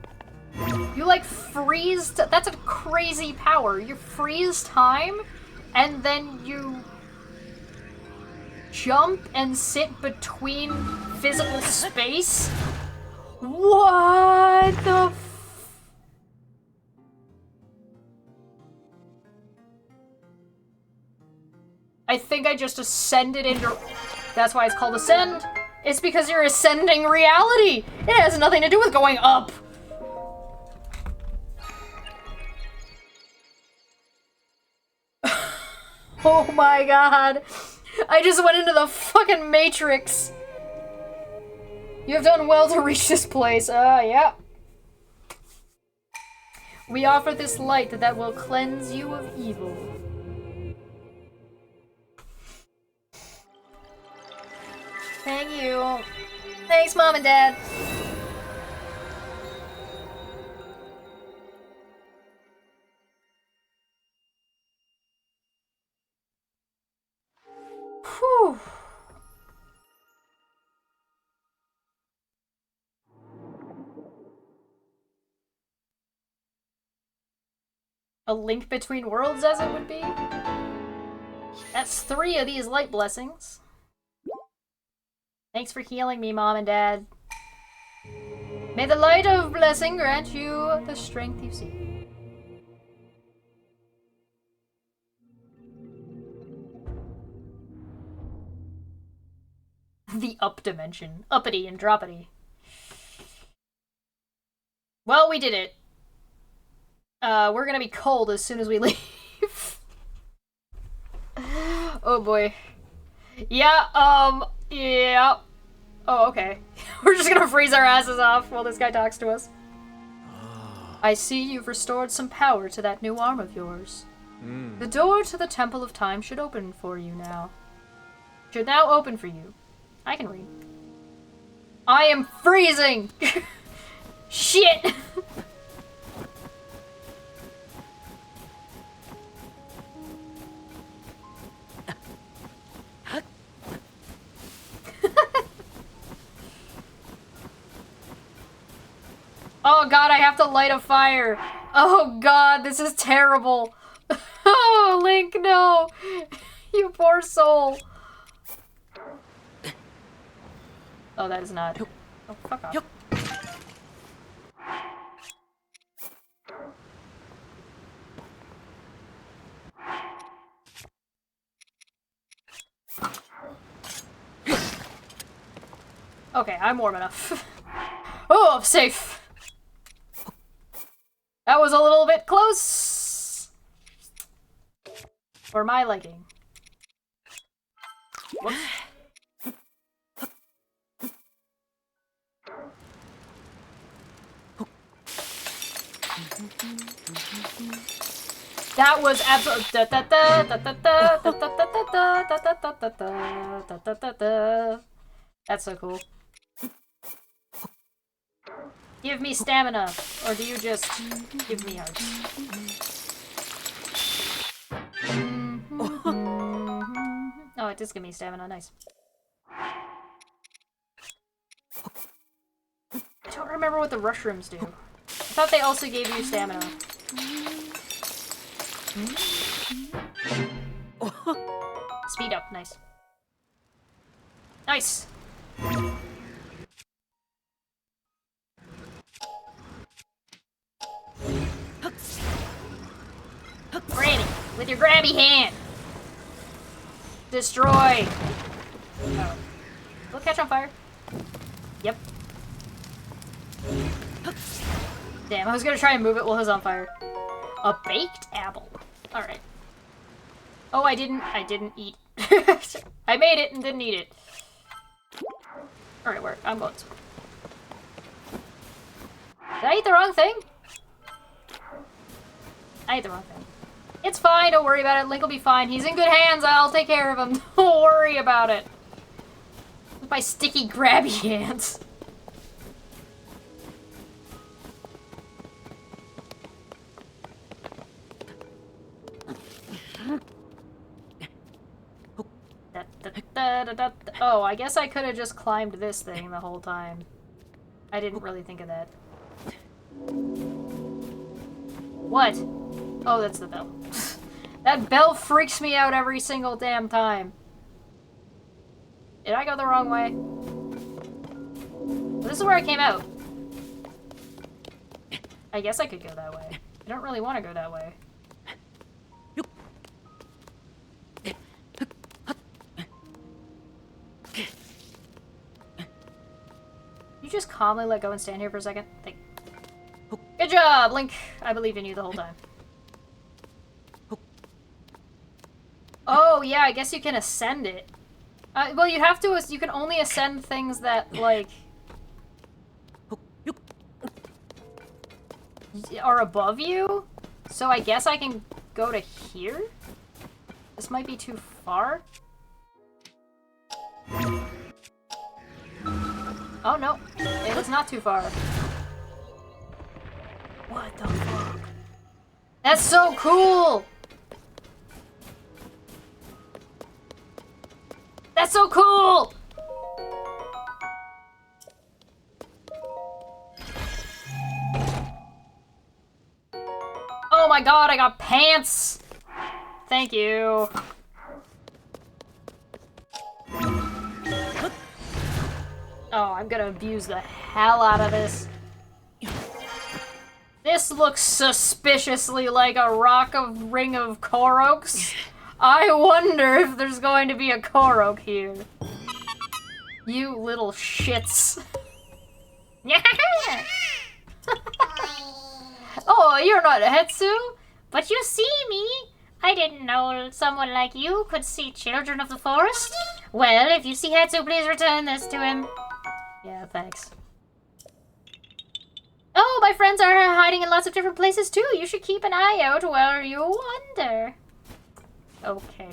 Speaker 1: You, like, freeze... That's a crazy power. You freeze time, and then you... jump and sit between physical space? What the I think I just ascended into... That's why it's called Ascend. It's because you're ascending reality. It has nothing to do with going up. Oh my god. I just went into the fucking Matrix. You have done well to reach this place. Yeah. We offer this light that will cleanse you of evil. Thank you. Thanks, Mom and Dad. Whew. A link between worlds, as it would be? That's 3 of these light blessings. Thanks for healing me, Mom and Dad. May the light of blessing grant you the strength you seek. The up dimension. Uppity and droppity. Well, we did it. We're gonna be cold as soon as we leave. Oh boy. Yeah, yeah. Oh, okay. We're just gonna freeze our asses off while this guy talks to us. I see you've restored some power to that new arm of yours. The door to the Temple of Time should open for you now. Should now open for you. I can read. I am freezing! Shit! Oh god, I have to light a fire. Oh god, this is terrible. Oh, Link, no. You poor soul. Oh, that is not. Oh, fuck off. Okay, I'm warm enough. Oh, I'm safe. That was a little bit close. For my liking. Whoops. That was absolutely. That's so cool. Give me stamina, or do you just give me hearts? Oh, it does give me stamina, nice. I don't remember what the mushrooms do. I thought they also gave you stamina. Speed up, nice. Nice! Granny, with your grabby hand! Destroy! Oh. Will it catch on fire? Yep. Damn, I was gonna try and move it while it was on fire. A baked apple. Alright. Oh, I didn't eat. I made it and didn't eat it. Alright, I'm going. Did I eat the wrong thing? I ate the wrong thing. It's fine, don't worry about it. Link will be fine. He's in good hands, I'll take care of him. Don't worry about it. With my sticky, grabby hands. Oh, I guess I could have just climbed this thing the whole time. I didn't really think of that. What? Oh, that's the bell. That bell freaks me out every single damn time. Did I go the wrong way? Well, this is where I came out. I guess I could go that way. I don't really want to go that way. You just calmly let go and stand here for a second? Good job, Link! I believed in you the whole time. Oh, yeah, I guess you can ascend it. Well, you have to, you can only ascend things that, like, are above you? So I guess I can go to here? This might be too far? Oh, no. It was not too far. What the fuck? That's so cool! That's so cool! Oh my god, I got pants! Thank you. Oh, I'm gonna abuse the hell out of this. This looks suspiciously like a ring of Koroks. I wonder if there's going to be a Korok here. You little shits. Oh, you're not a Hetsu? But you see me. I didn't know someone like you could see children of the forest. Well, if you see Hetsu, please return this to him. Yeah, thanks. Oh, my friends are hiding in lots of different places too. You should keep an eye out while you wander. Okay.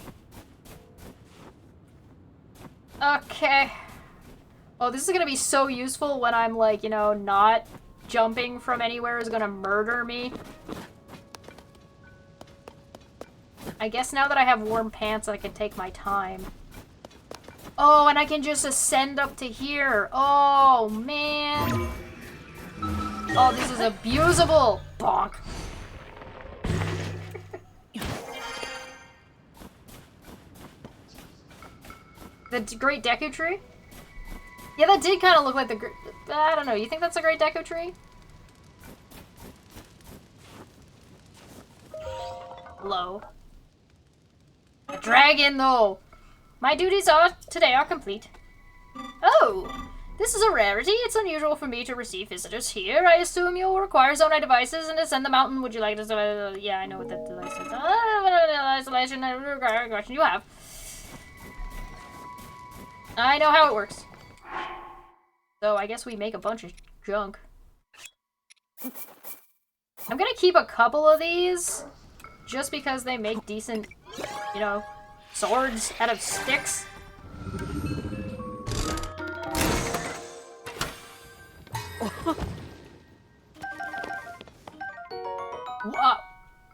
Speaker 1: Okay. Oh, this is gonna be so useful when I'm like, you know, not jumping from anywhere is gonna murder me. I guess now that I have warm pants, I can take my time. Oh, and I can just ascend up to here. Oh, man. Oh, this is abusable. Bonk. The Great Deku Tree? Yeah, that did kind of look like the I don't know. You think that's a Great Deku Tree? Low. A dragon, though. My duties today are complete. Oh, this is a rarity. It's unusual for me to receive visitors here. I assume you'll require Zonai devices and ascend the mountain. Would you like to? Yeah, I know what that device is. Isolation. Question you have. I know how it works. So I guess we make a bunch of junk. I'm gonna keep a couple of these, just because they make decent, you know, swords out of sticks.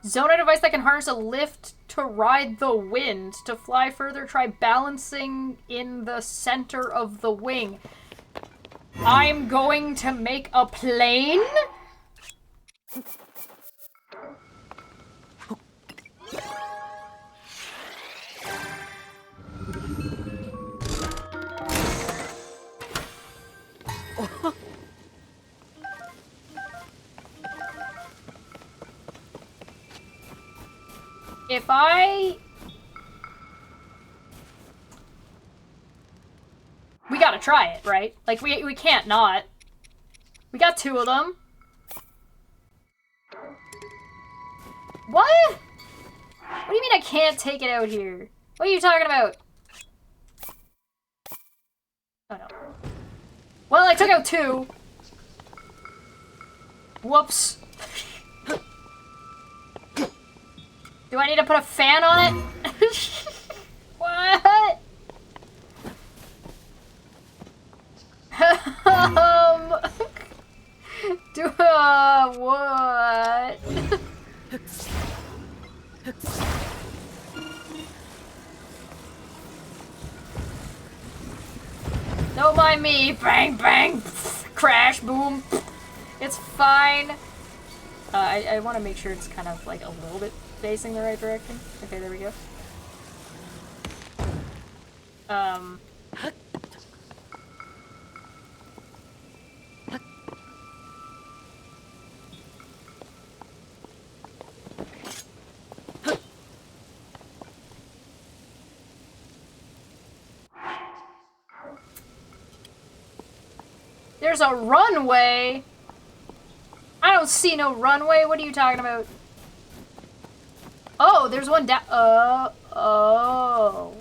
Speaker 1: Zonai device that can harness a lift to ride the wind. To fly further, try balancing in the center of the wing. I'm going to make a plane? If we gotta try it, right? Like, we can't not. We got 2 of them. What? do you mean I can't take it out here? What are you talking about? Oh no. Well, I took out 2. Whoops. Do I need to put a fan on it? What? What? Don't mind me. Bang, bang, crash, boom. It's fine. I want to make sure it's kind of like a little bit facing the right direction. Okay, there we go. There's a runway? I don't see no runway. What are you talking about? Oh, there's one down. Oh.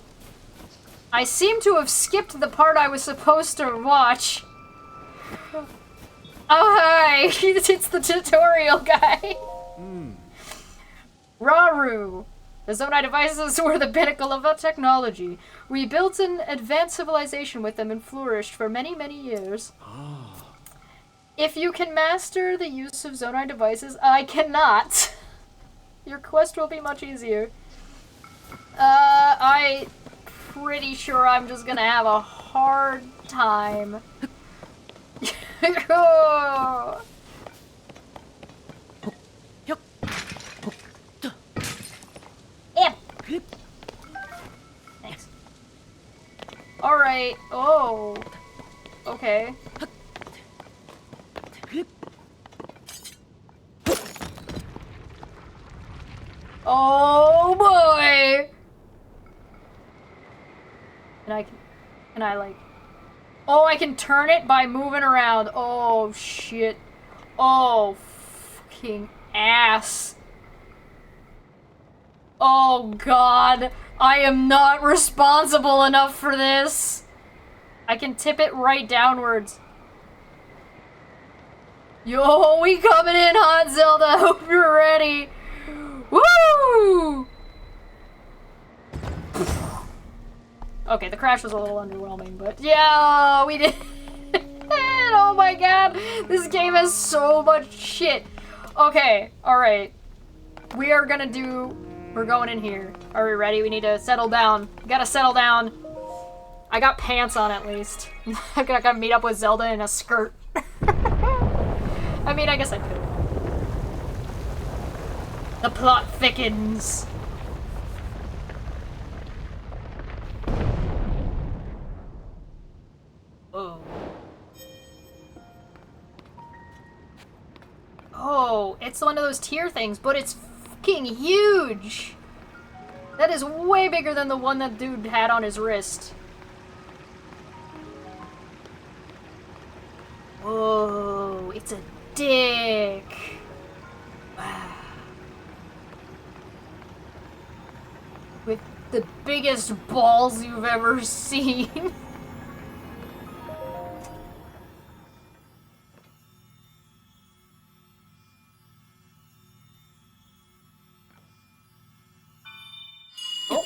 Speaker 1: I seem to have skipped the part I was supposed to watch. Oh, hi. It's the tutorial guy. Raru. The Zonai devices were the pinnacle of technology. We built an advanced civilization with them and flourished for many, many years. If you can master the use of Zonai devices, I cannot. Your quest will be much easier. I'm pretty sure I'm just gonna have a hard time. Thanks. Alright. Oh. Okay. Oh boy! Can I like... Oh, I can turn it by moving around. Oh shit. Oh fucking ass. Oh god. I am not responsible enough for this. I can tip it right downwards. Yo, we coming in hot, Zelda. Hope you're ready. Woo! Okay, the crash was a little underwhelming, but yeah, we did it. Oh my god, this game has so much shit. Okay, alright. We're going in here. Are we ready? We need to settle down. We gotta settle down. I got pants on at least. I gotta meet up with Zelda in a skirt. I mean, I guess I could. The plot thickens. Oh. Oh, it's one of those tier things, but it's fucking huge! That is way bigger than the one that dude had on his wrist. Whoa, it's a dick. Wow. With the biggest balls you've ever seen. Oh.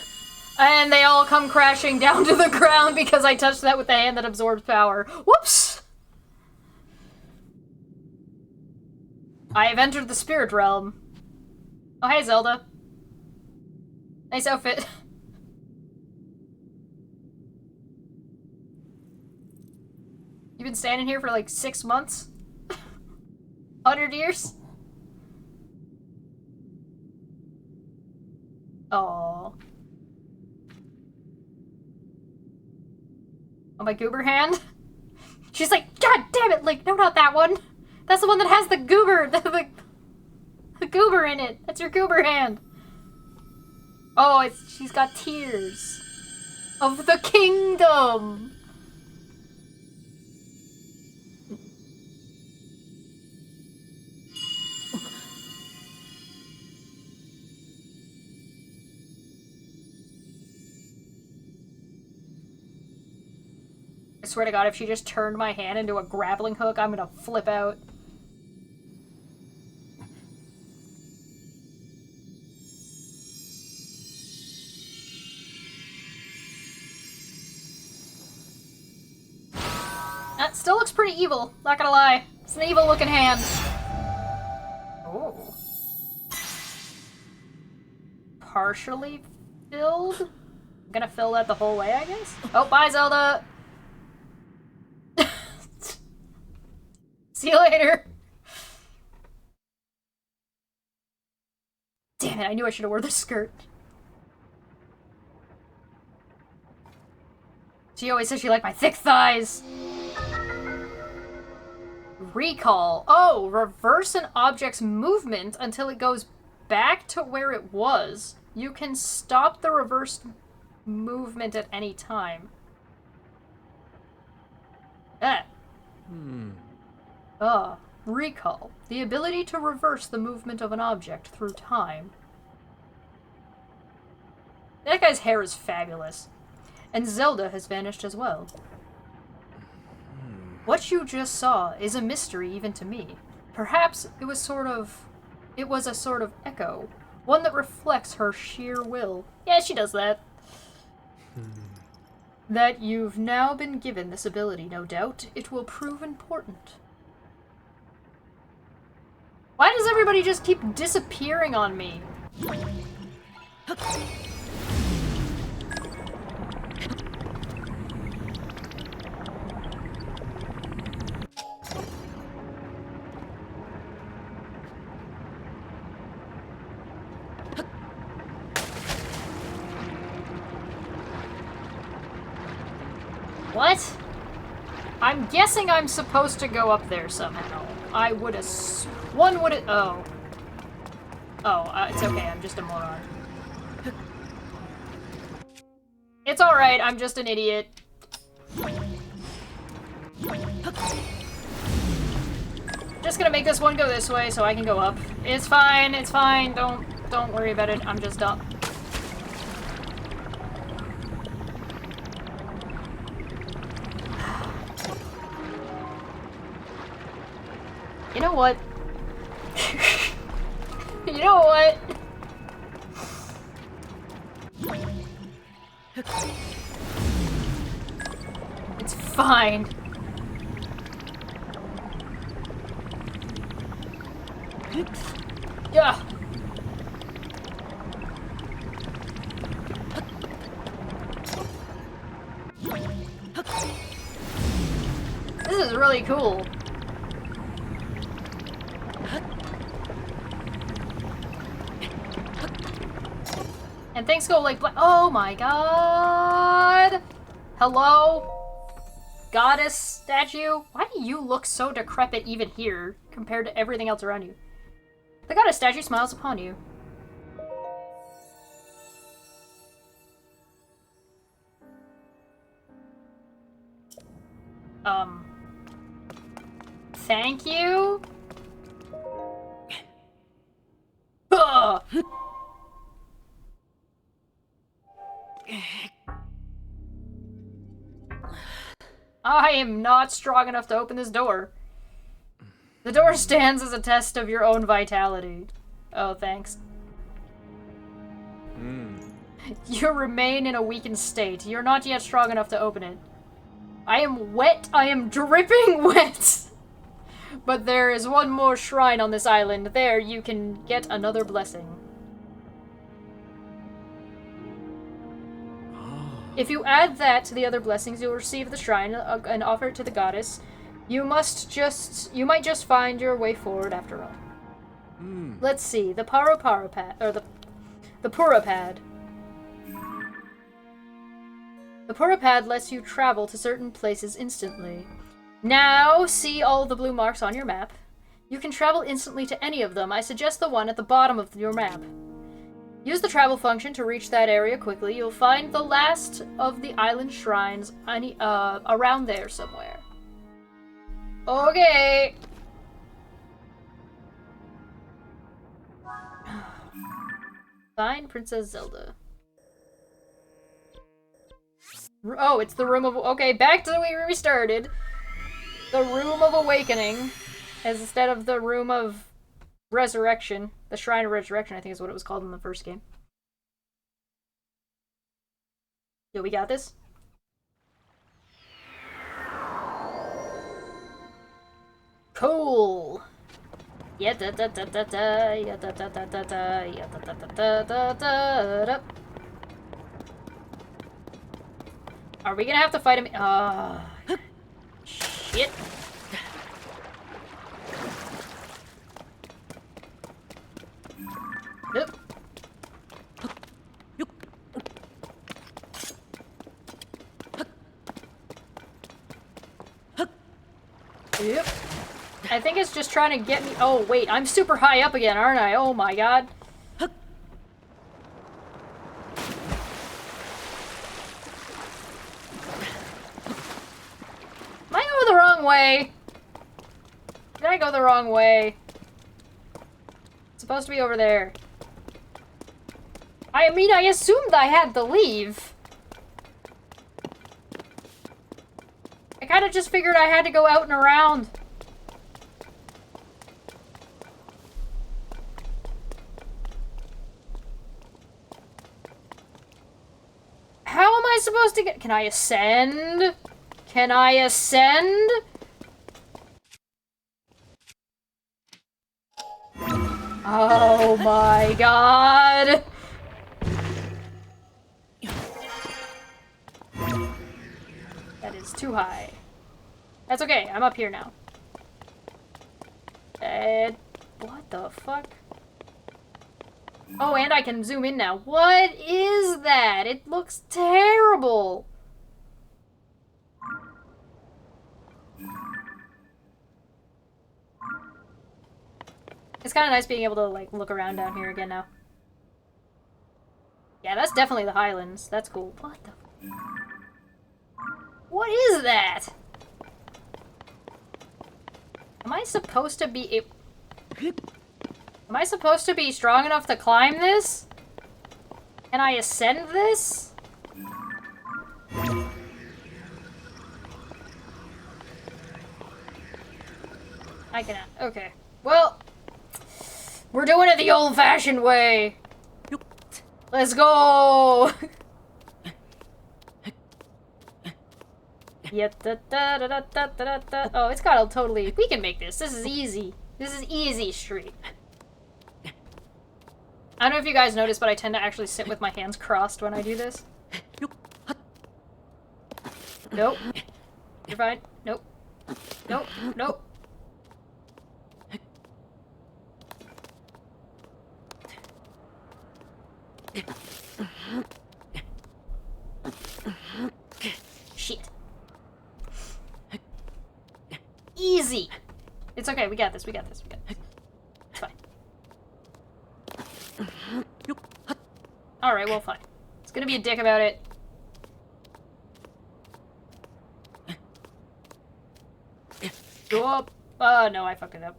Speaker 1: And they all come crashing down to the ground because I touched that with the hand that absorbs power. Whoops! I have entered the spirit realm. Oh, hey, Zelda. Nice outfit. You've been standing here for like 6 months? 100 years? Oh. Oh, my goober hand? She's like, God damn it, Link, no, not that one. That's the one that has the goober, the goober in it. That's your goober hand. Oh, she's got tears of the kingdom. I swear to God, if she just turned my hand into a grappling hook, I'm gonna flip out. That still looks pretty evil, not gonna lie. It's an evil looking hand. Oh. Partially filled? I'm gonna fill that the whole way, I guess? Oh, bye, Zelda! See you later! Damn it, I knew I should have worn the skirt. She always said she liked my thick thighs! Recall. Oh, reverse an object's movement until it goes back to where it was. You can stop the reversed movement at any time. Recall. The ability to reverse the movement of an object through time. That guy's hair is fabulous. And Zelda has vanished as well. What you just saw is a mystery even to me. Perhaps it was a sort of echo. One that reflects her sheer will. Yeah, she does that. That you've now been given this ability, no doubt. It will prove important. Why does everybody just keep disappearing on me? What? I'm guessing I'm supposed to go up there somehow. I would assume... One would... Oh. Oh, it's okay. I'm just a moron. It's alright. I'm just an idiot. Just gonna make this one go this way so I can go up. It's fine. It's fine. Don't worry about it. I'm just dumb. You know what? You know what? It's fine. Yeah. This is really cool. And things go like, oh my god! Hello? Goddess statue? Why do you look so decrepit even here, compared to everything else around you? The goddess statue smiles upon you. Thank you? Ugh. I am not strong enough to open this door. The door stands as a test of your own vitality. Oh, thanks. You remain in a weakened state. You're not yet strong enough to open it. I am wet. I am dripping wet. But there is one more shrine on this island. There you can get another blessing. If you add that to the other blessings, you'll receive the shrine and offer it to the goddess. You might just find your way forward after all. Let's see, the Pad. The Purapad. The Purapad lets you travel to certain places instantly. Now, see all the blue marks on your map. You can travel instantly to any of them. I suggest the one at the bottom of your map. Use the travel function to reach that area quickly. You'll find the last of the island shrines around there somewhere. Okay. Find Princess Zelda. Oh, it's the room of... Okay, back to where we started. The room of awakening. Instead of the room of resurrection. The shrine of resurrection, I think is what it was called in the first game. Yo, we got this? Cool! Yeah, da da da da da, yeah, da da da da da, yeah, da da da da da da. Are we gonna have to fight him? Shit. Nope. Yep. I think it's just trying to get me. Oh, wait, I'm super high up again, aren't I? Oh my god. Am I going the wrong way? Did I go the wrong way? It's supposed to be over there. I mean, I assumed I had to leave. I kind of just figured I had to go out and around. How am I supposed to get... Can I ascend? Can I ascend? Oh my god. That is too high. That's okay, I'm up here now. What the fuck? Oh, and I can zoom in now. What is that? It looks terrible. It's kind of nice being able to, like, look around down here again now. Yeah, that's definitely the Highlands. That's cool. What the... What is that? Am I supposed to be... Am I supposed to be strong enough to climb this? Can I ascend this? I cannot. Okay. Well, we're doing it the old-fashioned way. Let's go! Yeah, da, da, da, da, da, da, da. Oh, it's got a totally... We can make this. This is easy. This is easy street. I don't know if you guys noticed, but I tend to actually sit with my hands crossed when I do this. Nope. You're fine. Nope. Nope. Nope. Shit. Easy. It's okay. We got this. We got this. We got this. It's fine. Alright, well, fine. It's gonna be a dick about it. Go up. Oh, no, I fucked it up.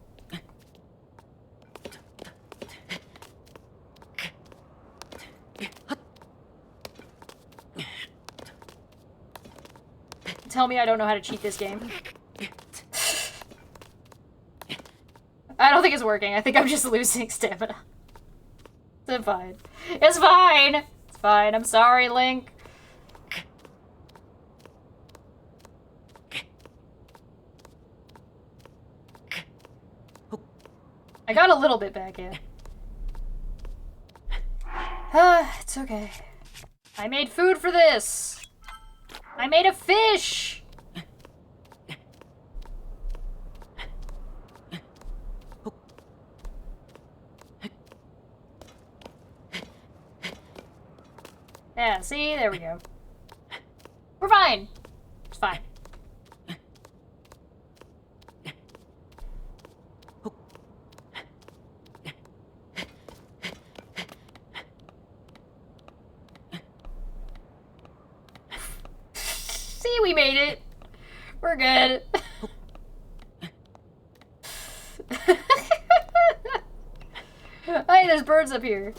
Speaker 1: Tell me I don't know how to cheat this game. I don't think it's working. I think I'm just losing stamina. It's fine. It's fine! It's fine. I'm sorry, Link. I got a little bit back in. It's okay. I made food for this! I made a fish! Yeah, see? There we go. We're fine. It's fine. See, we made it. We're good. Hey, there's birds up here.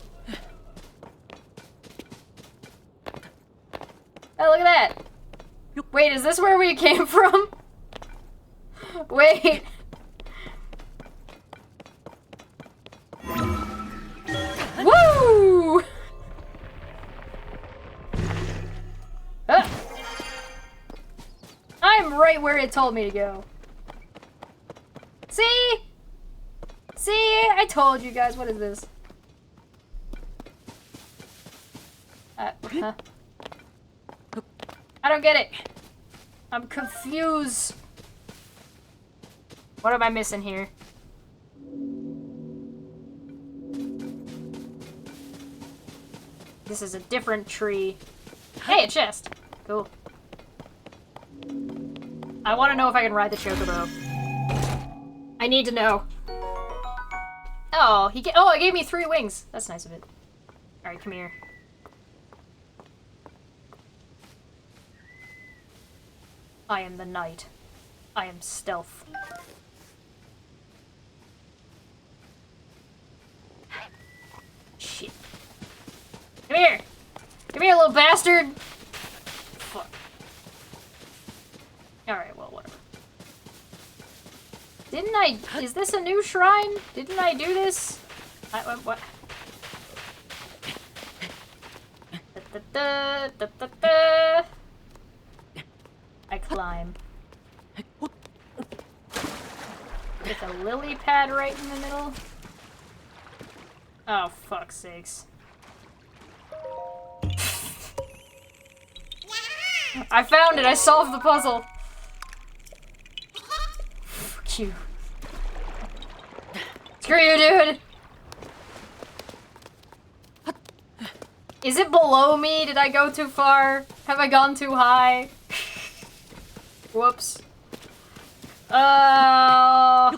Speaker 1: Oh, look at that! Wait, is this where we came from? Wait. Woo! I'm right where it told me to go. See? See? I told you guys. What is this? Huh? I don't get it. I'm confused. What am I missing here? This is a different tree. Hey, a chest. Cool. I want to know if I can ride the chocobo. I need to know. Oh, it gave me 3 wings. That's nice of it. All right, come here. I am the knight. I am stealth. Shit. Come here! Come here, little bastard! Fuck. Alright, well, whatever. Didn't I... Is this a new shrine? Didn't I do this? What? I climb. With a lily pad right in the middle. Oh, fuck's sakes. I found it! I solved the puzzle! Fuck you. Screw you, dude! Is it below me? Did I go too far? Have I gone too high? Whoops. I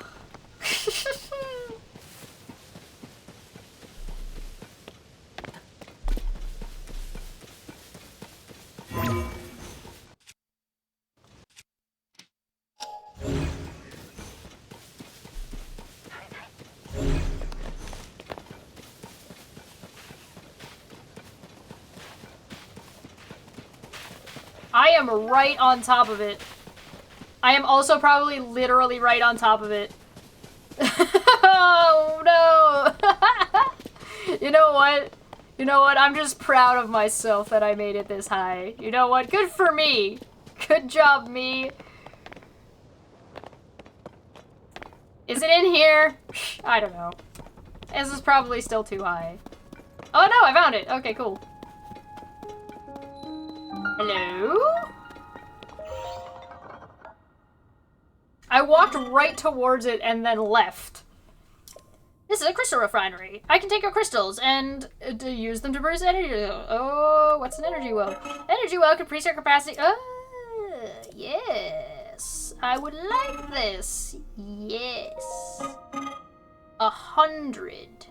Speaker 1: am right on top of it. I am also probably literally right on top of it. Oh no! You know what? You know what? I'm just proud of myself that I made it this high. You know what? Good for me. Good job, me. Is it in here? I don't know. This is probably still too high. Oh no, I found it. Okay, cool. Hello? I walked right towards it and then left. This is a crystal refinery. I can take your crystals and use them to produce energy. Oh, what's an energy well? Energy well can increase your capacity. Oh, yes. I would like this. Yes. 100.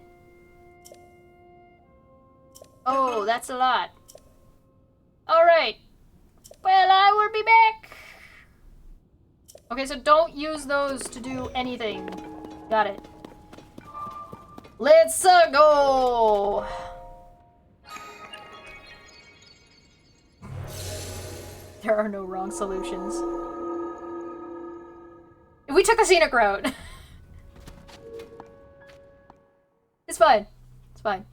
Speaker 1: Oh, that's a lot. Alright. Well, I will be back. Okay, so don't use those to do anything. Got it. Let's go! There are no wrong solutions. We took the scenic route. It's fine. It's fine.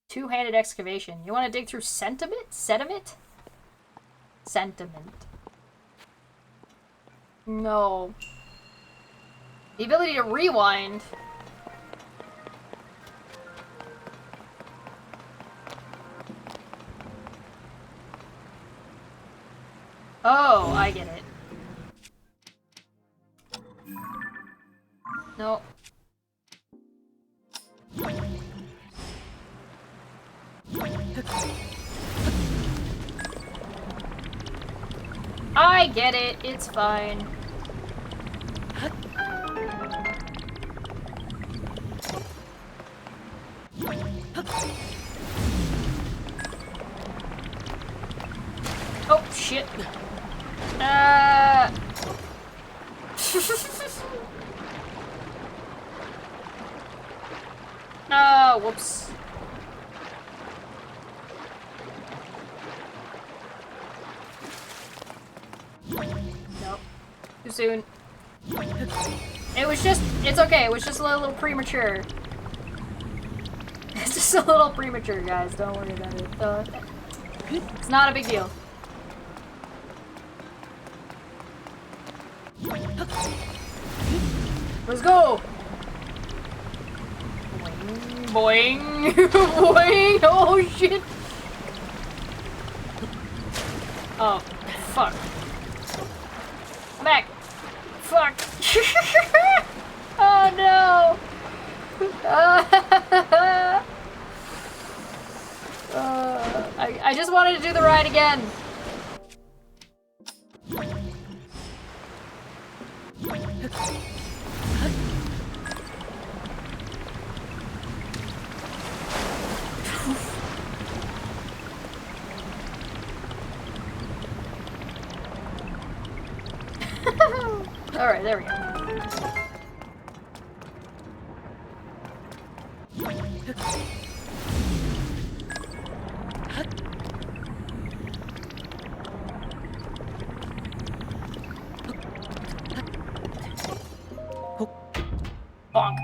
Speaker 1: Two-handed excavation. You want to dig through sentiment? Sediment? Sentiment. No. The ability to rewind. Oh, I get it. No. I get it. It's fine. Oh, shit. Oh, whoops. too soon. It was just, it's okay, it was just a little premature. It's just a little premature, guys, don't worry about it. It's not a big deal. Let's go! Boing! Boing! Oh shit! Oh, fuck. I'm back! Fuck! Oh no! I just wanted to do the ride again. Alright, there we go. Bonk.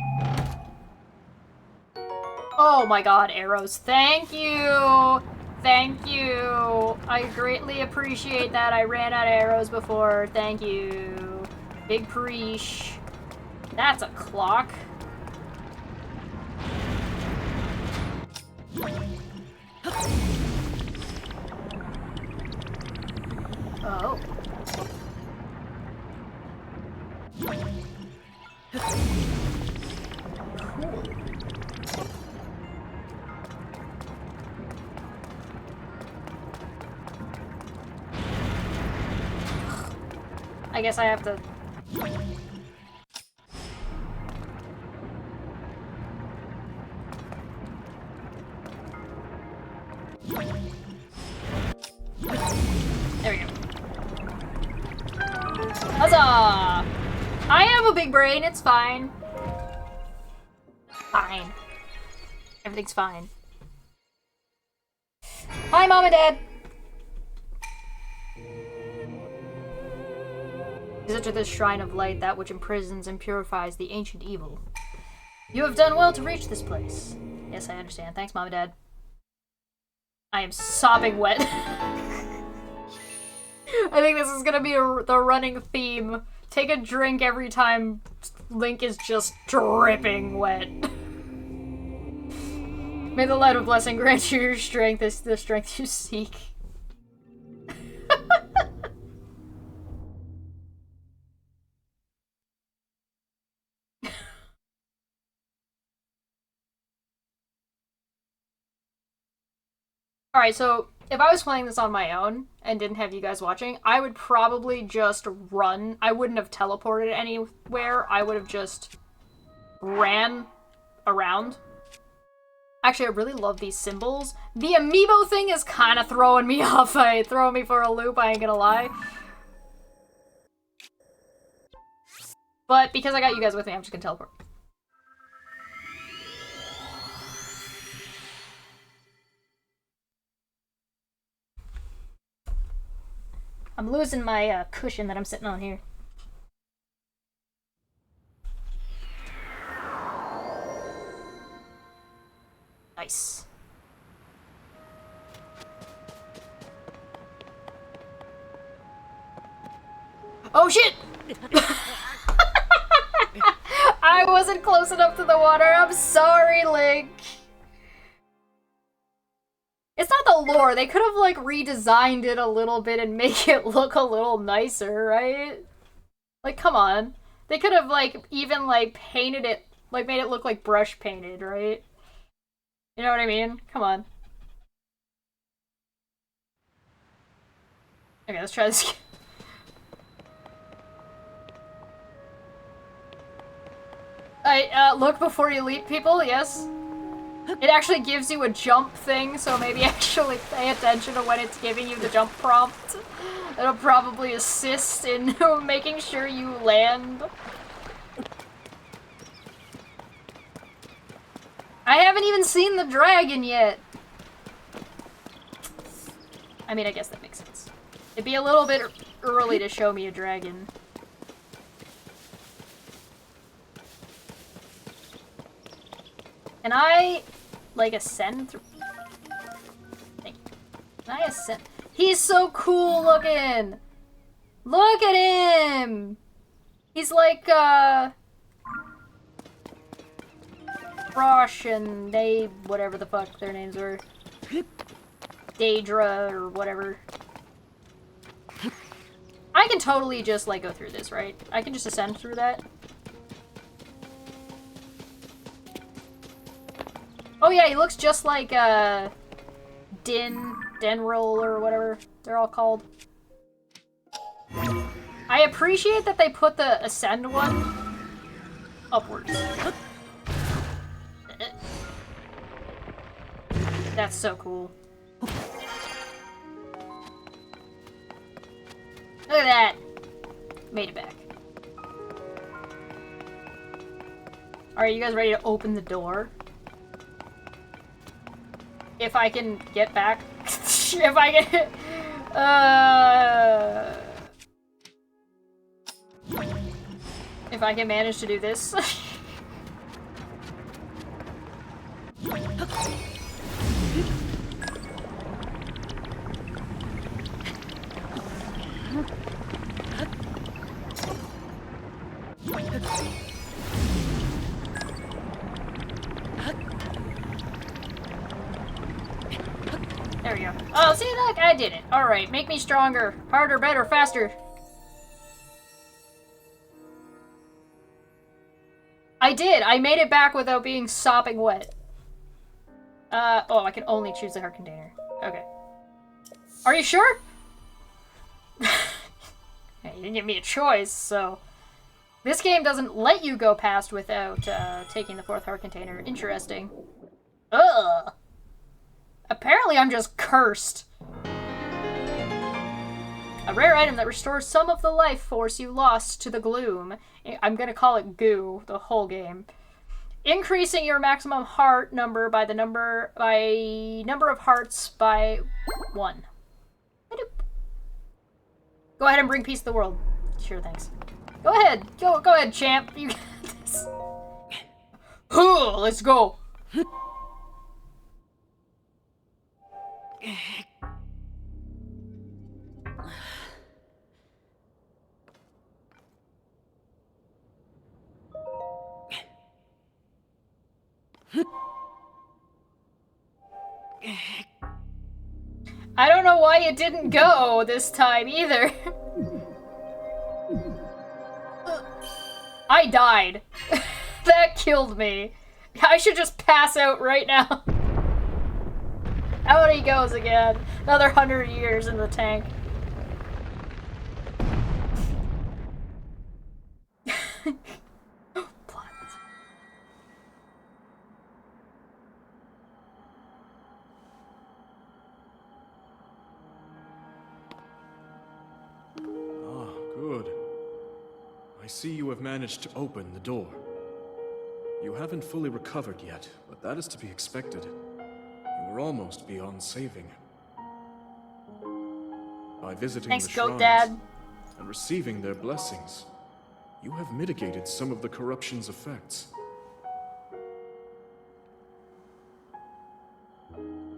Speaker 1: Oh my god, arrows. Thank you! Thank you! I greatly appreciate that. I ran out of arrows before. Thank you. Big preesh. That's a clock. Oh. Cool. I guess I have to... There we go. Huzzah! I have a big brain, it's fine. Fine. Everything's fine. Hi, Mom and Dad! Visit this shrine of light, that which imprisons and purifies the ancient evil. You have done well to reach this place. Yes, I understand. Thanks, Mom and Dad. I am sopping wet. I think this is gonna be the running theme. Take a drink every time Link is just dripping wet. May the light of blessing grant you your strength, the strength you seek. Alright, so if I was playing this on my own and didn't have you guys watching, I would probably just run. I wouldn't have teleported anywhere. I would have just ran around. Actually, I really love these symbols. The amiibo thing is kind of throwing me off. Throwing me for a loop, I ain't gonna lie. But because I got you guys with me, I'm just gonna teleport. I'm losing my cushion that I'm sitting on here. Nice. Oh shit! I wasn't close enough to the water. I'm sorry, Link. It's not the lore. They could have, like, redesigned it a little bit and make it look a little nicer, right? Like, come on. They could have, like, even, like, painted it, like, made it look like brush painted, right? You know what I mean? Come on. Okay, let's try this. Look before you leap, people, yes? It actually gives you a jump thing, so maybe actually pay attention to when it's giving you the jump prompt. It'll probably assist in making sure you land. I haven't even seen the dragon yet. I mean, I guess that makes sense. It'd be a little bit early to show me a dragon. Can I, like, ascend through? Thank you. Can I ascend? He's so cool looking! Look at him! He's like, Frosh and they, whatever the fuck their names were. Daedra or whatever. I can totally just, like, go through this, right? I can just ascend through that. Oh yeah, he looks just like, Denril or whatever they're all called. I appreciate that they put the ascend one upwards. That's so cool. Look at that! Made it back. Alright, you guys ready to open the door? If I can get back. If I can. If I can manage to do this. There we go. Oh, see, look, I did it. Alright, make me stronger. Harder, better, faster. I did! I made it back without being sopping wet. Oh, I can only choose the heart container. Okay. Are you sure? Hey, you didn't give me a choice, so... This game doesn't let you go past without, taking the 4th heart container. Interesting. Ugh! Apparently I'm just cursed. A rare item that restores some of the life force you lost to the gloom. I'm gonna call it goo, the whole game. Increasing your maximum heart number by number of hearts by 1. Go ahead and bring peace to the world. Sure, thanks. Go ahead. Go ahead, champ. You got this. Let's go. I don't know why it didn't go this time either. I died. That killed me. I should just pass out right now. Out he goes again. Another 100 years in the tank.
Speaker 4: Good. I see you have managed to open the door. You haven't fully recovered yet, but that is to be expected. You were almost beyond saving. By visiting
Speaker 1: Thanks,
Speaker 4: the
Speaker 1: Goat
Speaker 4: shrines
Speaker 1: Dad.
Speaker 4: and receiving their blessings, you have mitigated some of the corruption's effects.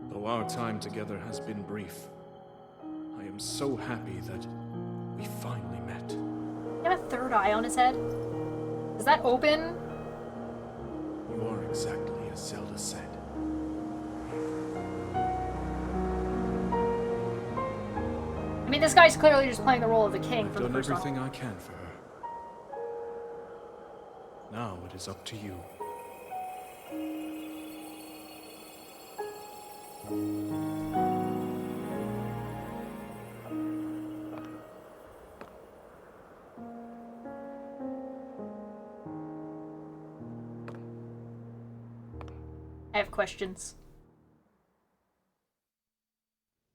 Speaker 4: Though our time together has been brief, I am so happy that we finally met.
Speaker 1: You have a 3rd eye on his head? Is that open?
Speaker 4: You are exactly as Zelda said.
Speaker 1: I mean, this guy's clearly just playing the role of the king
Speaker 4: I've
Speaker 1: for the
Speaker 4: done
Speaker 1: first
Speaker 4: everything
Speaker 1: time.
Speaker 4: I can for her. Now it is up to you.
Speaker 1: I have questions.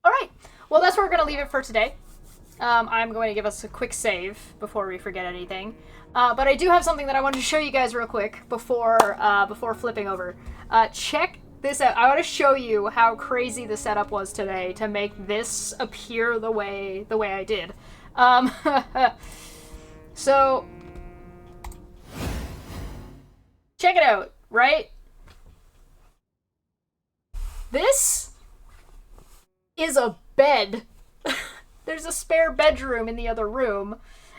Speaker 1: Alright, well that's where we're going to leave it for today. I'm going to give us a quick save before we forget anything. But I do have something that I wanted to show you guys real quick before flipping over. Check this out. I want to show you how crazy the setup was today to make this appear the way I did. So, check it out, right? This is a bed. There's a spare bedroom in the other room.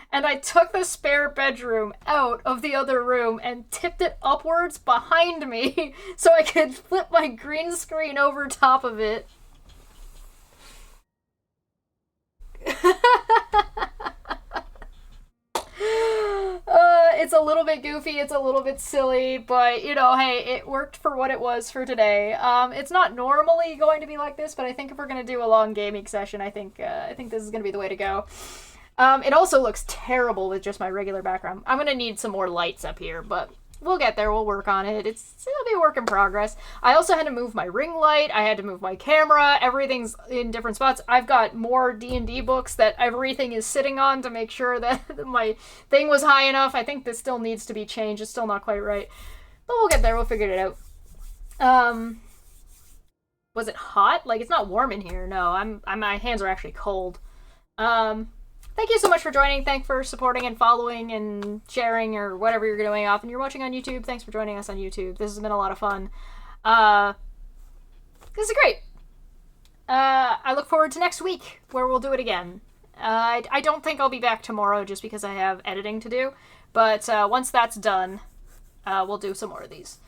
Speaker 1: And I took the spare bedroom out of the other room and tipped it upwards behind me so I could flip my green screen over top of it. It's a little bit goofy, it's a little bit silly, but, you know, hey, it worked for what it was for today. It's not normally going to be like this, but I think if we're going to do a long gaming session, I think this is going to be the way to go. It also looks terrible with just my regular background. I'm going to need some more lights up here, but we'll get there. We'll work on it. It'll be a work in progress. I also had to move my ring light. I had to move my camera. Everything's in different spots. I've got more D&D books that everything is sitting on to make sure that my thing was high enough. I think this still needs to be changed. It's still not quite right. But we'll get there. We'll figure it out. Was it hot? Like, it's not warm in here. No, my hands are actually cold. Thank you so much for joining. Thanks for supporting and following and sharing or whatever you're doing. Often you're watching on YouTube. Thanks for joining us on YouTube. This has been a lot of fun. This is great. I look forward to next week where we'll do it again. I don't think I'll be back tomorrow just because I have editing to do. But once that's done, we'll do some more of these.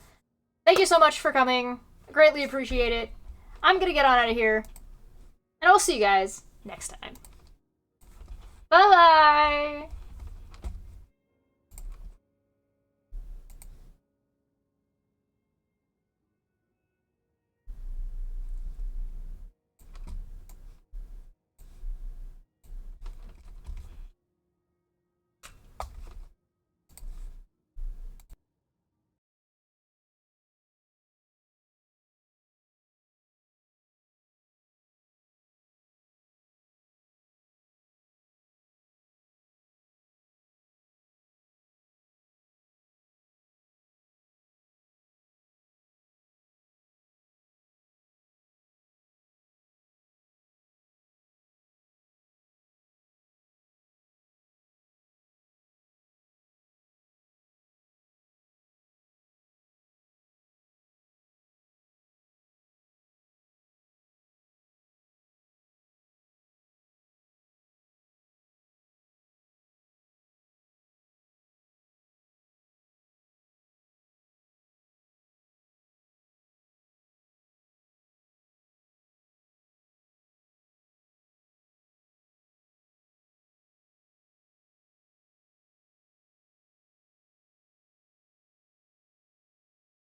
Speaker 1: Thank you so much for coming. Greatly appreciate it. I'm going to get on out of here. And I'll see you guys next time. Bye-bye!